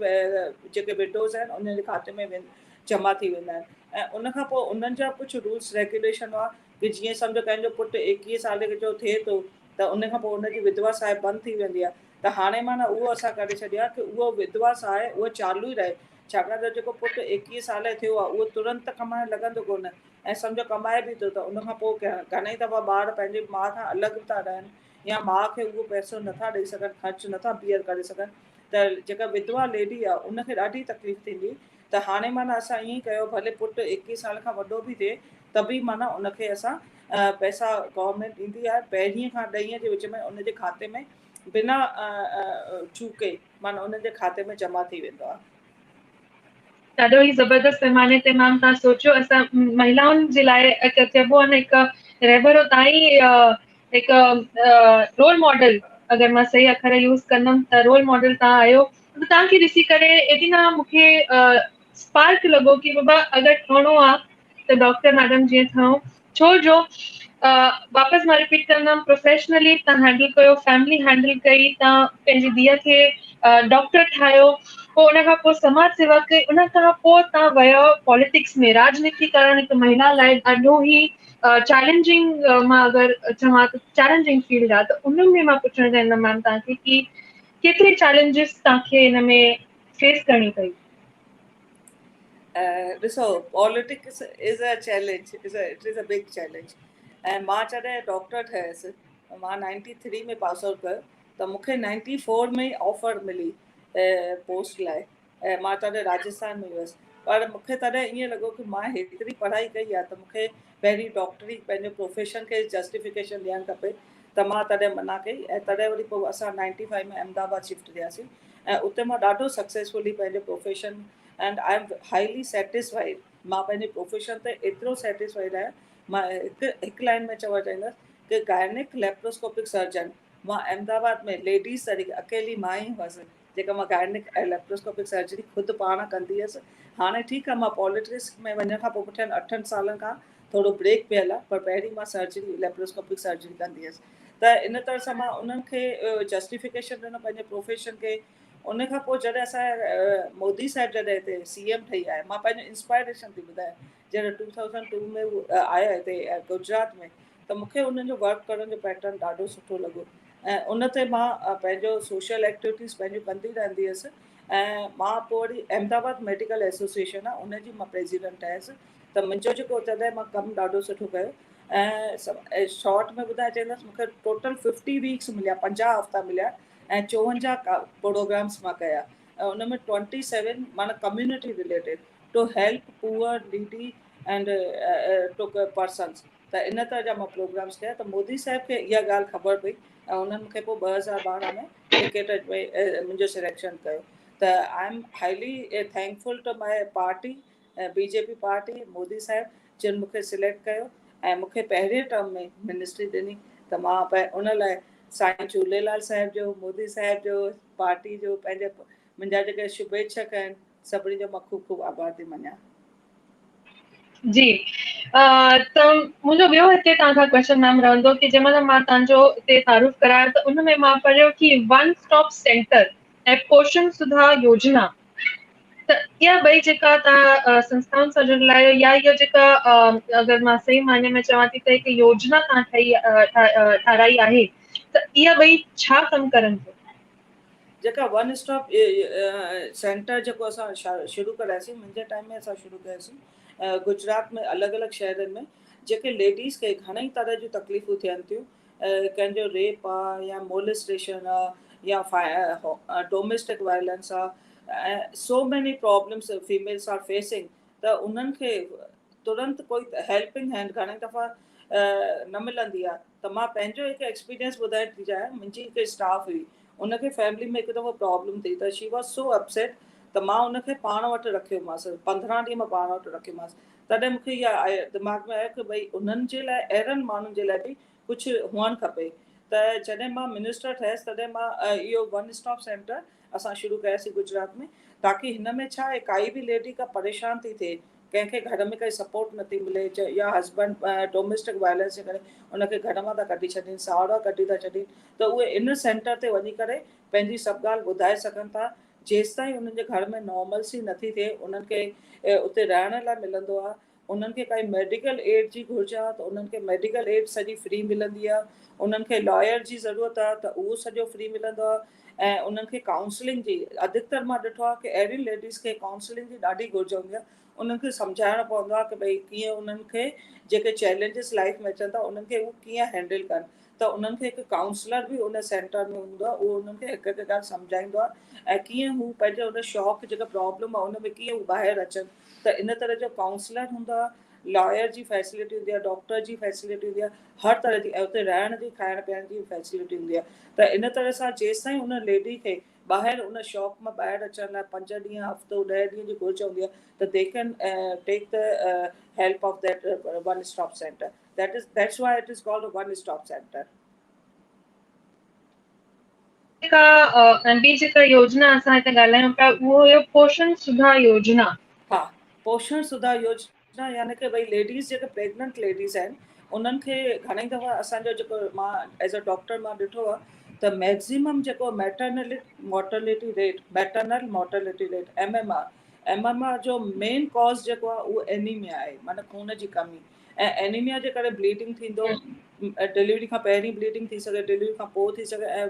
जेके विडोज़ आहिनि उन्हनि जे खाते में जमा थी वेंदा आहिनि. ऐं उन खां पोइ उन्हनि जा कुझु रूल्स रेगुलेशन हुआ कि जीअं सम्झो कंहिंजो पुटु 21 साल जो थिए थो त उन खां पोइ उनजी विधवा सहाय बंदि थी वेंदी आहे. त हाणे माना उहो असां करे छॾियो आहे कि उहो विधवा सहाय उहो चालू ई रहे, छाकाणि त जेको पुटु 21 साल थियो आहे उहो तुरंत कमाइण लॻंदो कोन, ऐं सम्झो कमाए बि थो त उनखां पोइ घणेई दफ़ा ॿार पंहिंजी माउ खां अलॻि था रहनि या माउ खे उहो पैसो नथा ॾेई सघनि, ख़र्चु नथा बीयर करे सघनि. त जेका विधवा लेडी आहे उनखे ॾाढी तकलीफ़ थींदी। त हाणे माना असां ईअं कयो, भले पुटु 21 साल खां वॾो बि थिए त बि माना उनखे असां पैसा गवर्नमेंट ॾींदी आहे 1 खां 10 जे विच में उनजे खाते में बिना चूके माना उनजे खाते में जमा थी वेंदो आहे। ॾाढो ई ज़बरदस्त पैमाने ते मैम तव्हां सोचियो, असां महिलाउनि जे लाइ चइबो आहे न हिकु रहबरो तव्हां हिकु रोल मॉडल, अगरि मां सही अखर यूज़ कंदमि त रोल मॉडल तव्हां आहियो। त तव्हांखे ॾिसी करे एॾी न मूंखे स्पार्क लॻो कि बाबा अगरि ठहणो आहे त डॉक्टर मैडम जीअं ठहूं, छो जो वापसि मां रिपीट कंदमि, प्रोफेशनली तव्हां हैंडल कयो, फैमिली हैंडल कई, तव्हां पंहिंजी धीअ खे डॉक्टर ठाहियो, पोइ उन खां पोइ समाज सेवा कई, उन खां पोइ तव्हां वियो पॉलिटिक्स में। राजनीति करणु हिकु महिला लाइ ॾाढो ई चैलेंजिंग, मां अगरि चवां त चैलेंजिंग फील्ड आहे। त उन में मां पुछणु चाहींदमि मैम तव्हांखे कि केतिरी चैलेंजिस तव्हांखे हिन में फेस करणी पई? ॾिसो, politics is a challenge, it is a big challenge. ऐं मां जॾहिं डॉक्टर ठहियसि, मां 93 में पास आउट कयो, त मूंखे 94 में ऑफर मिली पोस्ट लाइ, ऐं मां तॾहिं राजस्थान में हुयसि। पर मूंखे तॾहिं ईअं लॻो कि मां हेतिरी पढ़ाई कई आहे त मूंखे पहिरीं डॉक्टरी पंहिंजे प्रोफेशन खे जस्टिफिकेशन ॾियणु खपे। त मां तॾहिं मना कई, ऐं तॾहिं वरी पोइ असां 95 में अहमदाबाद शिफ्ट थियासीं, ऐं उते मां ॾाढो सक्सेसफुली पंहिंजो profession, and I am highly satisfied. मां पंहिंजे प्रोफेशन ते एतिरो सेटिस्फाइड आहियां। मां हिकु लाइन में चवणु चाहींदसि कि गायनिक लैप्रोस्कोपिक सर्जन, मां अहमदाबाद में लेडीज़ तरीक़े अकेली मां ई हुअसि जेका मां गायनिक लैप्रोस्कोपिक सर्जरी ख़ुदि पाण कंदी हुअसि। हाणे ठीकु आहे, मां पॉलिटिक्स में वञण खां पोइ पुठियां 8 सालनि खां थोरो ब्रेक पियल आहे, पर पहिरीं मां सर्जरी लैप्रोस्कोपिक सर्जरी कंदी हुअसि। त इन तरह सां मां उन्हनि खे जस्टिफिकेशन ॾिनो पंहिंजे प्रोफेशन खे। उन खां पोइ जॾहिं असां मोदी साहिब जॾहिं हिते CM ठही आया, मां पंहिंजो इंस्पायरेशन थी ॿुधायां, जॾहिं 2002 में आया हिते गुजरात में, त मूंखे उन्हनि जो वर्क करण जो पैटर्न ॾाढो सुठो लॻो, ऐं उन ते मां पंहिंजो सोशल एक्टिविटीज़ पंहिंजूं कंदी रहंदी हुअसि। ऐं मां पोइ वरी अहमदाबाद मेडिकल एसोसिएशन आहे, उनजी मां प्रेसिडेंट आयसि। त मुंहिंजो जेको तॾहिं मां कमु ॾाढो सुठो कयो, ऐं शॉर्ट में ॿुधाए चाहींदसि, मूंखे टोटल 50 वीक्स मिलिया, 50 हफ़्ता मिलिया, ऐं 54 प्रोग्राम्स मां कया, ऐं उन में 27 माना community related to help poor needy and to persons. त इन तरह जा मां प्रोग्राम्स कया। त मोदी साहिब खे इहा ॻाल्हि ख़बर पई, ऐं उन्हनि मूंखे पोइ 2012 में टिकेट में मुंहिंजो सिलेक्शन कयो। त I am highly thankful to my party, BJP party, Modi साहिब, जिन मूंखे सिलेक्ट कयो ऐं मूंखे पहिरें टर्म में मिनिस्ट्री ॾिनी। त मां उन लाइ साईं झूलेलाल साहिब जो, मोदी साहिब जो, पार्टी जो, पंहिंजे मुंहिंजा जेके शुभेच्छक आहिनि, सभिनी जो मां ख़ूब ख़ूब आभार थी मञां। जी, त मुंहिंजो ॿियो हिते तव्हां खां क्वेश्चन मैम रहंदो कि जंहिंमहिल मां तव्हांजो हिते तारीफ़ करायो त उन में मां पढ़ियो कि वन स्टॉप सेंटर ऐं पोषण सुधा योजना, त इहा ॿई जेका तव्हां संस्थाउनि सां जुड़ियल आहियो, या इहा जेका अगरि मां सही माने में चवां थी त हिकु योजना तव्हां ठाराई आहे, त इहा ॿई छा कमु करनि थियूं? जेका वन स्टॉप सेंटर जेको असां शुरू करासीं, मुंहिंजे टाइम में असां शुरू कयोसीं गुजरात में अलॻि अलॻि शहरनि में, जेके लेडीज़ खे घणेई तरह जूं तकलीफ़ूं थियनि थियूं, कंहिंजो रेप आहे या मोलेस्टेशन आहे या डोमेस्टिक वायलेंस आहे, ऐं so many problems females are facing. त उन्हनि खे तुरंत कोई हेल्पिंग हैंड घणे दफ़ा न मिलंदी आहे। त मां पंहिंजो हिकु एक्सपीरियंस ॿुधाइण थी चाहियां। मुंहिंजी हिकु स्टाफ हुई, उनखे फैमिली में हिकु दफ़ो प्रॉब्लम थी, त शी वॉज सो अपसेट, त मां उनखे पाण वटि रखियोमांसि, 15 ॾींहं मां पाण वटि रखियोमांसि। तॾहिं मूंखे इहा दिमाग़ में आयो कि भई उन्हनि जे लाइ, अहिड़नि माण्हुनि जे लाइ बि कुझु हुअणु खपे। त जॾहिं मां मिनिस्टर ठहियसि, तॾहिं मां इहो वन स्टॉप सेंटर असां शुरू कयासीं गुजरात में, ताकी हिन में छा आहे, काई बि लेडी का परेशान थी थिए, कंहिंखे घर में काई सपोर्ट नथी मिले, या हस्बैंड डोमेस्टिक वायलेंस जे करे उनखे घर मां था कढी छॾनि, साहुरा कढी था छॾनि, त उहे इन सेंटर ते वञी करे पंहिंजी सभु ॻाल्हि ॿुधाए सघनि था। जेसि ताईं उन्हनि जे घर में नॉर्मलसी नथी थिए, उन्हनि खे उते रहण लाइ मिलंदो आहे। उन्हनि खे काई मेडिकल एड जी घुरिज आहे त उन्हनि खे मेडिकल एड सॼी फ्री मिलंदी आहे। उन्हनि खे लॉयर जी ज़रूरत आहे त उहो सॼो फ्री मिलंदो आहे। ऐं उन्हनि खे काउंसलिंग जी, अधिकतर मां ॾिठो आहे कि अहिड़ी लेडीज़ खे काउंसलिंग जी ॾाढी घुरिज हूंदी आहे। उन्हनि खे सम्झाइणो पवंदो आहे कि भई कीअं उन्हनि खे जेके चैलेंजिस लाइफ में अचनि था, उन्हनि खे उहे कीअं हैंडल कनि। त उन्हनि खे हिकु काउंसलर बि उन सेंटर में हूंदो आहे, उहो उन्हनि खे हिकु हिकु ॻाल्हि सम्झाईंदो आहे ऐं कीअं हू पंहिंजे उन शौक़ जेका प्रॉब्लम आहे उन में कीअं हू ॿाहिरि अचनि। त इन तरह जो काउंसलर हूंदो आहे, लॉयर जी फैसिलिटी हूंदी आहे, डॉक्टर जी फैसिलिटी हूंदी आहे, हर तरह जी, ऐं उते रहण जी खाइण पीअण जी फैसिलिटी हूंदी आहे। त इन तरह सां जेसि ताईं उन लेडी खे ॿाहिरि उन शौक़ मां ॿाहिरि अचण लाइ 5 ॾींहं हफ़्तो 10 ॾींहं जी घुर्ज हूंदी आहे, त they can take the help of that one stop centre. That's why it is called a one stop center. ॿी जेका योजना असां हिते ॻाल्हायूं पिया उहो हुयो पोषण सुधा योजना। हा, पोषण सुधा योजना यानी कि भई लेडीज़ जेके प्रेग्नेंट लेडीज़ आहिनि उन्हनि खे घणेई दफ़ा असांजो जेको मां एज़ अ डॉक्टर मां ॾिठो आहे त मैक्सिमम जेको मैटरनल मोर्टेलिटी रेट MMR जो मेन कॉज जेको आहे उहो एनीमिया आहे, माना खून जी कमी। ऐं एनीमिया जे करे ब्लीडिंग थींदो, डिलीवरी खां पहिरीं ब्लीडिंग थी सघे, डिलीवरी खां पोइ थी सघे, ऐं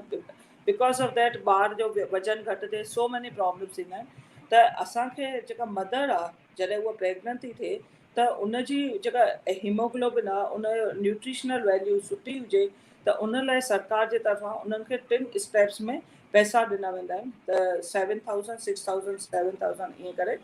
बिकॉज ऑफ दैट ॿार जो वज़न घटि थिए, सो मेनी प्रॉब्लम्स थींदा आहिनि। त असांखे जेका मदर आहे जॾहिं उहा प्रेग्नेंट थी थिए त उनजी जेका हीमोग्लोबिन आहे उन जो न्यूट्रिशनल वैल्यू सुठी हुजे, त उन लाइ सरकार जे तरफ़ां उन्हनि खे 3 स्टेप्स में पैसा ॾिना वेंदा आहिनि। त 7,000 6,000 7,000 ईअं करे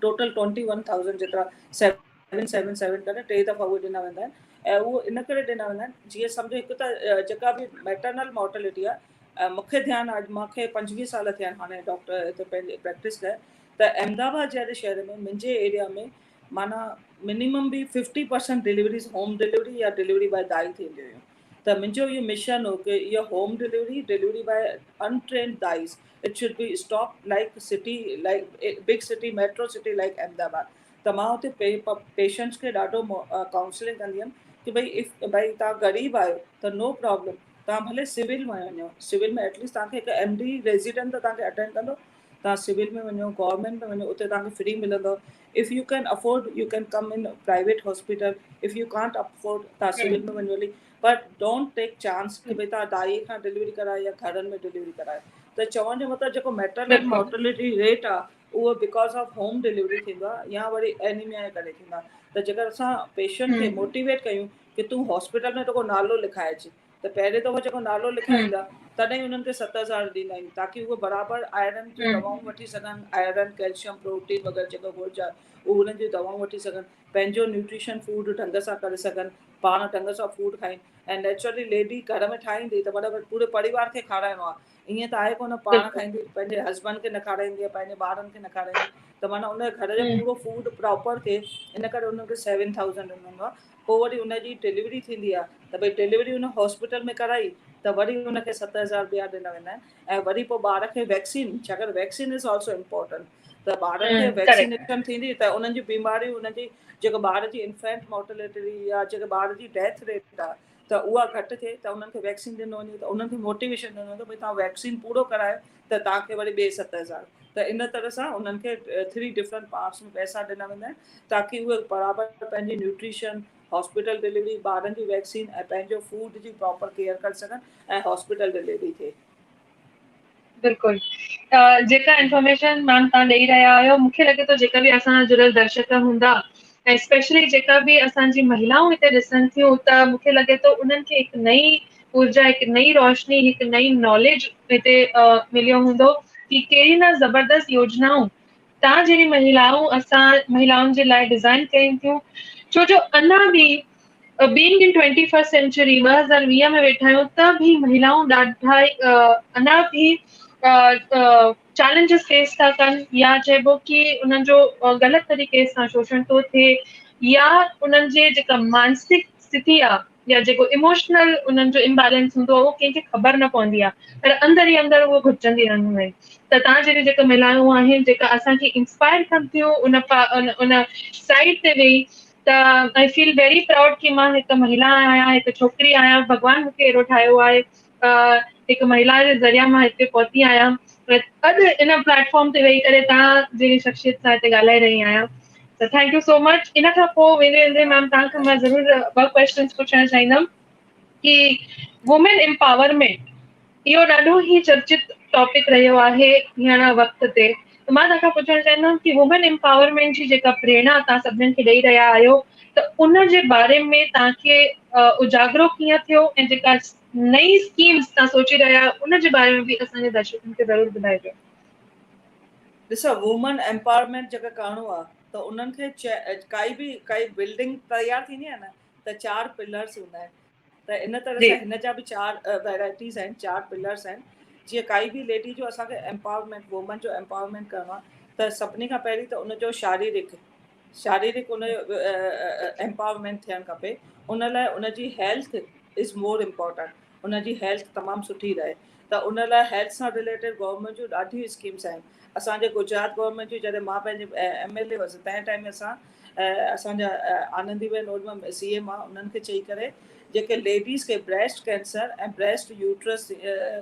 टोटल 21,000 जेतिरा 777 करे 3 दफ़ा उहे ॾिना वेंदा आहिनि। ऐं उहो इन करे ॾिना वेंदा आहिनि जीअं सम्झो हिकु त जेका बि मैटरनल मोर्टेलिटी आहे, मूंखे ध्यानु आहे मूंखे 25 साल थिया आहिनि हाणे डॉक्टर हिते पंहिंजी प्रैक्टिस कए, त अहमदाबाद जहिड़े शहर में मुंहिंजे एरिया में माना मिनिमम बि 50% डिलीवरीज़ होम डिलीवरी या डिलीवरी बाय दाई थींदियूं हुयूं। त मुंहिंजो इहो मिशन हो कि इहो होम डिलीवरी बाय अनट्रेन्ड दाइज़ it should be stop like city, like big city metro city like Ahmedabad. त मां हुते पेशेंट्स खे ॾाढो काउंसलिंग कंदी हुयमि कि भई तव्हां ग़रीब आहियो त नो प्रॉब्लम, तव्हां भले सिविल में वञो, सिविल में एटलीस्ट तव्हांखे हिकु MD रेजिडेंट त तव्हांखे अटेंड कंदो, तव्हां सिविल में वञो, गवर्नमेंट में वञो, उते तव्हांखे फ्री मिलंदो। If U can afford U can come in private hospital, if U can't afford तव्हां सिविल में वञो हली, बट डोंट टेक चांस कि भई तव्हां दाई खां डिलीवरी कराए या घरनि में डिलीवरी कराए। त चवण जो मतिलबु जेको मैटरनल मोर्टेलिटी रेट आहे उहो बिकॉज ऑफ होम डिलीवरी थींदो आहे या वरी एनीमिया जे करे थींदो आहे। त जेकर असां पेशेंट खे मोटिवेट कयूं कि तूं हॉस्पिटल में तोखे नालो लिखाए अचे, त पहिरें दफ़ो जेको नालो लिखाईंदा तॾहिं उन्हनि खे 7,000 ॾींदा आहियूं ताकी उहे बराबरि आयरन जूं दवाऊं वठी सघनि, आयरन कैल्शियम प्रोटीन वग़ैरह जेको घुरिज आहे उहे उन्हनि जूं दवाऊं वठी सघनि, पंहिंजो न्यूट्रिशन फूड ढंग सां करे सघनि, पाण ढंग सां फूड खाइनि। ऐं नेचुरली लेडी घर में ठाहींदी त मतिलबु पूरे परिवार खे खाराइणो आहे, ईअं त आहे कोन पाण खाईंदी पंहिंजे हस्बैंड खे न खाराईंदी आहे, पंहिंजे ॿारनि खे न खाराईंदी, त माना उन घर जो पूरो फूड प्रॉपर थिए, इन करे उनखे 7,000 ॾिनो आहे। पोइ वरी उनजी डिलीवरी थींदी आहे त भई डिलीवरी उन हॉस्पिटल में कराई त वरी उनखे 7,000 ॿिया ॾिना वेंदा आहिनि। ऐं वरी पोइ ॿार खे वैक्सीन, छाकाणि वैक्सीन इज़ ऑल्सो इम्पोर्टेंट, त ॿारनि खे वैक्सीनेशन थींदी त उन्हनि जी बीमारियूं, उनजी जेको ॿार जी इन्फेंट मोर्टेलिटी या जेको ॿार जी डेथ रेट आहे त उहा घटि थिए, त उन्हनि खे वैक्सीन ॾिनो वञे, त उन्हनि खे मोटिवेशन ॾिनो वञे भई तव्हां वैक्सीन पूरो करायो त तव्हांखे वरी ॿिए 7,000। त इन तरह सां उन्हनि खे 3 डिफरेंट पार्ट्स में पैसा ॾिना वेंदा आहिनि ताकी उहे बराबरि पंहिंजी न्यूट्रिशन, हॉस्पिटल डिलीवरी, ॿारनि जी वैक्सीन ऐं पंहिंजो फूड जी प्रॉपर केयर करे सघनि ऐं हॉस्पिटल डिलीवरी थिए। बिल्कुलु जेका इंफॉर्मेशन मैम तव्हां ॾेई रहिया आहियो, मूंखे लॻे थो जेका बि असां जुड़ियल दर्शक हूंदा ऐं स्पेशली जेका बि असांजी महिलाऊं हिते ॾिसनि थियूं त मूंखे लॻे थो उन्हनि खे हिकु नई ऊर्जा, हिकु नई रोशनी, हिकु नई नॉलेज हिते मिलियो हूंदो कि कहिड़ी न ज़बरदस्त योजनाऊं तव्हां जहिड़ी महिलाऊं असां महिलाउनि जे लाइ डिज़ाइन कयूं थियूं, छो जो अञा बि बीइंग इन 21st सेंचुरी 2020 में वेठा आहियूं त बि महिलाऊं ॾाढा अञा बि चैलेंजेस फेस था कनि, या चइबो कि उन्हनि जो ग़लति तरीक़े सां शोषण थो थिए, या उन्हनि जे जेका मानसिक स्थिति आहे या जेको इमोशनल उन्हनि जो इम्बैलेंस हूंदो आहे उहो कंहिंखे ख़बर न पवंदी आहे, पर अंदरि ई अंदरि उहो घुटजंदी रहंदियूं आहिनि। त तव्हां जहिड़ी जेका महिलाऊं आहिनि जेका असांखे इंस्पायर कनि थियूं उन साइड ते वेही, त आई फील वेरी प्राउड कि मां हिकु महिला आहियां, हिकु छोकिरी आहियां, भॻवानु मूंखे अहिड़ो ठाहियो आहे, हिकु महिला जे ज़रिया मां हिते पहुती आहियां, अॼु इन प्लेटफॉर्म ते वेही करे तव्हां जहिड़ी शख़्सियत सां हिते ॻाल्हाए रही आहियां। त थैंक यू सो मच। इन खां पोइ वेंदे वेंदे मैम तव्हांखां मां ज़रूरु 2 क्वेश्चन्स पुछणु चाहींदमि कि वुमेन एम्पावरमेंट इहो ॾाढो ई चर्चित टॉपिक रहियो आहे हींअर वक़्त ते, त मां तव्हांखां पुछणु चाहींदमि कि वुमेन एम्पावरमेंट जी जेका प्रेरणा तव्हां सभिनीनि खे ॾेई रहिया आहियो त उन जे बारे में तव्हांखे उजागरो कीअं थियो ऐं जेका नई स्कीम्स तव्हां सोचे रहिया उन जे बारे में बि असांजे दर्शकनि खे ज़रूरु ॿुधाइजो। ॾिसो, वुमन एम्पावरमेंट जेका करणो आहे त उन्हनि खे काई बिल्डिंग तयारु थींदी आहे न त 4 पिलर्स हूंदा आहिनि। त इन तरह सां हिन जा बि 4 वैराइटीज़ आहिनि, 4 पिलर्स आहिनि। जीअं काई बि लेडी जो असांखे एम्पावरमेंट, वुमन जो एम्पावरमेंट करणो आहे त सभिनी खां पहिरीं त उनजो शारीरिक उनजो एम्पावरमेंट थियणु खपे। उन लाइ उनजी हेल्थ इज़ मोर इम्पॉर्टेंट, उनजी हेल्थ तमामु सुठी रहे। त उन लाइ हेल्थ सां रिलेटेड गवर्नमेंट जूं ॾाढियूं स्कीम्स आहिनि। असांजे गुजरात गवर्नमेंट जी जॾहिं मां पंहिंजे MLA हुअसि तंहिं टाइम असां असांजा आनंदीबेन ओडम CM आहे, उन्हनि खे चई करे जेके लेडीज़ खे ब्रेस्ट कैंसर ऐं ब्रेस्ट यूट्रस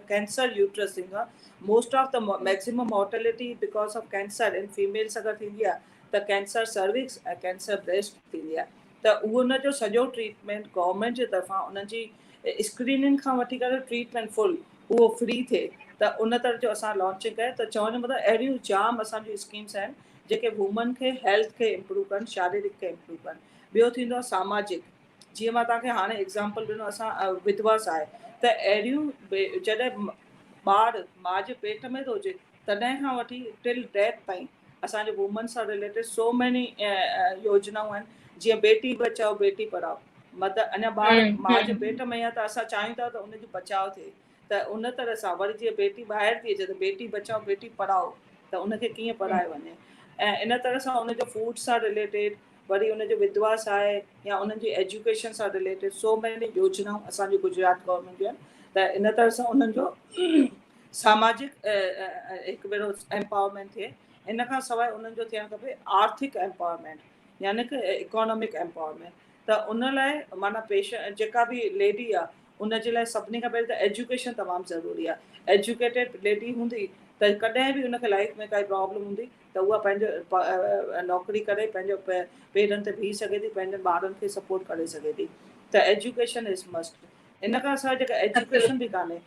कैंसर यूट्रस थींदो आहे, most of the maximum mortality because of cancer in females अगरि थींदी आहे त कैंसर सर्विक्स ऐं कैंसर ब्रेस्ट थींदी आहे। त उहो उनजो सॼो ट्रीटमेंट गवर्नमेंट जे तरफ़ां उन्हनि जी स्क्रीनिंग खां वठी करे ट्रीटमेंट फुल उहो फ्री थिए। त उन तरह जो असां लॉन्चिंग कयो। त चवण जो मतिलबु अहिड़ियूं जाम असांजूं स्कीम्स आहिनि जेके वुमन खे हेल्थ खे इम्प्रूव कनि, शारीरिक खे इम्प्रूव कनि। ॿियो थींदो आहे सामाजिक। जीअं मां तव्हांखे हाणे एग्ज़ाम्पल ॾिनो, असां विधवास आहे त अहिड़ियूं जॾहिं ॿार माउ जे पेट में थो हुजे तॾहिं खां वठी टिल डेथ ताईं असांजे वुमन सां रिलेटेड सो मेनी योजनाऊं आहिनि। जीअं बेटी बचाओ बेटी पढ़ाओ, मतिलबु अञा ॿार माउ जे पेट में आहे त असां चाहियूं था त उनजो बचाव थिए। त उन तरह सां वरी जीअं बेटी ॿाहिरि थी अचे त बेटी बचाओ बेटी पढ़ाओ, त उनखे कीअं पढ़ायो वञे। ऐं इन तरह सां उनजो फूड सां रिलेटेड वरी उनजो विधवास आहे या उन्हनि जी एजुकेशन सां रिलेटेड सो मेनी योजनाऊं असांजी गुजरात गवर्नमेंट जूं आहिनि। त इन तरह सां उन्हनि जो सामाजिक हिकु भेरो एम्पावरमेंट थिए। इन खां सवाइ उन्हनि जो थियणु खपे आर्थिक एम्पावरमेंट, यानी कि इकोनॉमिक एम्पावरमेंट। त उन लाइ माना जेका बि लेडी आहे उन जे लाइ सभिनी खां पहिरीं त एजुकेशन तमामु ज़रूरी आहे। एजुकेटेड लेडी हूंदी त कॾहिं बि उनखे लाइफ में काई प्रॉब्लम हूंदी त उहा पंहिंजो नौकिरी करे पंहिंजो पेरनि ते बीह सघे थी, पंहिंजनि ॿारनि खे सपोर्ट करे सघे थी। त एजुकेशन इज़ मस्ट। इन खां सवाइ जेका एजुकेशन बि कान्हे,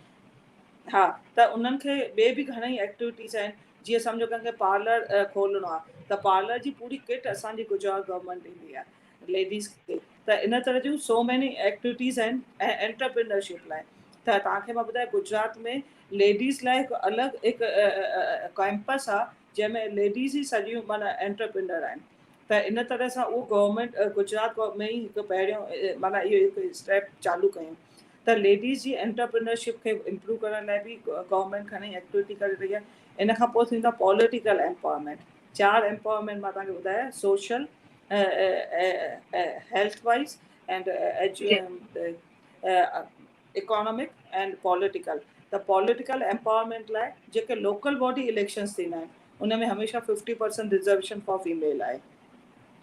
हा, त उन्हनि खे ॿिए बि घणेई एक्टिविटीज़ आहिनि। जीअं सम्झो कंहिंखे पार्लर खोलणो आहे त पार्लर जी पूरी किट असांजी गुजरात गवर्नमेंट ॾींदी आहे लेडीज़ खे। त इन तरह जूं सो मेनी एक्टिविटीज़ आहिनि। ऐं एंटरप्रेन्योरशिप लाइ त तव्हांखे मां ॿुधायां, गुजरात में लेडीज़ लाइ हिकु अलॻि हिकु कैंपस आहे जंहिंमें लेडीज़ ई सॼियूं माना एंटरप्रेन्योर आहिनि। त इन तरह सां उहो गवर्नमेंट गुजरात में ई हिकु पहिरियों माना इहो हिकु स्टेप चालू कयूं। त लेडीज़ जी एंटरप्रेन्योरशिप खे इम्प्रूव करण लाइ बि गवर्नमेंट घणेई एक्टिविटी करे रही आहे। इन खां पोइ थींदो आहे पॉलिटिकल एम्पावरमेंट। 4 एम्पावरमेंट मां तव्हांखे ॿुधाया, social, health wise and economic and political. त पॉलिटिकल एम्पावरमेंट लाइ जेके लोकल बॉडी इलेक्शंस थींदा आहिनि उन में हमेशह 50% रिजर्वेशन फॉर फीमेल आहे।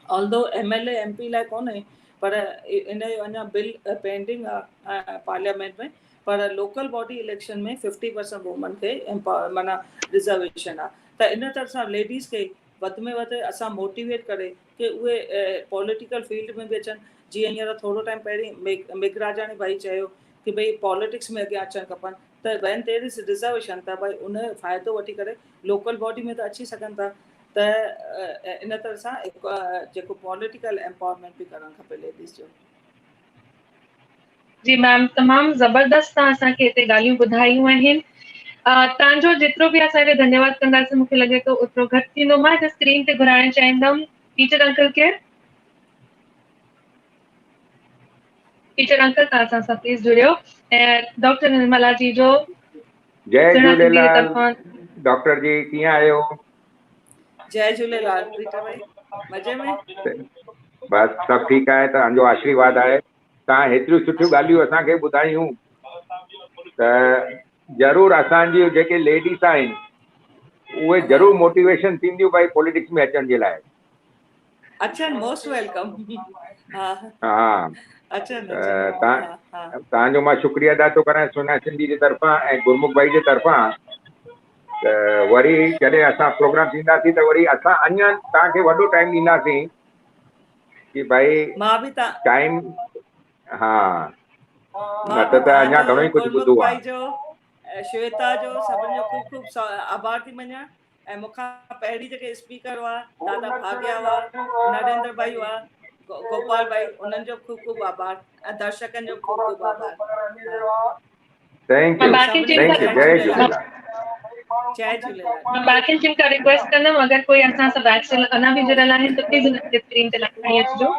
ऑल्दो MLA MP लाइ कोन्हे, पर इन जो अञा बिल पेंडिंग आहे पार्लियामेंट में। पर लोकल बॉडी इलेक्शन में 50% वुमन खे माना रिजर्वेशन आहे। त इन तरह सां लेडीज़ खे वधि में वधि असां मोटिवेट करे कि उहे पॉलिटिकल फील्ड में बि अचनि। जीअं हींअर थोरो टाइम पहिरीं मेघराजाणी भाई चयो कि भई पॉलिटिक्स में अॻियां अचणु खपनि। त वैन देयर इज़ रिजर्वेशन त भई उन जो फ़ाइदो वठी करे लोकल बॉडी में त अची सघनि था। त इन तरह सां जेको पॉलिटिकल एम्पावरमेंट बि करणु खपे लेडीज़ जो। जी मैम, तमामु ज़बरदस्त तव्हां असांखे हिते ॻाल्हियूं ॿुधायूं आहिनि। तव्हांजो जेतिरो बि असांखे धन्यवाद कंदासीं मूंखे लॻे थो ओतिरो घटि थींदो। मां हिते स्क्रीन ते घुराइणु चाहींदमि टीचर अंकल खे। टीचर अंकल तव्हां असां सां प्लीज़ जुड़ियो। ऐं डॉक्टर निर्मला जी जो जय सुहिणा सिंधी जे झूलेलाल तरफ़ां। डॉक्टर जी, कीअं आहियो? जय झूलेलाल रीटा भाई, मज़े में? बस सभु ठीकु आहे, तव्हांजो आशीर्वाद आहे। तव्हां हेतिरियूं सुठियूं ॻाल्हियूं असांखे ॿुधायूं त ज़रूरु असांजी जेके लेडीस आहिनि उहे ज़रूरु मोटिवेशन थींदियूं भाई पॉलिटिक्स में अचण जे लाइ। अच्छा, मोस्ट वेलकम। हा हा, अच्छा हा। तव्हांजो मां शुक्रिया अदा थो करां सोना सिंधी जे तरफ़ां ऐं गुरमुख भाई जे तरफ़ां। त वरी जॾहिं असां प्रोग्राम थींदासीं त वरी असां अञा तव्हांखे वॾो टाइम ॾींदासीं कि भाई मां बि टाइम, हा, मां न बि त अञा तव्हांजो, घणो ई कुझु गुरमुख ॿुधो भाई आहे। जो, श्वेता जो, सभिनि जो ख़ूब ख़ूब आभार थी मञा। ऐं मूंखां पहिरीं जेके स्पीकर हुआ दादा भाग्या हुआ, नरेंद्र भाई हुआ, गोपाल भाई उन्हनि जो ख़ूब ख़ूब आभार ऐं दर्शकनि जो ख़ूब ख़ूब आभार। थैंक यू बाकी थैंक यू जय झूलेलाल जय झूलेलाल। बाकी टीम का रिक्वेस्ट कंदमि अगर कोई असां सां बैच से अञा बि जुड़ियल आहिनि त प्लीज़ उन्हनि खे स्क्रीन ते खणी अचिजो।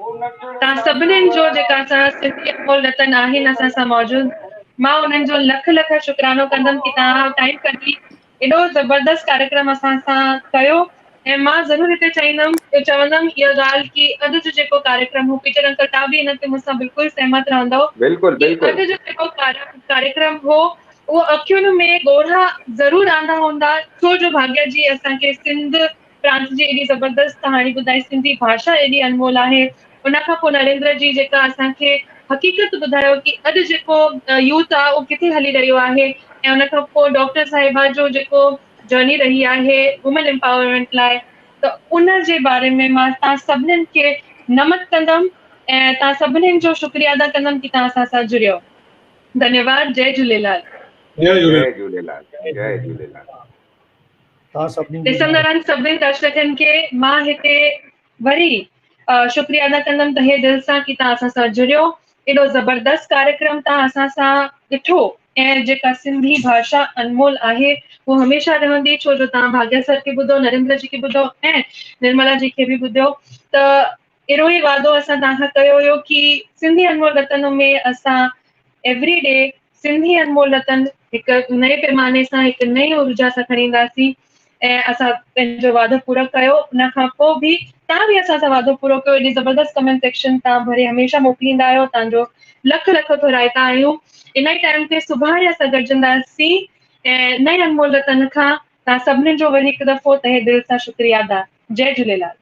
तव्हां सभिनीनि जो जेका असां सिंधी अनमोल रतन आहिनि असां सां मौजूद, मां उन्हनि जो लख लख शुक्रानो कंदमि कि तव्हां टाइम कढी एॾो ज़बरदस्त कार्यक्रम असां सां कयो। ऐं मां ज़रूरु हिते चवंदमि इहा ॻाल्हि कि अॼु जो जेको कार्यक्रम हो, पीटर अंकल तव्हां बि हिन ते मूंसां बिल्कुलु सहमत रहंदव बिल्कुलु कि बिल्कुलु अॼु जो जेको कार्यक्रम हो उहो अखियुनि में ॻोढ़ा ज़रूरु आंदा हूंदा, छो जो भाग्य जी असांखे सिंध प्रांत जी एॾी ज़बरदस्त कहाणी ॿुधाई, सिंधी भाषा एॾी अनमोल आहे। उनखां पोइ नरेंद्र जी जेका असांखे हक़ीक़त ॿुधायो कि अॼु जेको यूथ आहे उहो किथे हली रहियो आहे। ऐं उनखां पोइ डॉक्टर साहिबा जो जेको जर्नी रही आहे वुमेन एम्पावरमेंट लाइ, त उन जे बारे में मां तव्हां सभिनीनि खे नमत कंदमि ऐं तव्हां सभिनीनि जो शुक्रिया अदा कंदमि कि तव्हां असां सां जुड़ियो। धन्यवाद। जय झूलेलाल। जय झूलेलाल। जय झूलेलाल जय झूलेलाल। तव्हां सभिनी जी ॾिसंदड़नि सभिनी दर्शकनि खे मां हिते वरी शुक्रिया अदा कंदमि तहे दिलि सां कि तव्हां असां सां जुड़ियो, एॾो ज़बरदस्त कार्यक्रम तव्हां असां सां ॾिठो। ऐं जेका सिंधी भाषा अनमोल आहे उहो हमेशह रहंदी, छो जो तव्हां भाग्य सर खे ॿुधो, नरेंद्र जी खे ॿुधो ऐं निर्मला जी खे बि ॿुधियो। त अहिड़ो ई वादो असां तव्हां खां कयो हुयो कि सिंधी अनमोल रतन में असां एवरी डे सिंधी अनमोल रतन हिकु नए पैमाने सां हिकु नई ऊर्जा सां खणी ईंदासीं ऐं असां पंहिंजो वादो पूरो कयो। उन खां पोइ बि तव्हां बि असां सां वादो पूरो कयो। एॾी ज़बरदस्त कमेंट सेक्शन तव्हां भरे हमेशह मोकिलींदा आहियो, तव्हांजो लख लख थोराइता आहियूं। इन ई टाइम ते सुभाणे असां गॾिजंदासीं ऐं नए अनमोल रतन खां। तव्हां सभिनीनि जो वरी हिकु दफ़ो तहे दिलि सां शुक्रिया अदा। जय झूलेलाल।